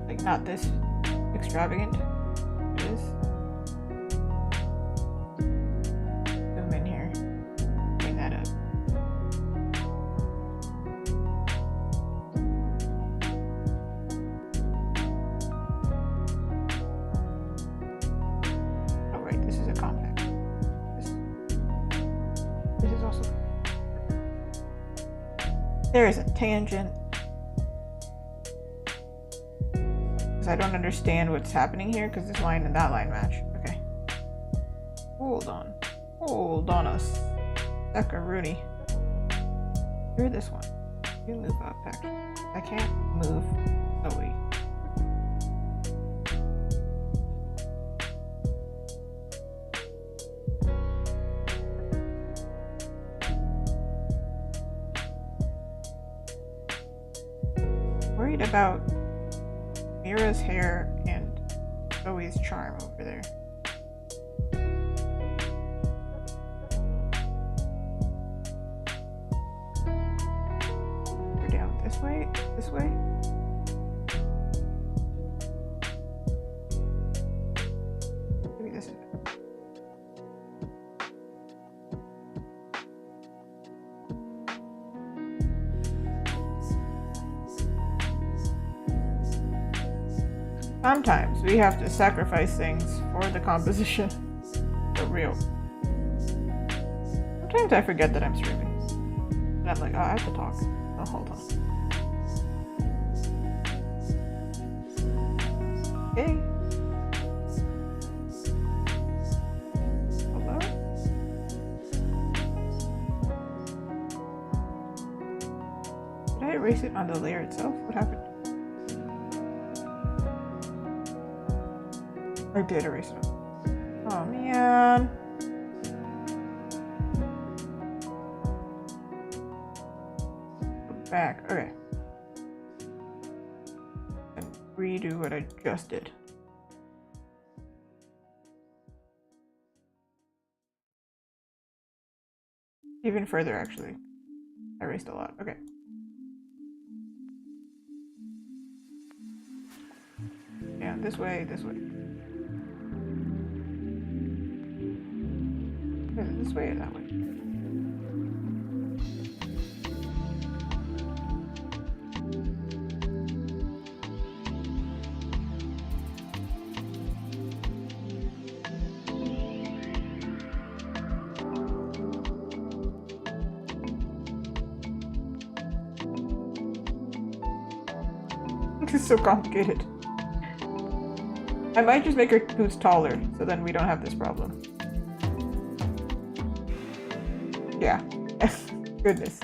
Like not this extravagant. It is. Zoom in here. Bring that up. Oh right, this is a compact. This is also. There is a tangent. I don't understand what's happening here because this line and that line match. Okay. Hold on. Hold on a second. You're this one. You move up back. I can't move. Oh wait. Worried about Mira's hair and Zoe's charm over there. We're down this way? This way? Maybe this is it. Sometimes we have to sacrifice things for the composition. For real. Sometimes I forget that I'm streaming. And I'm like, oh, I have to talk. Oh, hold on. Okay. Hello? Did I erase it on the layer itself? What happened? I did erase it. Oh man. Go back. Okay. And redo what I just did. Even further, actually. I erased a lot. Okay. Yeah, this way, this way. Is it this way or that way? This is so complicated. I might just make her boots taller, so then we don't have this problem. Yeah. Goodness.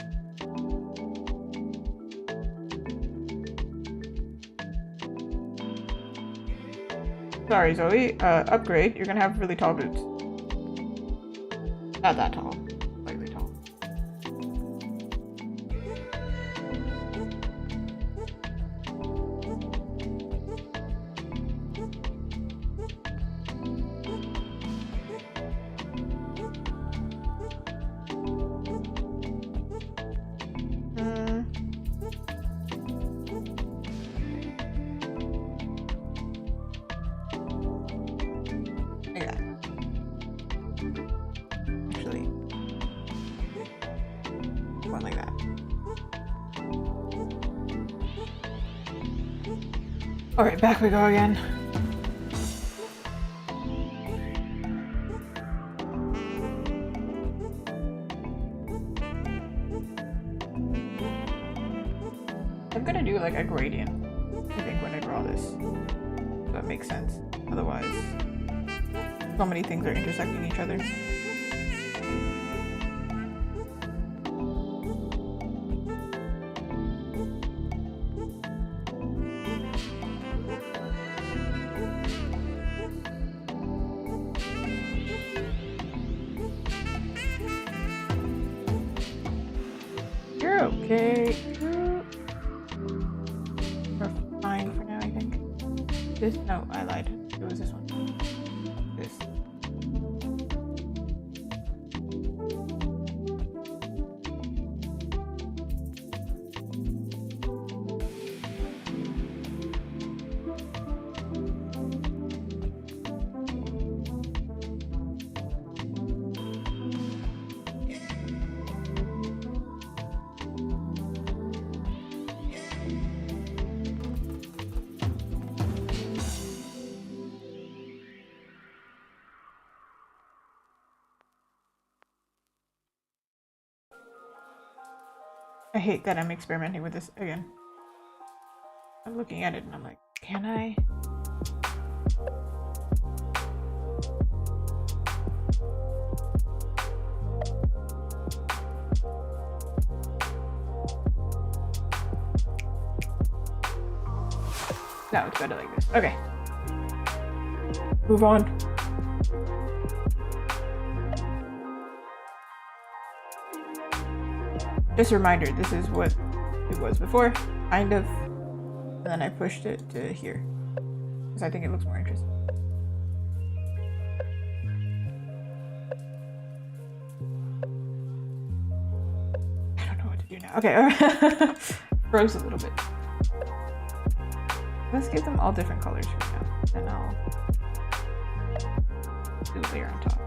Sorry, Zoe. Upgrade. You're gonna have really tall boots. Not that tall. Slightly tall. Alright, back we go again. I'm gonna do like a gradient, I think, when I draw this. That makes sense. Otherwise, so many things are intersecting each other. You're okay. We're fine for now, I think. This, no, I lied. It was this one. This. I hate that I'm experimenting with this again. I'm looking at it and I'm like, can I? No, it's better like this. Okay. Move on. Just a reminder, this is what it was before, kind of. And then I pushed it to here. Because I think it looks more interesting. I don't know what to do now. Okay, froze a little bit. Let's give them all different colors right now. Then I'll do a layer on top.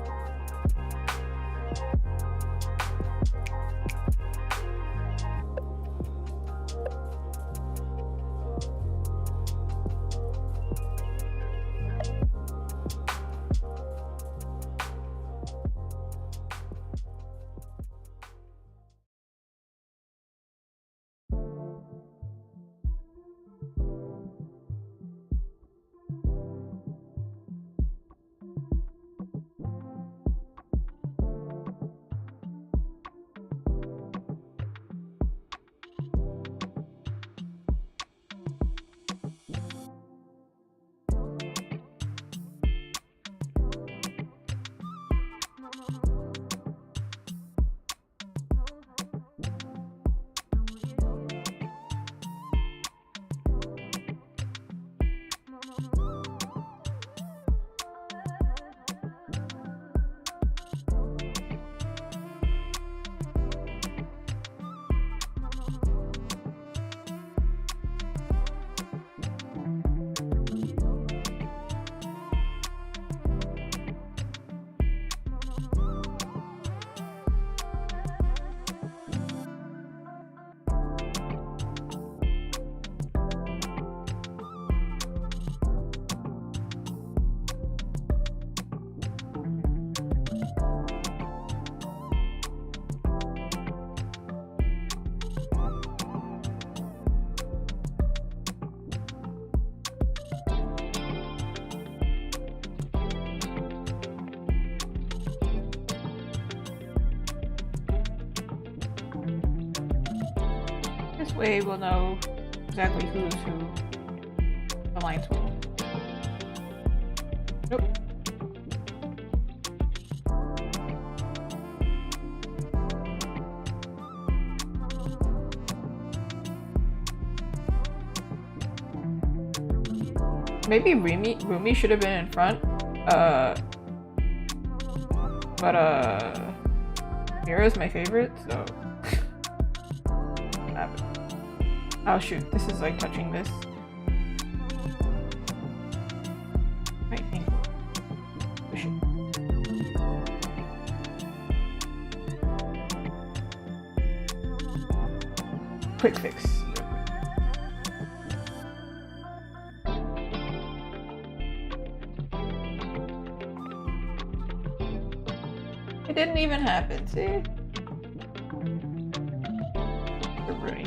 This way we'll know exactly who's who. The lines will. Nope. Maybe Rumi should have been in front. But Mira's my favorite, so oh shoot, this is like touching this. Right angle. Push it. Quick fix. It didn't even happen, see? Rudy.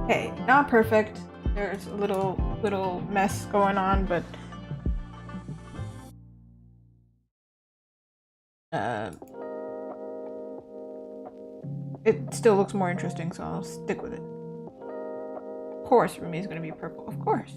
Okay, not perfect. There's a little mess going on, but it still looks more interesting, so I'll stick with it. Of course, Rumi's gonna be purple. Of course.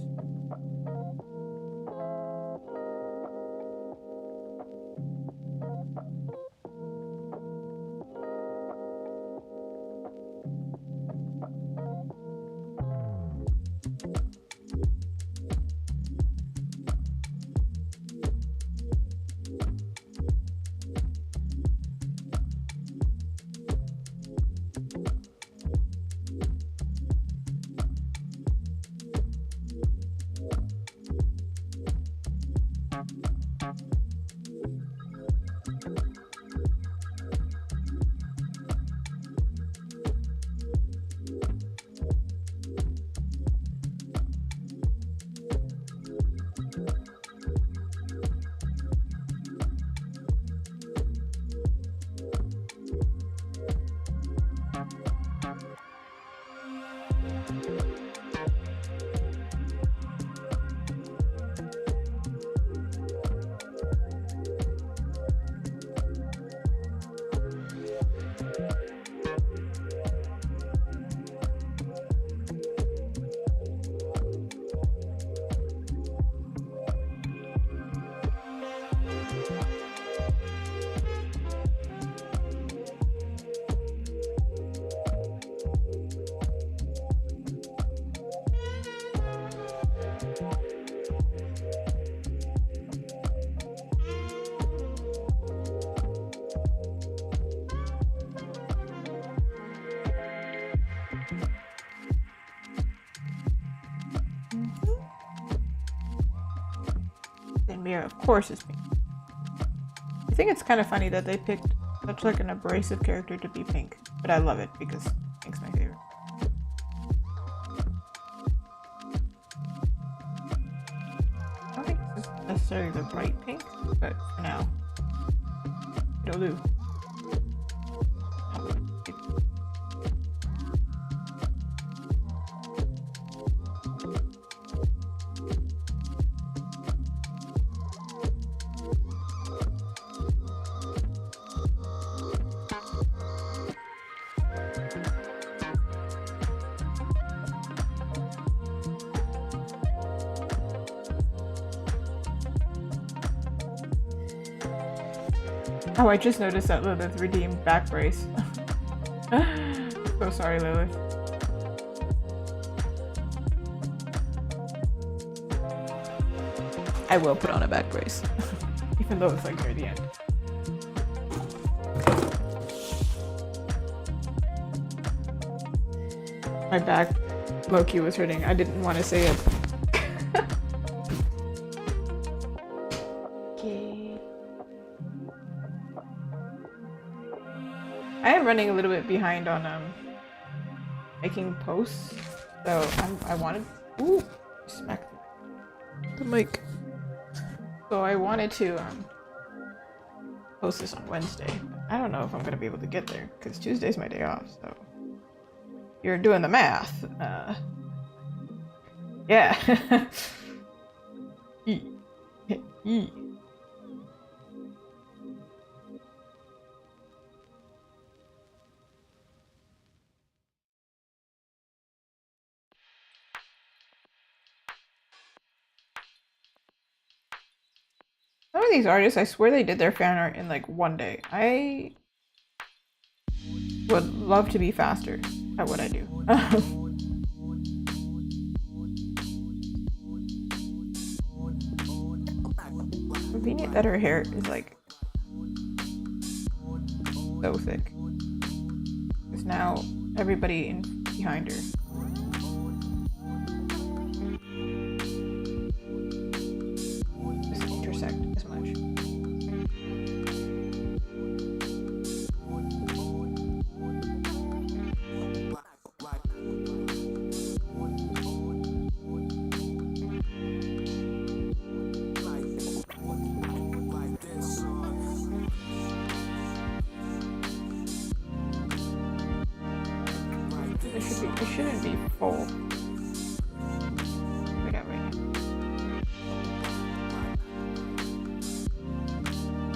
Mira, of course, is pink. I think it's kind of funny that they picked such like an abrasive character to be pink, but I love it because pink's my favorite. I don't think this is necessarily the right pink, but for now, it'll do. Oh, I just noticed that Lilith redeemed back brace. So sorry, Lilith. I will put on a back brace, even though it's like near the end. My back low-key was hurting. I didn't want to say it. I am running a little bit behind on making posts, so I wanted smack the mic. So I wanted to post this on Wednesday. I don't know if I'm gonna be able to get there because Tuesday's my day off. So you're doing the math. Yeah. Some of these artists, I swear they did their fan art in like one day. I would love to be faster at what I do. Convenient that her hair is like so thick. Because now everybody behind her. shouldn't be full. Wait.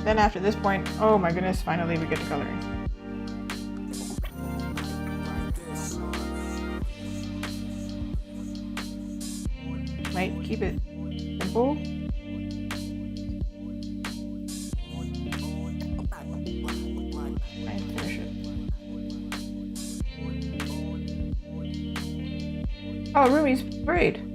Then after this point, oh my goodness, finally we get to coloring. Might keep it simple. And finish it. Oh, Rumi's braid.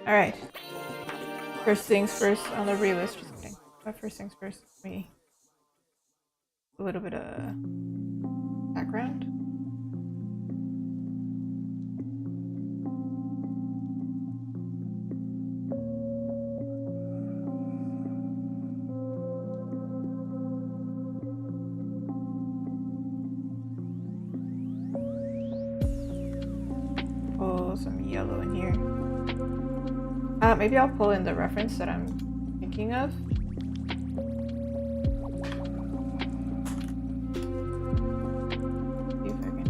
Alright. First things first on the realist. Just kidding. But first things first, me. A little bit of background. Pull some yellow in here. Maybe I'll pull in the reference that I'm thinking of. See if I can.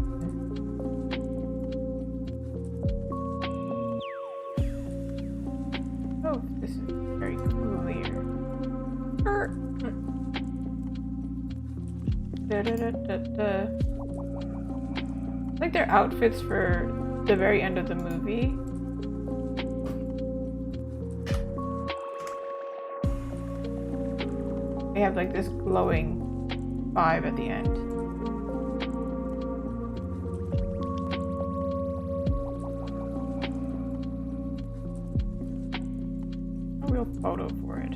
Oh, this is very clear. Like their outfits for the very end of the movie. They have like this glowing vibe at the end. A real photo for it.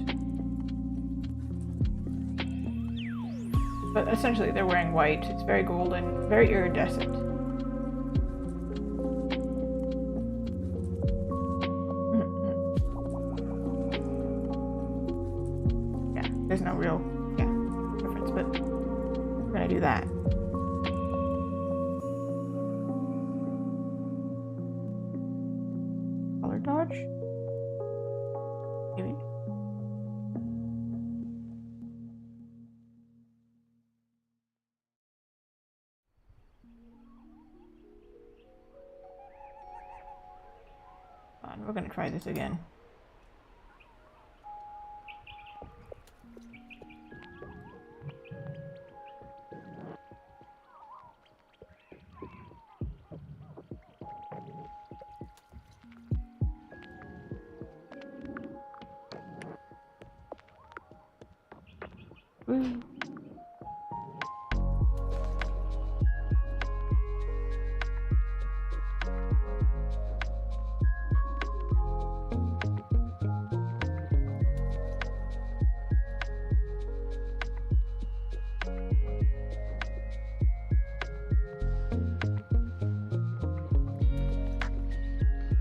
But essentially they're wearing white. It's very golden, very iridescent. There's no real, difference, but we're gonna do that. Color dodge? Maybe. We're gonna try this again. Woo.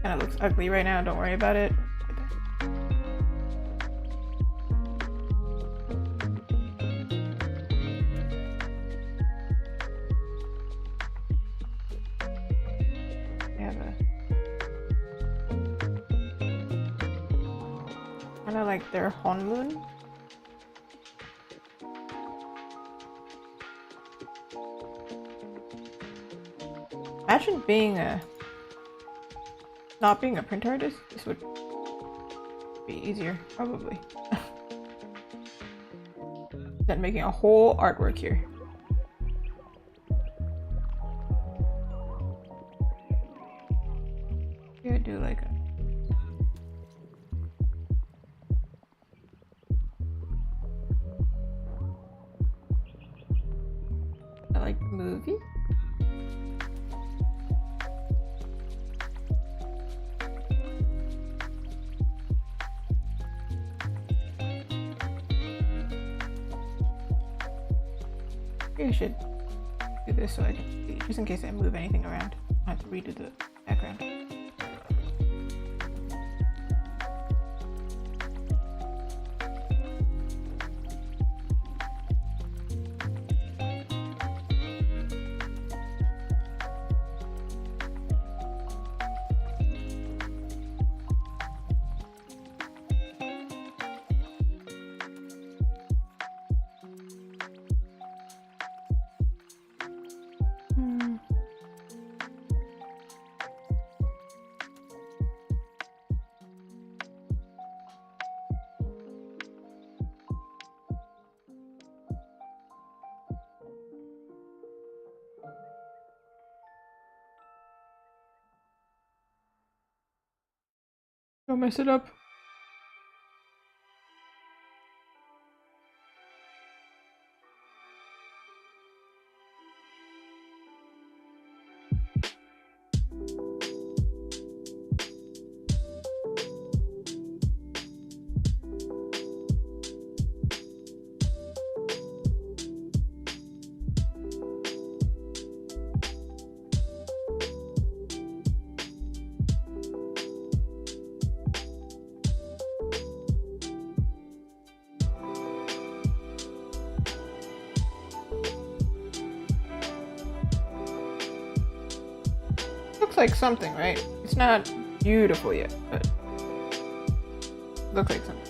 Kinda looks ugly right now, don't worry about it. Kinda like their Honmoon. Imagine being not being a print artist. This would be easier, probably, than making a whole artwork here. I do like a... I like the movie. Maybe I should do this so I can see, just in case I move anything around. I have to redo the background. Don't mess it up. Looks like something, right? It's not beautiful yet, but looks like something.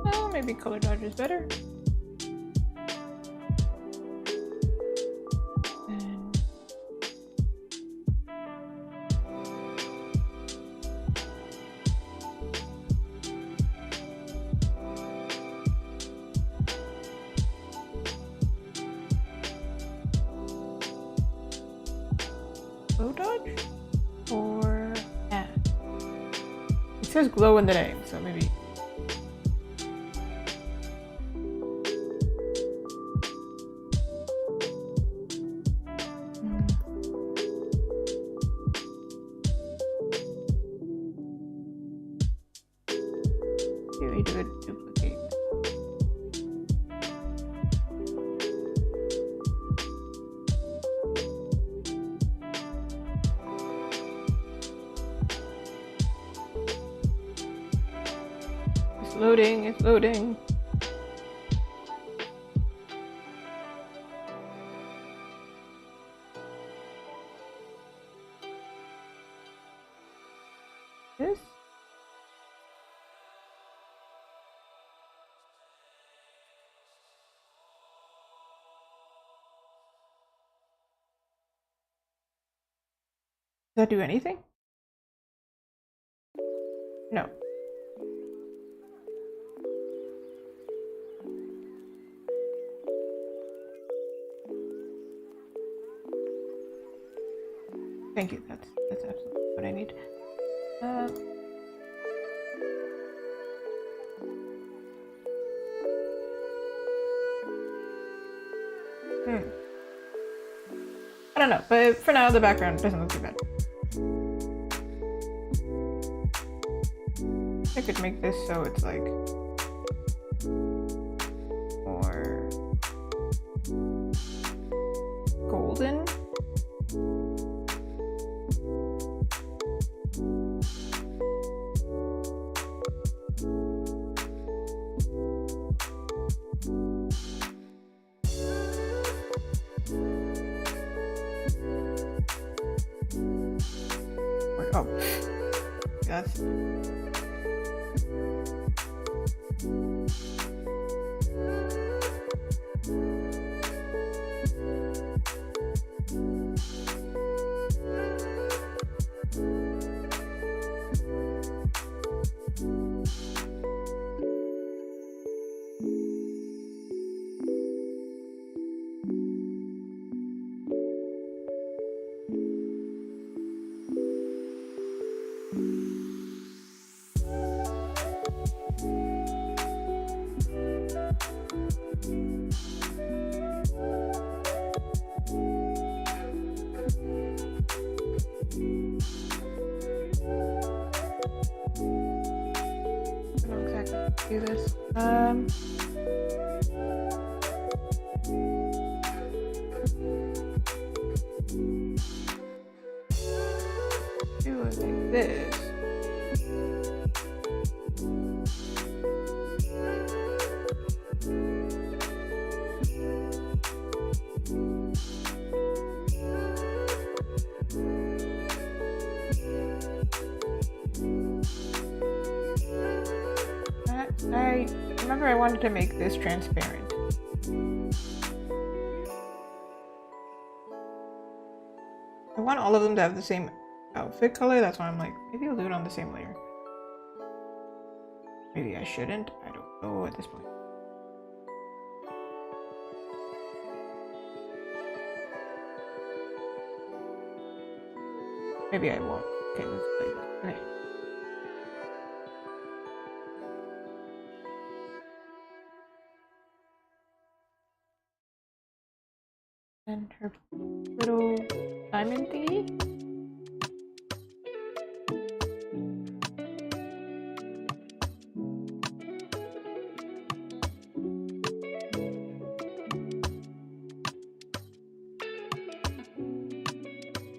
Well, maybe color dodge is better. Glow dodge? Or add? It says glow in the name, so maybe. Maybe do a duplicate. It's loading, it's loading. This? Does that do anything? No. Thank you. That's absolutely what I need. I don't know, but for now the background doesn't look too bad. I could make this so it's like more golden. Oh, that's do this. Do it like this. I remember I wanted to make this transparent. I want all of them to have the same outfit color, that's why I'm like, maybe I'll do it on the same layer. Maybe I shouldn't, I don't know at this point. Maybe I won't. Okay, let's play this. Okay. And her little diamond thingy.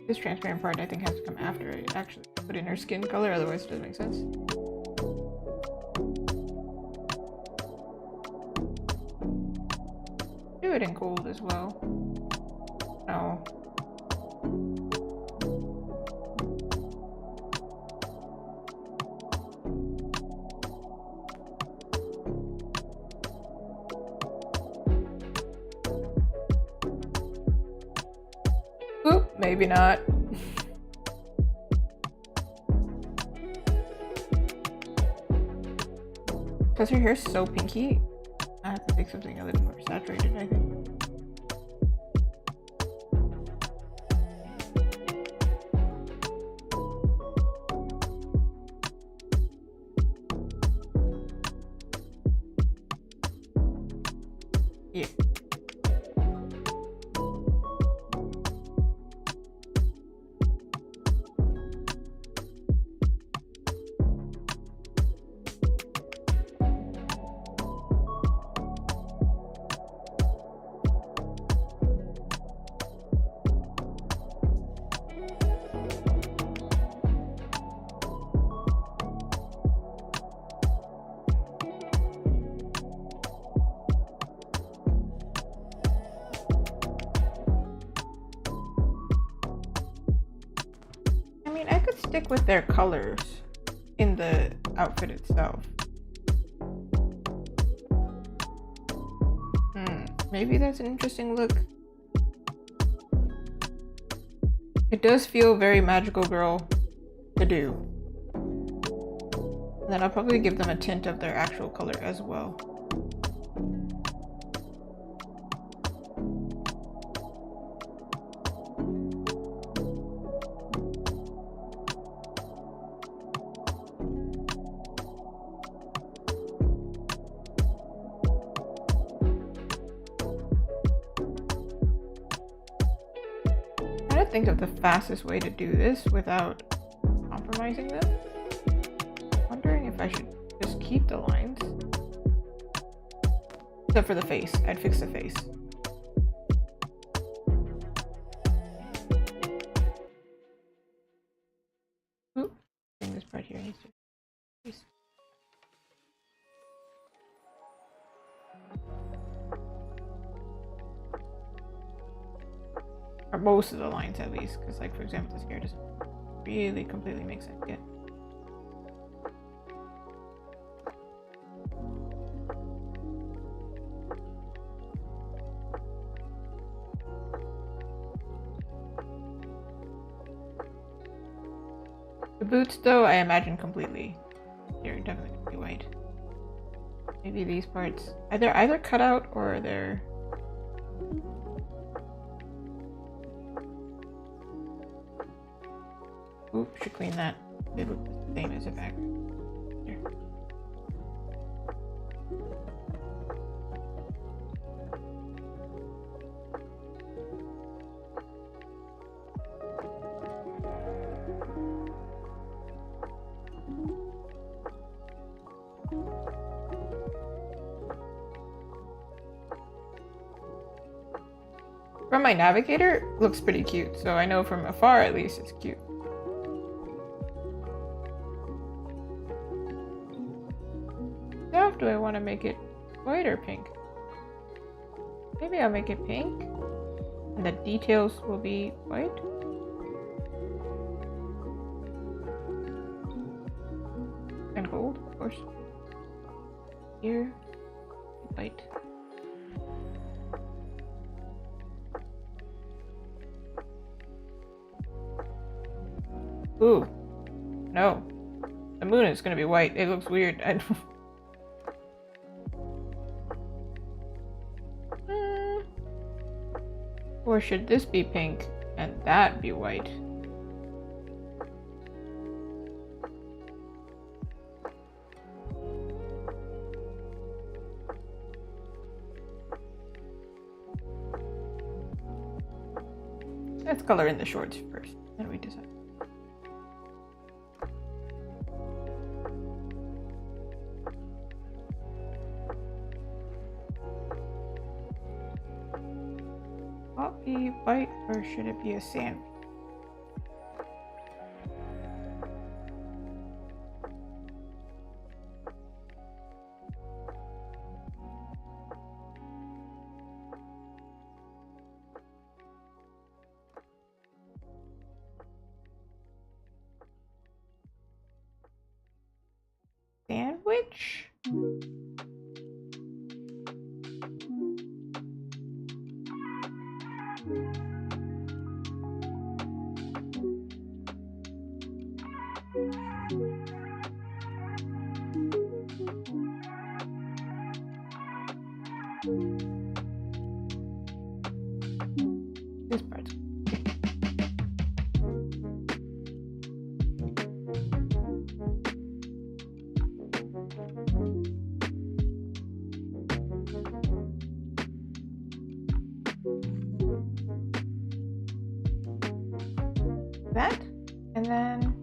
This transparent part I think has to come after I actually put in her skin color, otherwise it doesn't make sense. Do it in gold as well. No. Oop, maybe not. Because her hair's so pinky, I have to make something a little more saturated, I think. Yeah. Stick with their colors in the outfit itself. Maybe that's an interesting look. It does feel very magical girl to do. And then I'll probably give them a tint of their actual color as well. Think of the fastest way to do this without compromising them. Wondering if I should just keep the lines. Except for the face. I'd fix the face. Oop. I think this part here needs to face. Or most of the lines at least, because like for example this hair doesn't really completely make sense yet. The boots though, I imagine completely. They're definitely gonna be white. Maybe these parts. They're either cut out or they're oop, should clean that. They look the same as a back. Here. my navigator, it looks pretty cute. So I know from afar, at least, it's cute. Now, do I want to make it white or pink? Maybe I'll make it pink. And the details will be white. And gold, of course. Here, white. Ooh, no. The moon is gonna be white. It looks weird. Or should this be pink and that be white? Let's color in the shorts first, then we decide. Be white or should it be a sand? Sandwich? This part. That, and then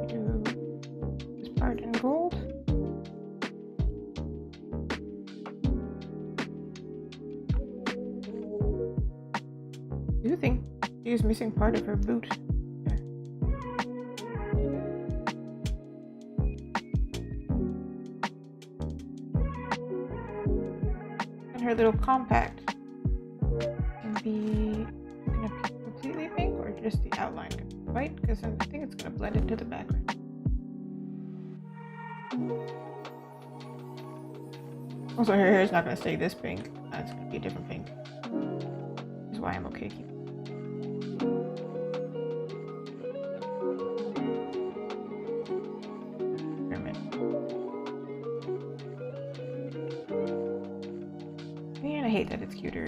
do this part in gold. I do think she's missing part of her boot. And her little compact can be gonna be completely pink or just the outline can be white, because I think it's gonna blend into the background. Also, her hair is not gonna stay this pink. It's gonna be a different pink. That's why I'm okay keeping. Man, I hate that it's cuter.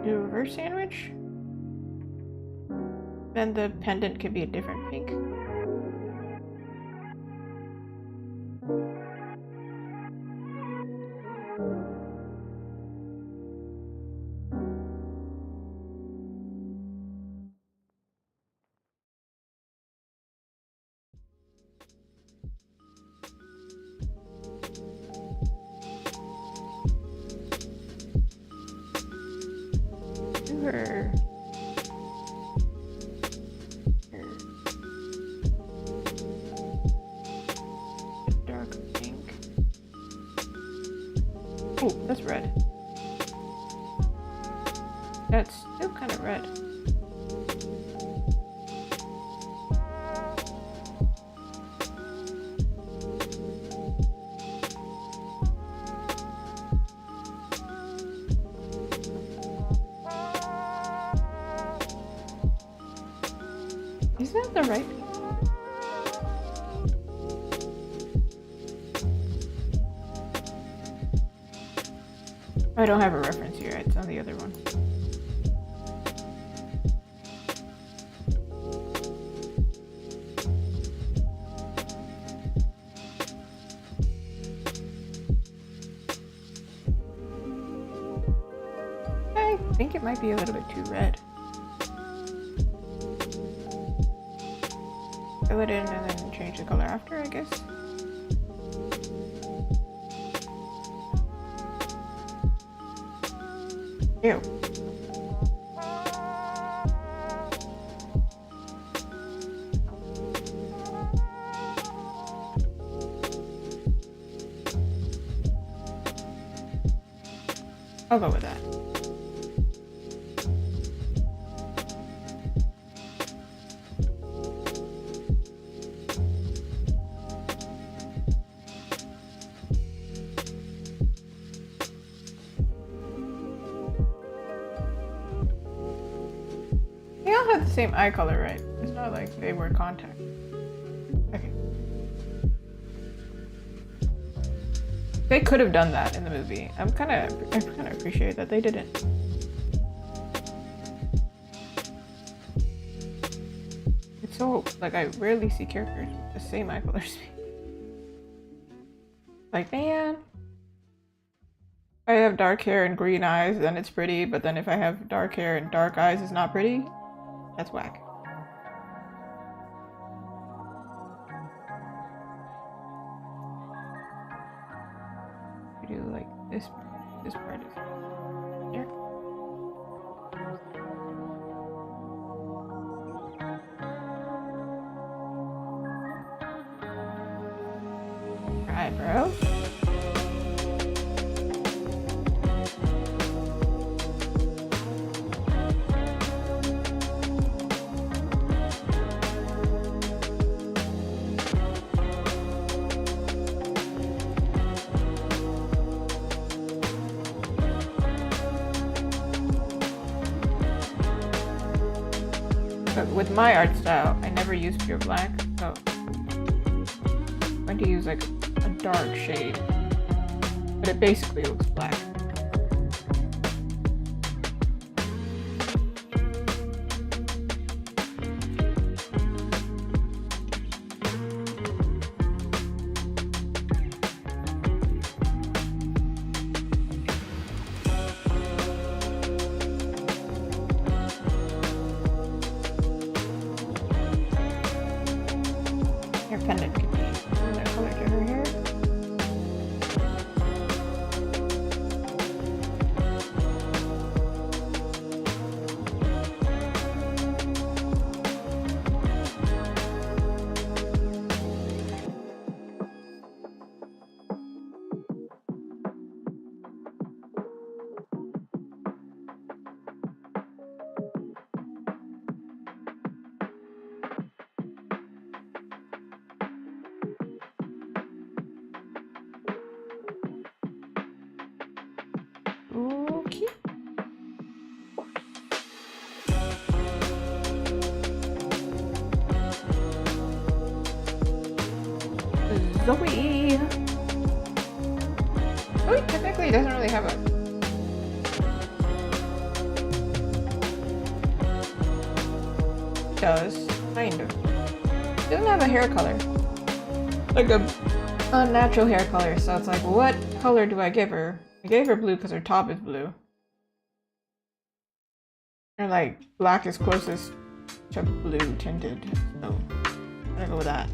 Do a reverse sandwich. Then the pendant could be a different pink. Her dark pink. Oh, that's red. That's still kind of red. Is that the right? I don't have a reference here, it's on the other one. might be a little bit too red. Fill it in and then change the color after, I guess. Ew. I'll go with that. They all have the same eye color, right? It's not like they wear contacts. Okay. They could have done that in the movie. I kind of appreciate that they didn't. It's so like I rarely see characters with the same eye colors. Like, man, if I have dark hair and green eyes, then it's pretty. But then if I have dark hair and dark eyes, it's not pretty. That's whack. We do like this part is here. Alright, bro. But with my art style, I never use pure black, so I'm going to use like a dark shade, but it basically looks black. Your pendant could be another color to her hair. Okay. Zoe. Oh, technically it doesn't really have a. It does, kind of. It doesn't have a hair color. Like a unnatural hair color, so it's like, what color do I give her? I gave her blue because her top is blue. And like, black is closest to blue tinted, so I'm gonna go with that.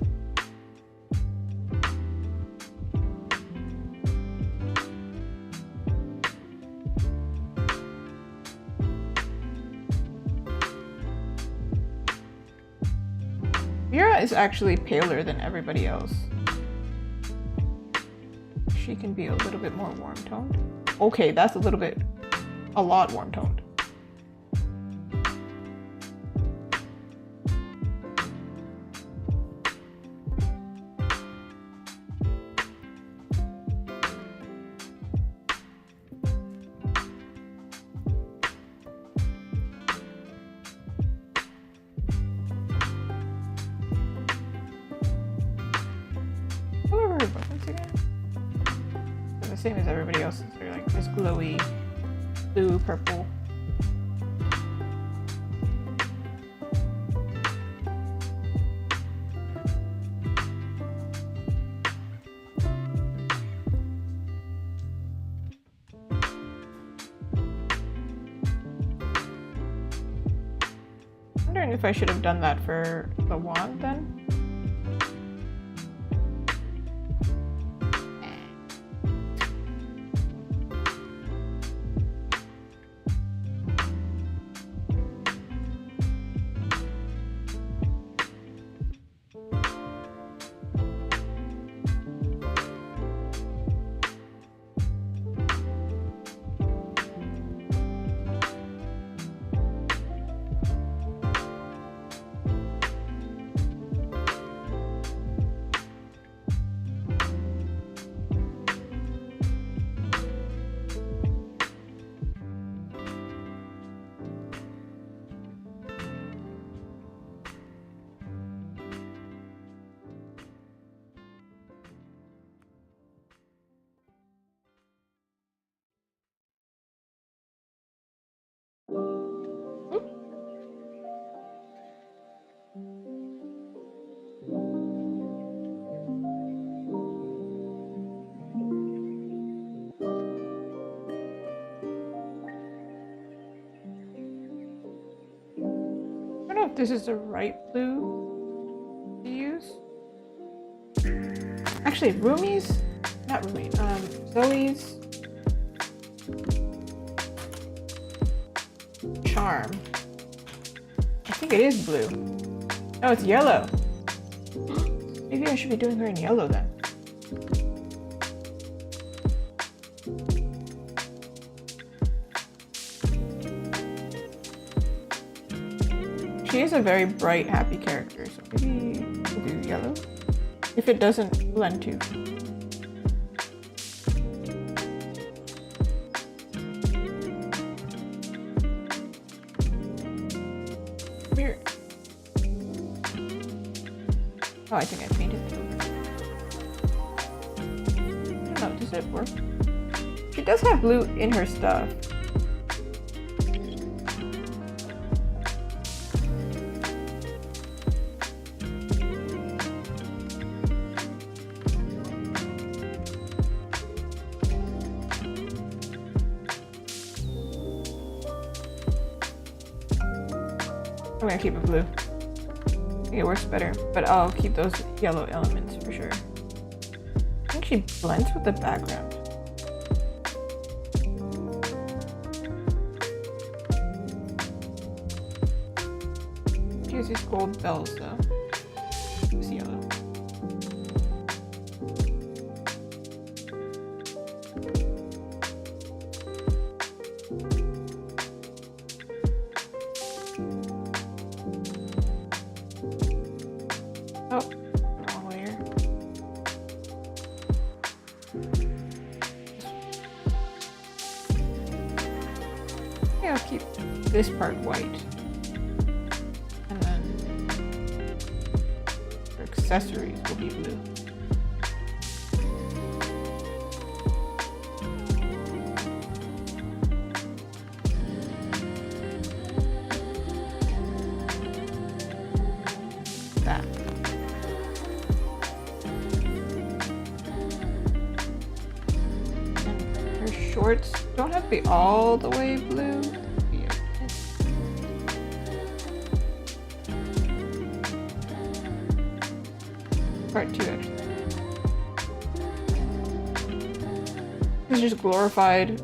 Mira is actually paler than everybody else. She can be a little bit more warm toned. Okay, that's a lot warm toned. Same as everybody else's. They're like this glowy blue purple. wondering if I should have done that for the wand then. I don't know if this is the right blue to use. Actually, Rumi's, not Rumi, Zoe's Charm. I think it is blue. No, it's yellow. Maybe I should be doing her in yellow then. She is a very bright, happy character, so maybe we'll do yellow. If it doesn't blend too. Here. Oh, I think I painted it over. I don't know, does it work? She does have blue in her stuff. I'm gonna keep it blue. I think it works better, but I'll keep those yellow elements for sure. I think she blends with the background. She has these gold bells though. It's yellow. Oh, wrong layer. Yeah, I'll keep this part white. And then her accessories will be blue. That. Shorts don't have to be all the way blue. Part 2 actually. This is just glorified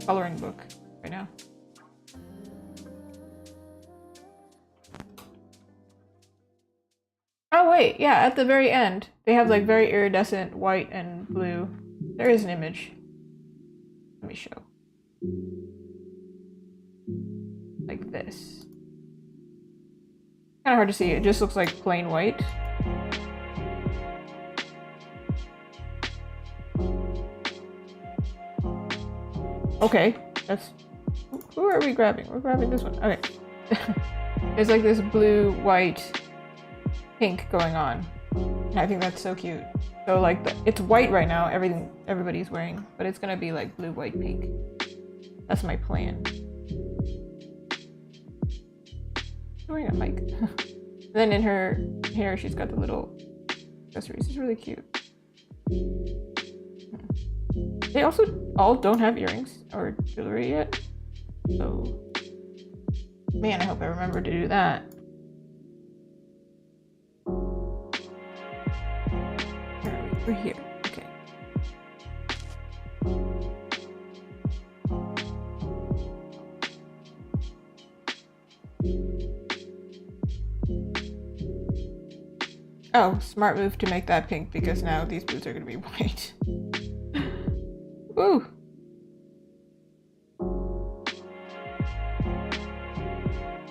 coloring book right now. Oh wait, yeah, at the very end, they have like very iridescent white and blue. There is an image. Let me show. Like this. Kind of hard to see, it just looks like plain white. Okay, that's... Who are we grabbing? We're grabbing this one. Okay. There's like this blue, white, pink going on. And I think that's so cute. So like, it's white right now, everybody's wearing, but it's gonna be like blue, white, pink. That's my plan. She's wearing a mic. Then in her hair, she's got the little accessories. It's really cute. They also all don't have earrings or jewelry yet. So Man, I hope I remember to do that. Where are we? We're here. Okay. Oh, smart move to make that pink because now these boots are gonna be white. Woo!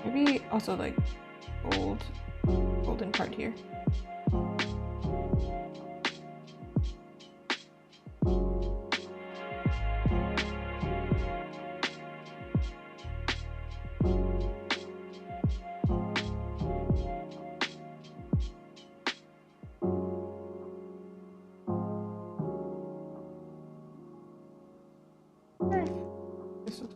Maybe also like golden part here. This looks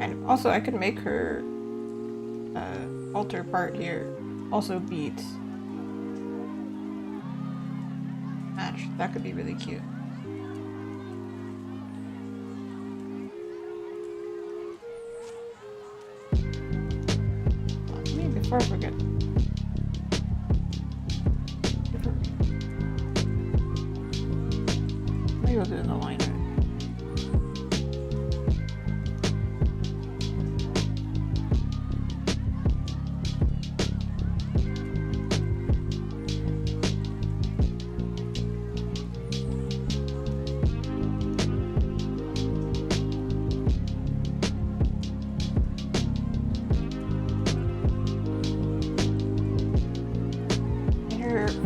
and also I could make her altar part here also beads. Match. That could be really cute. Before I forget. Maybe I'll do it in the line art.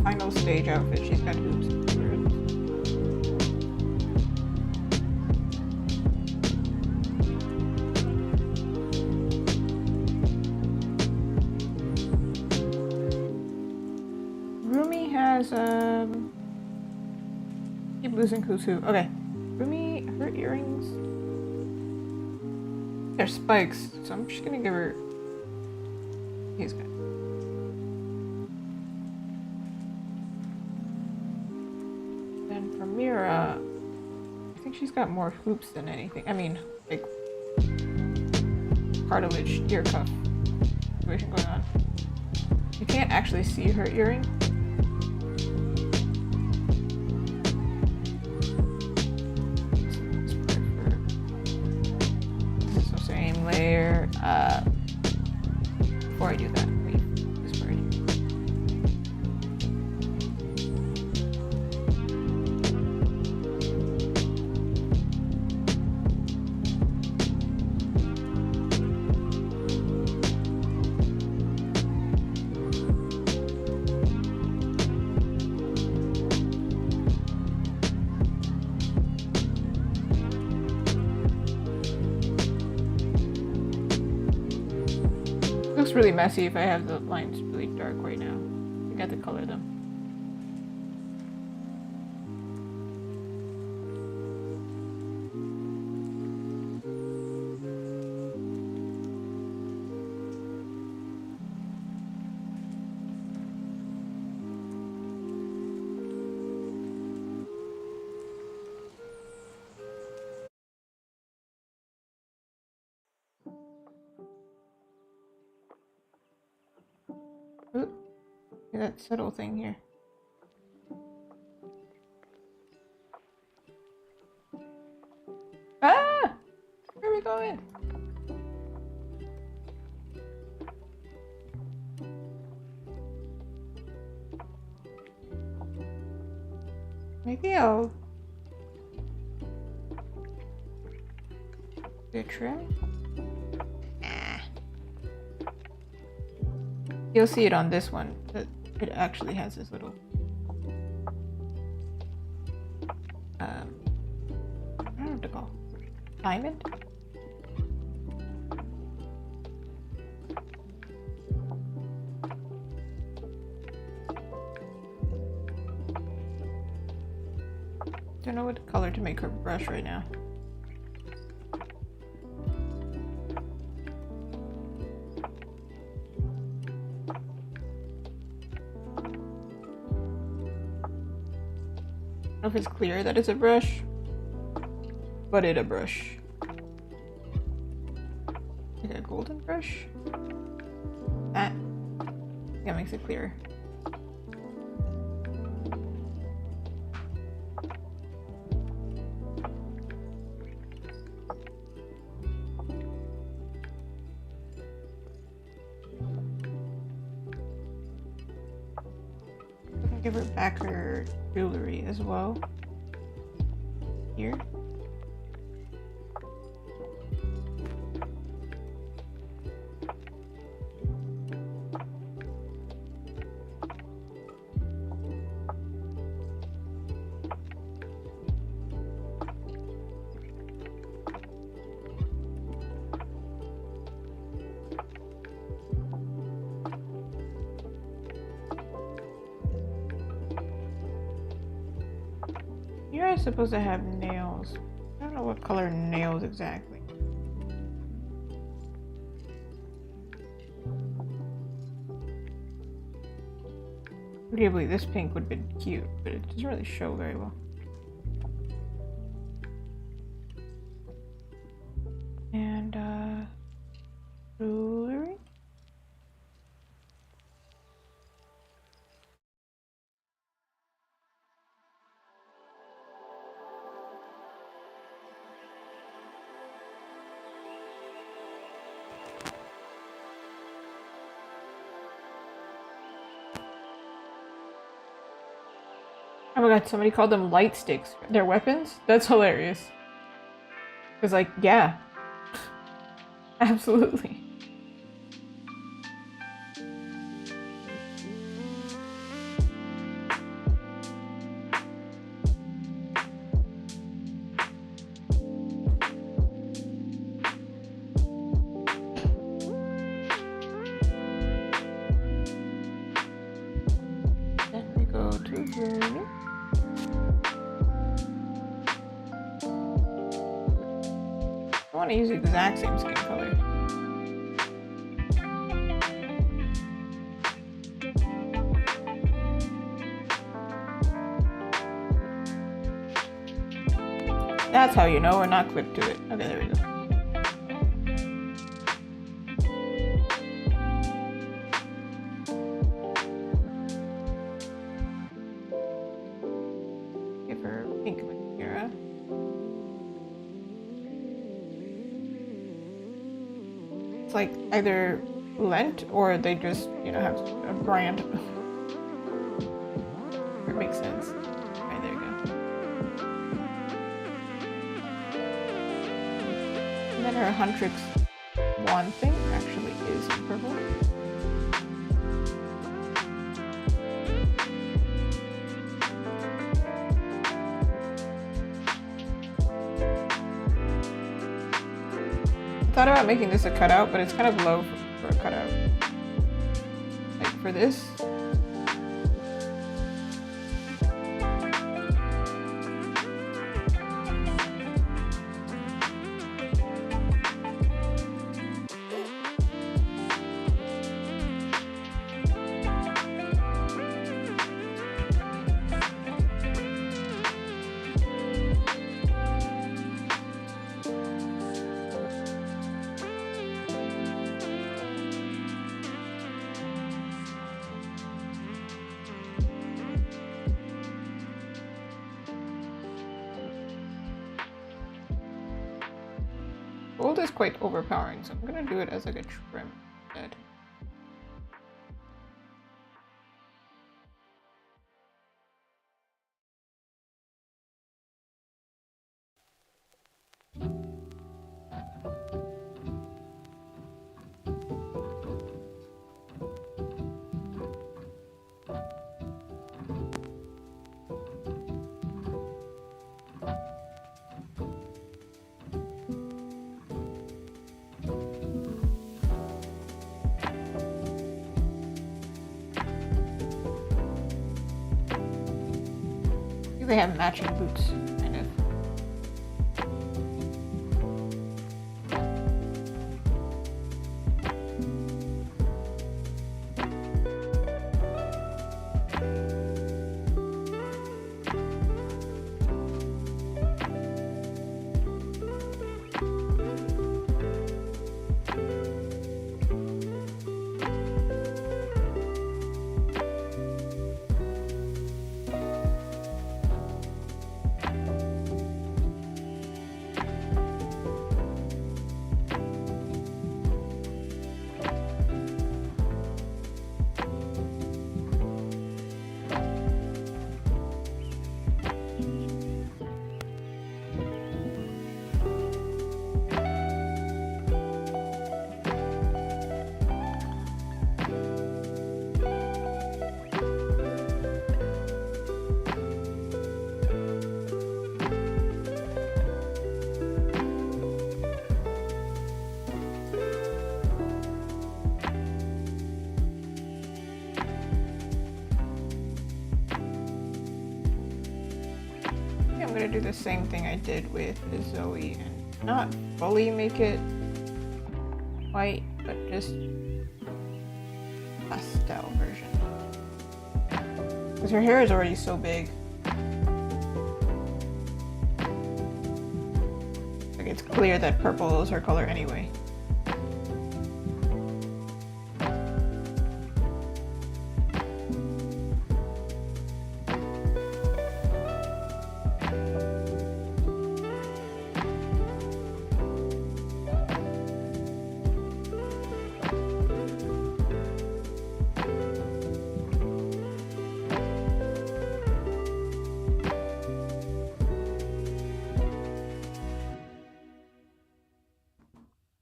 Final stage outfit, she's got hoops. Rumi has keep losing who's who. Okay. Rumi, her earrings. They're spikes, so I'm just gonna give her these guys. Mira, I think she's got more hoops than anything. I mean, like cartilage ear cuff situation going on. You can't actually see her earring. So same layer. Before I do that, wait, this part. Looks really messy if I have the lines really dark right now. I got to color them. Ooh, that subtle thing here. Ah! Where are we going? Maybe I'll do a trim. You'll see it on this one, that it actually has this little I don't know what to call it. Diamond? Don't know what color to make her brush right now. know if it's clear that it's a brush, but it's a brush. Like a golden brush? That makes it clear. Give her back her jewelry as well. Here. You're supposed to have nails. I don't know what color nails exactly. Arguably this pink would be cute, but it doesn't really show very well. And jewelry. Oh my god, somebody called them light sticks. They're weapons? That's hilarious. Cause like, yeah. Absolutely. Then we go to jewelry. I want to use the exact same skin color. That's how you know we're not quick to it. Okay, there we go. Give her pink mascara. It's like either Lent or they just, you know, have a brand. It makes sense. Alright, there you go. And then her Huntrix wand thing actually is purple. Thought about making this a cutout, but it's kind of low for a cutout. Like for this. Gold is quite overpowering, so I'm gonna do it as like a trim instead. They have matching boots, kind of. gonna do the same thing I did with the Zoe and not fully make it white, but just pastel version. Because her hair is already so big. Like it's clear that purple is her color anyway.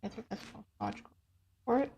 I think that's logical for it.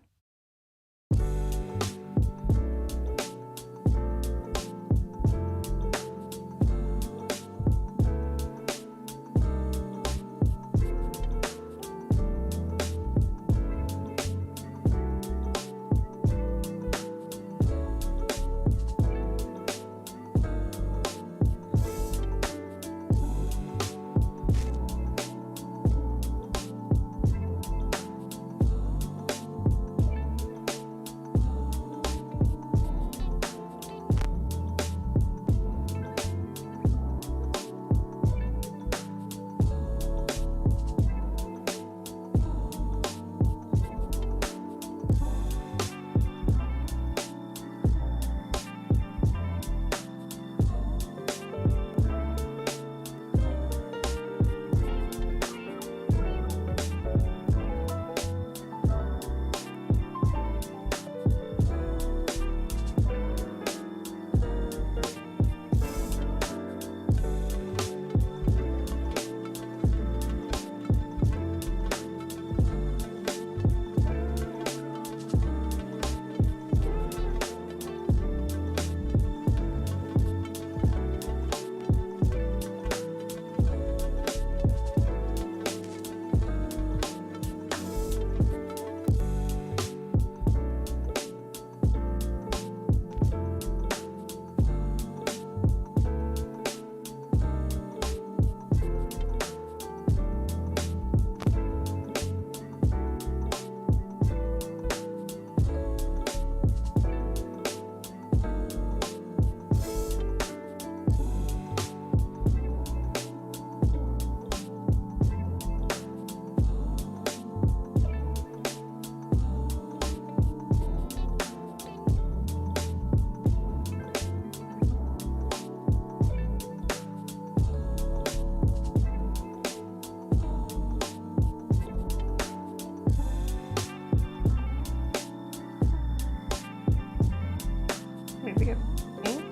Maybe a pink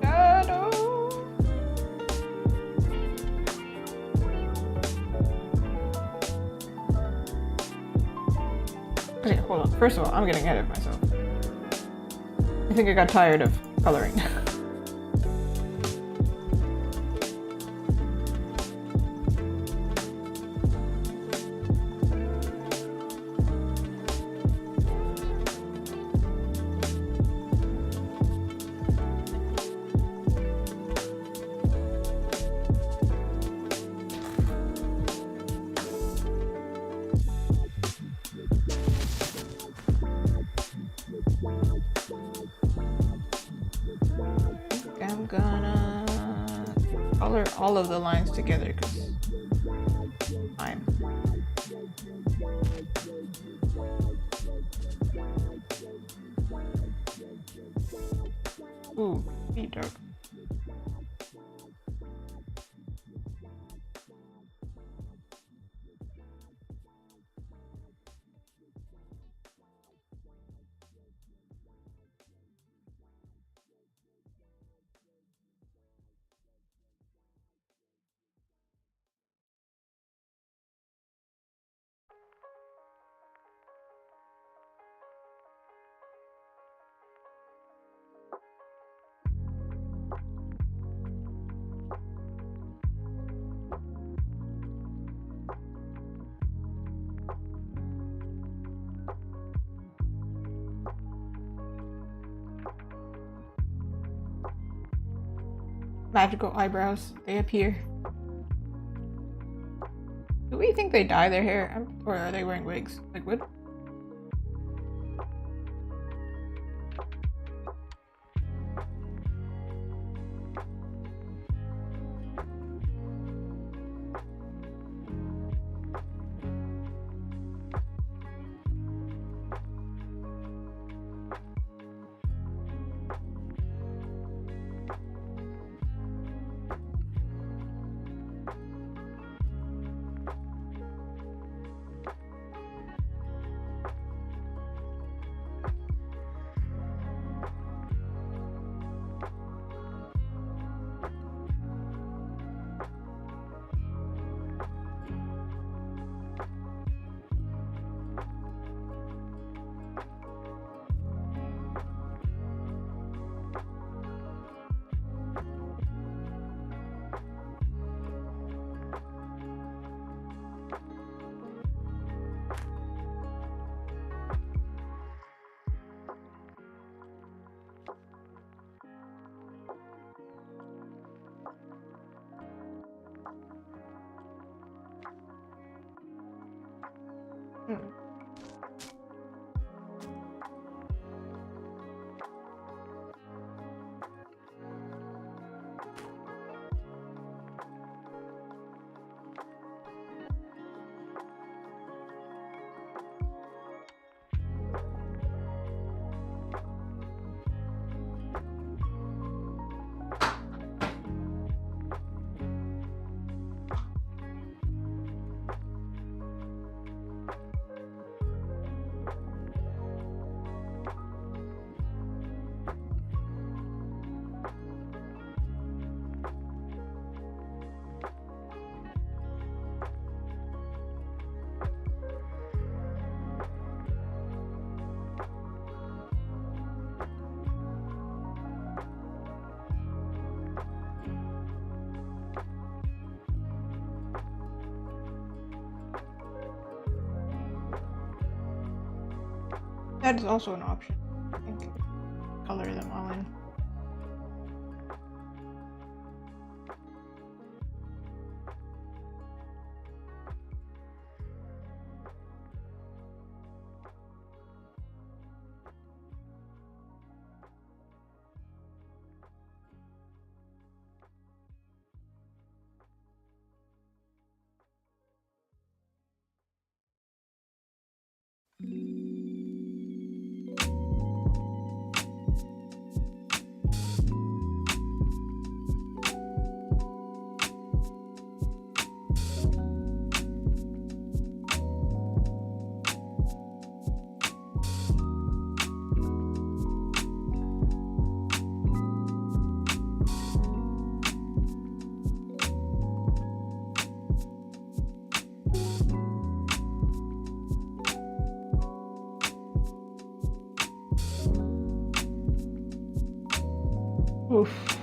shadow. Okay, hold on. First of all, I'm getting ahead of myself. I think I got tired of coloring. I'm gonna color all of the lines together because fine. Ooh, be dark. Magical eyebrows, they appear. you think they dye their hair? Or are they wearing wigs? Like what? Hmm. That is also an option. I think color them all in. Oof.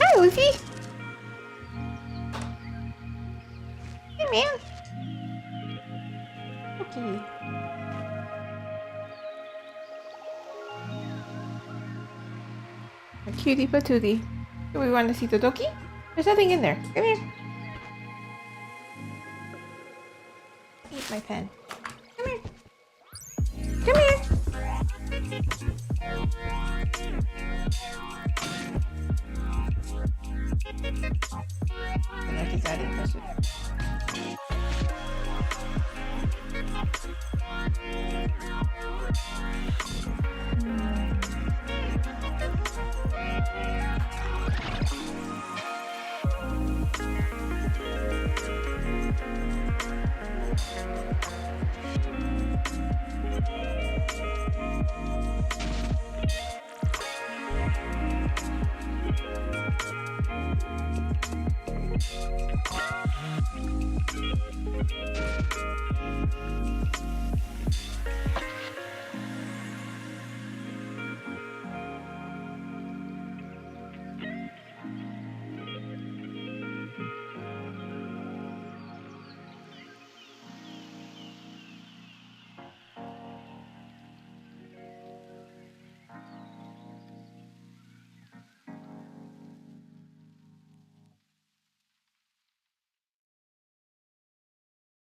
Hi, Luffy. Hey, man. Okay. A cutie patootie. Do we want to see the doki? There's nothing in there. Come here. Eat my pen. Come here. Come here. I like his adding pressure.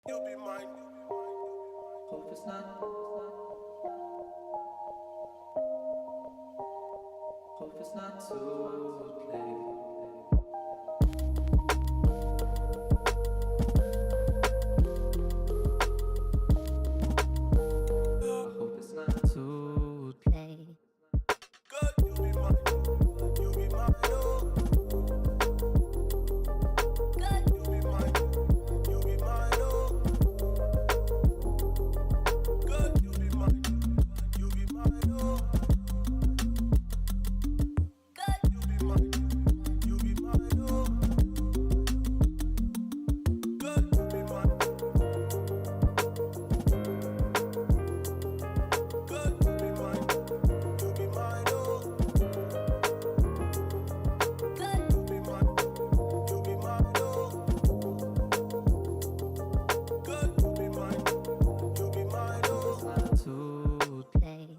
You'll be mine. Hope it's not. Hope it's not too late. I hope it's not too late. Good, you'll be mine. You'll be mine. Oh. Good, you'll be mine. You'll be mine. Oh. Good, you'll be mine. You'll be mine. Oh. Good, you'll be mine. You'll be mine. Oh. Good, you'll be mine. Good, you'll be mine. You'll be mine. Oh. Good, you'll be mine. You'll be mine. Oh. Good, you'll be mine. You'll be mine. Oh. It's not too late.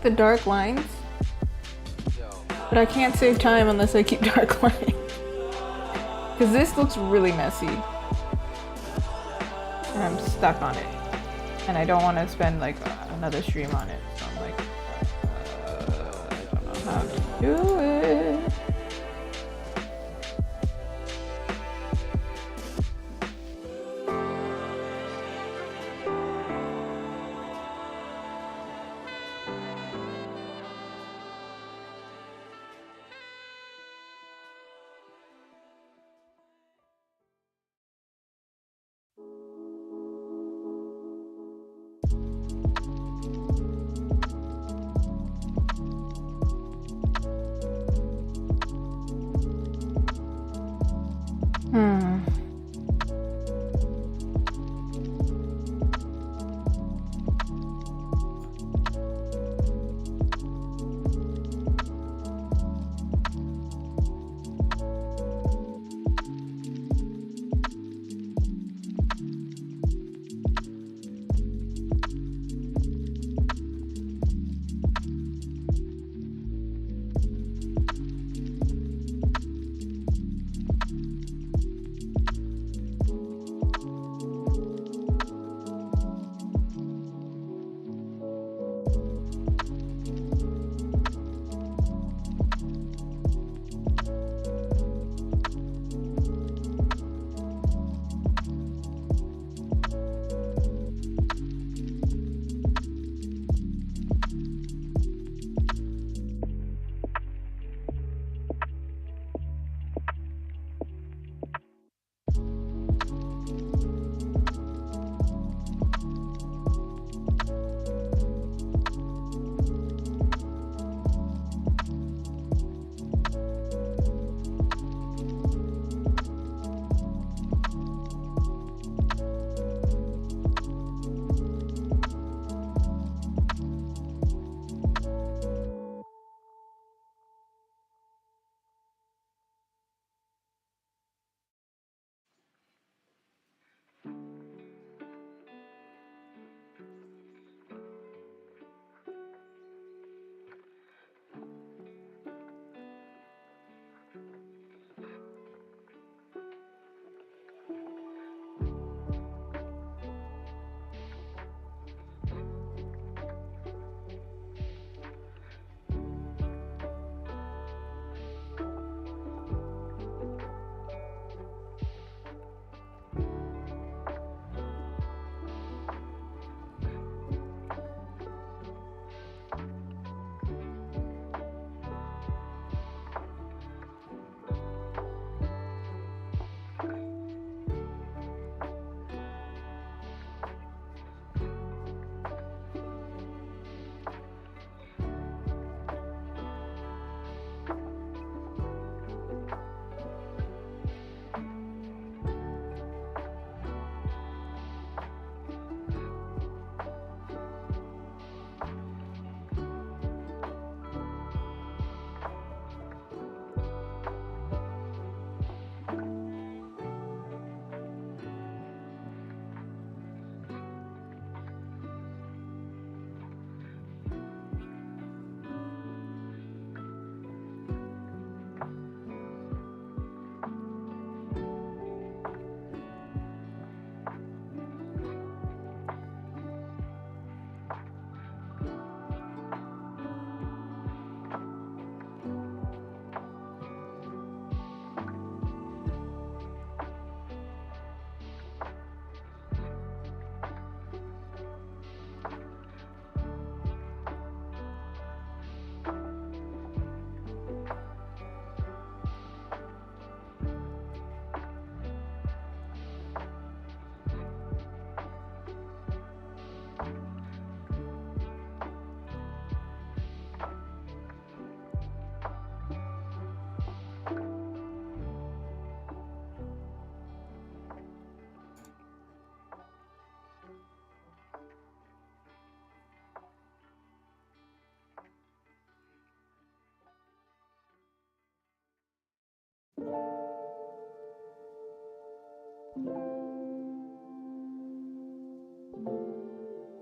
the dark lines, but I can't save time unless I keep dark lining. Because this looks really messy. And I'm stuck on it. And I don't want to spend like another stream on it. So I'm like, I don't know how to do it.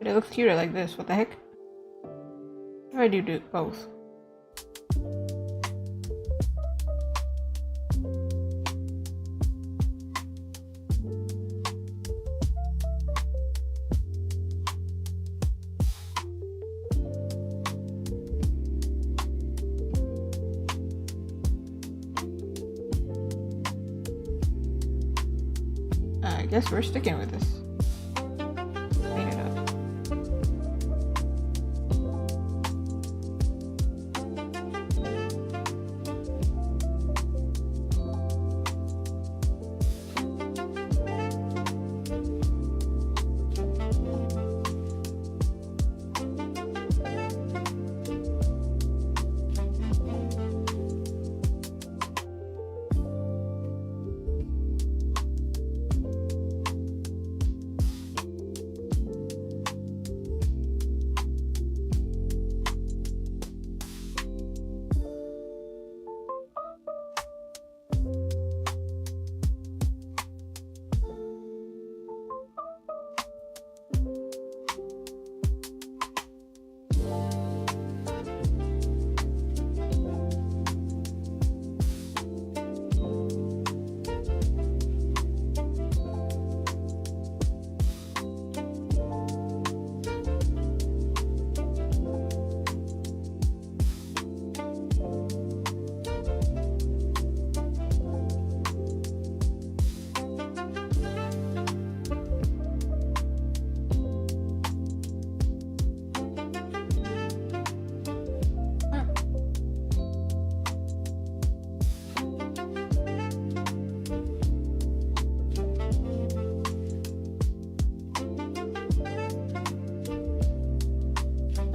But it looks cuter like this. What the heck? If I do both. I guess we're sticking with this. Clean it up.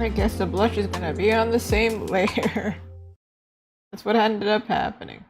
I guess the blush is gonna be on the same layer. That's what ended up happening.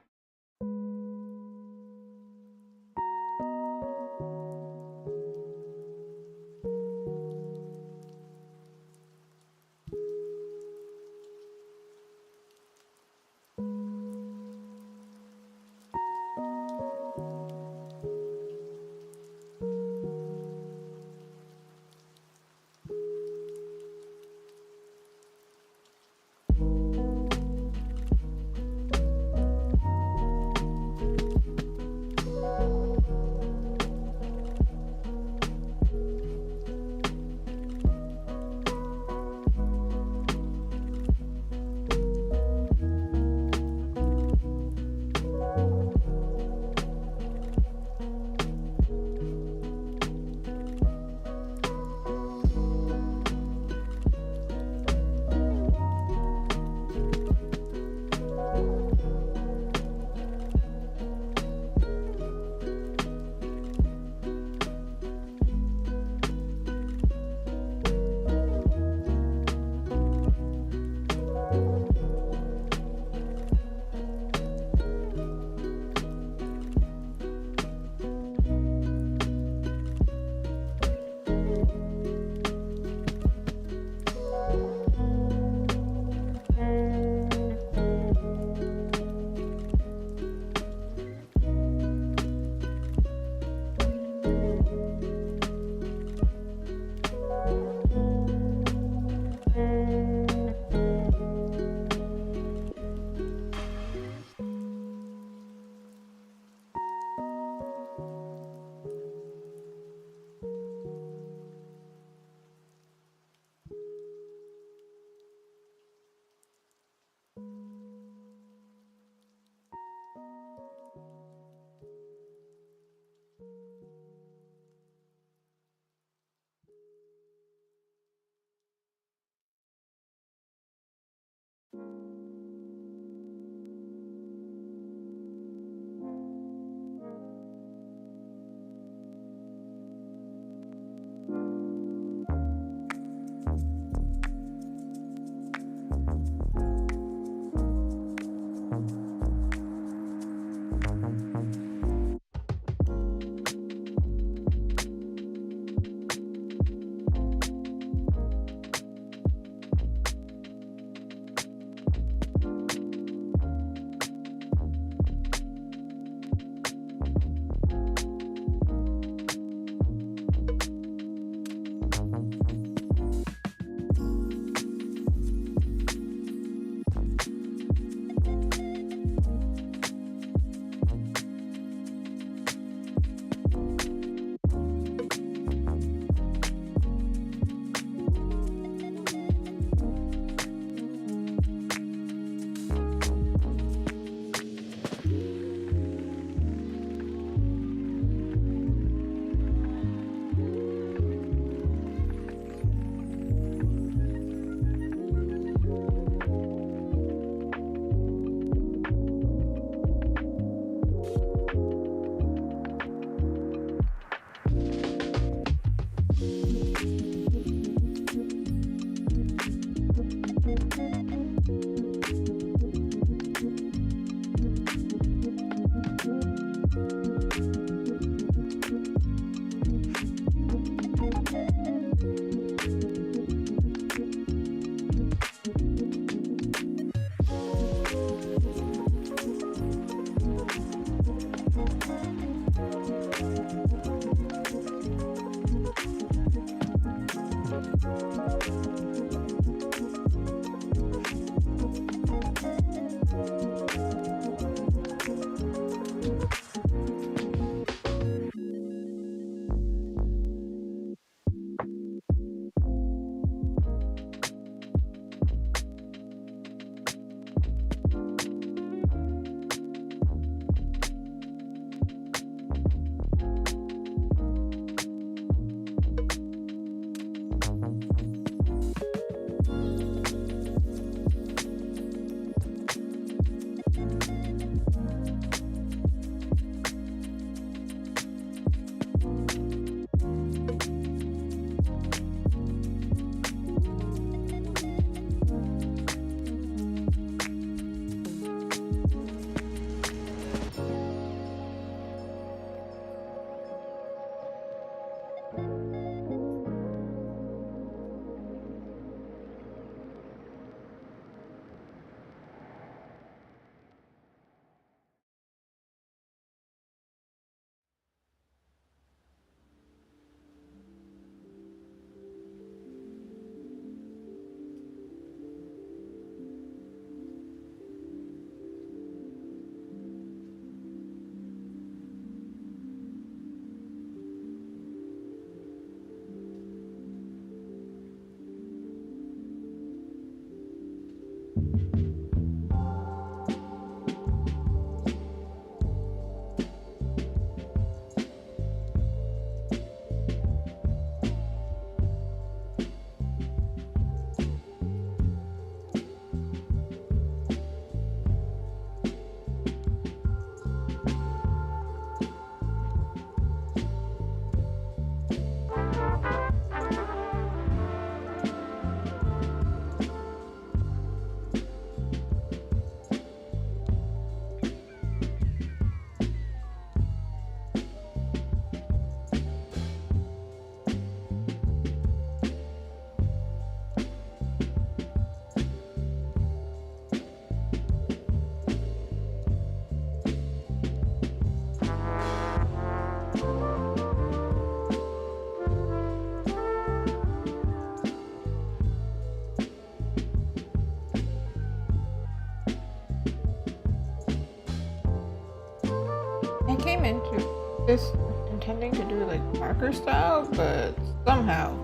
came into this intending to do like marker style, but somehow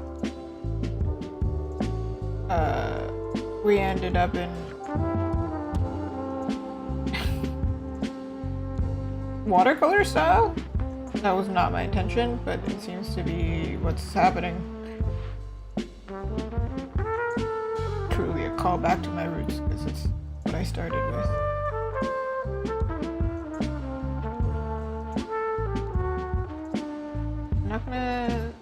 we ended up in watercolor style. That was not my intention, but it seems to be what's happening. Truly a callback to my roots, because it's what I started with. I'm not gonna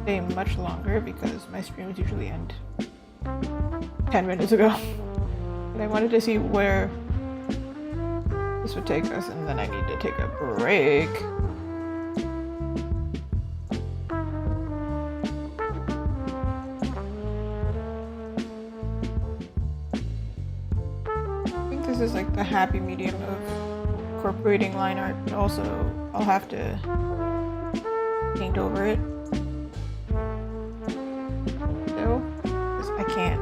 stay much longer because my streams usually end 10 minutes ago. But I wanted to see where this would take us, and then I need to take a break. I think this is like the happy medium of incorporating line art, but also I'll have to paint over it. So, because I can't.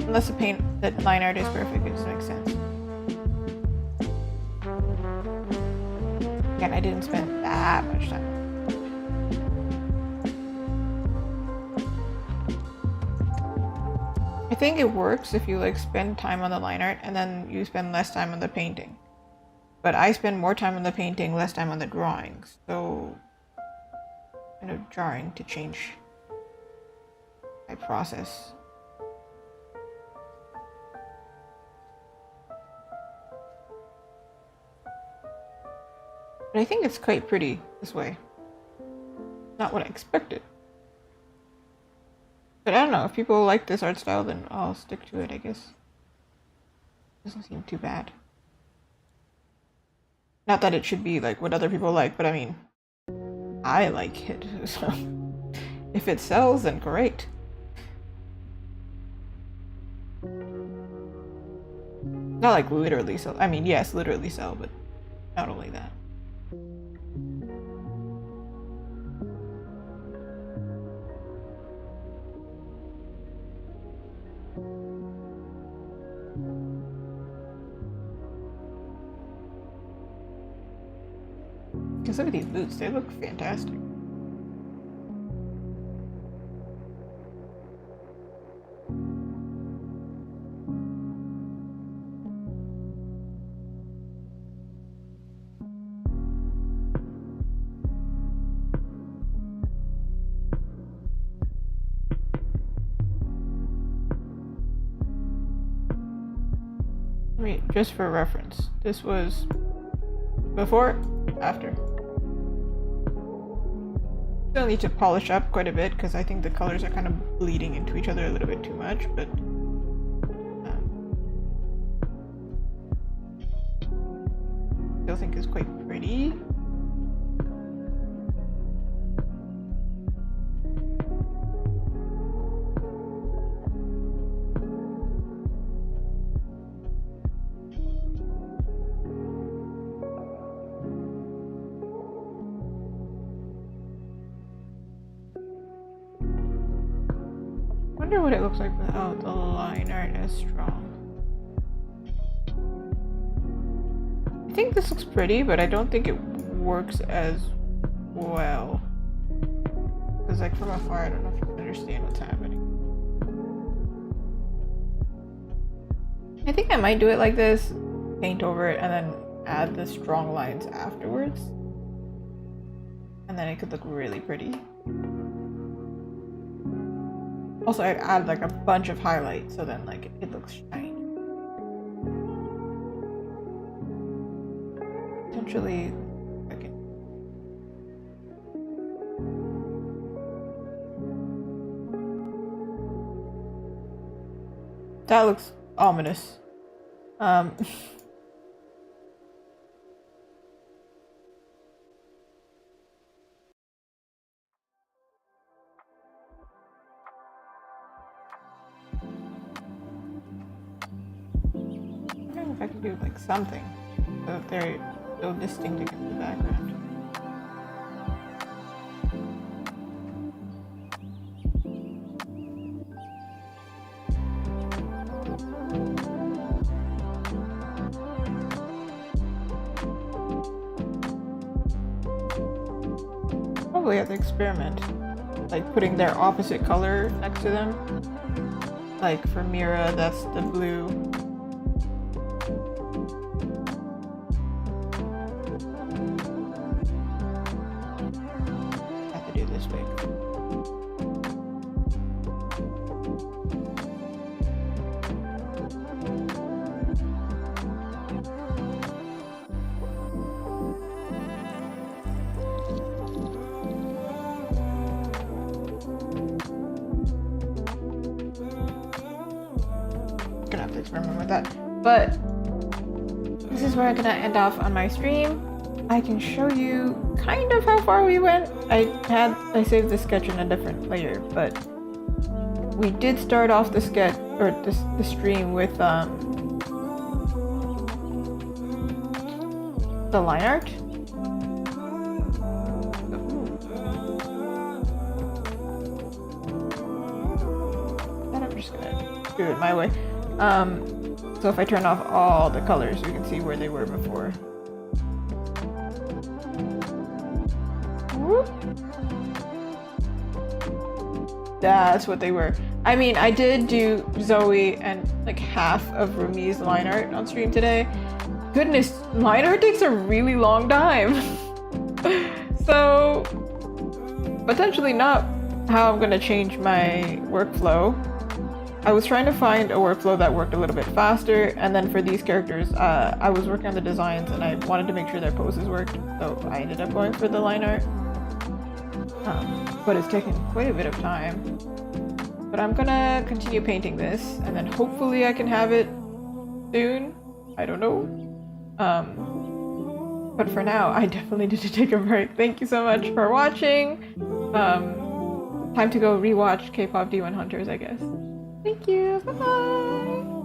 Unless the line art is perfect, it doesn't make sense. Again, I didn't spend that much time. I think it works if you like spend time on the line art and then you spend less time on the painting. But I spend more time on the painting, less time on the drawings. So kind of jarring to change my process. But I think it's quite pretty this way. Not what I expected. But I don't know, if people like this art style, then I'll stick to it, I guess. Doesn't seem too bad. Not that it should be like what other people like, but I mean, I like it, so if it sells, then great. Not like literally sell. I mean, yes, literally sell, but not only that. Because look at these boots, they look fantastic. Wait, just for reference, this was before, after. Still need to polish up quite a bit because I think the colors are kind of bleeding into each other a little bit too much, but still think is quite pretty. I wonder what it looks like without the line art as strong. I think this looks pretty, but I don't think it works as well. Because like from afar, I don't know if you can understand what's happening. I think I might do it like this, paint over it, and then add the strong lines afterwards. And then it could look really pretty. Also, I'd add like a bunch of highlights so then like it looks shiny. Potentially, okay. That looks ominous. If I could do like something so that they're so distinct against the background. probably have to experiment, like putting their opposite color next to them. Like for Mira, that's the blue. I have to do this wig. Gonna have to experiment with that. But this is where I'm gonna end off on my stream. I can show you kind of how far we went. I saved the sketch in a different layer, but we did start off the sketch or the stream with the line art. And I'm just gonna do it my way. So if I turn off all the colors, we can see where they were before. Whoop. That's what they were. I mean, I did do Zoe and like half of Rumi's line art on stream today. Goodness, line art takes a really long time. So, potentially not how I'm gonna change my workflow. I was trying to find a workflow that worked a little bit faster, and then for these characters, I was working on the designs and I wanted to make sure their poses worked, so I ended up going for the line art. But it's taken quite a bit of time. But I'm gonna continue painting this, and then hopefully I can have it soon. I don't know. But for now, I definitely need to take a break. Thank you so much for watching. Time to go rewatch Kpop D1 Hunters, I guess. Thank you. Bye-bye.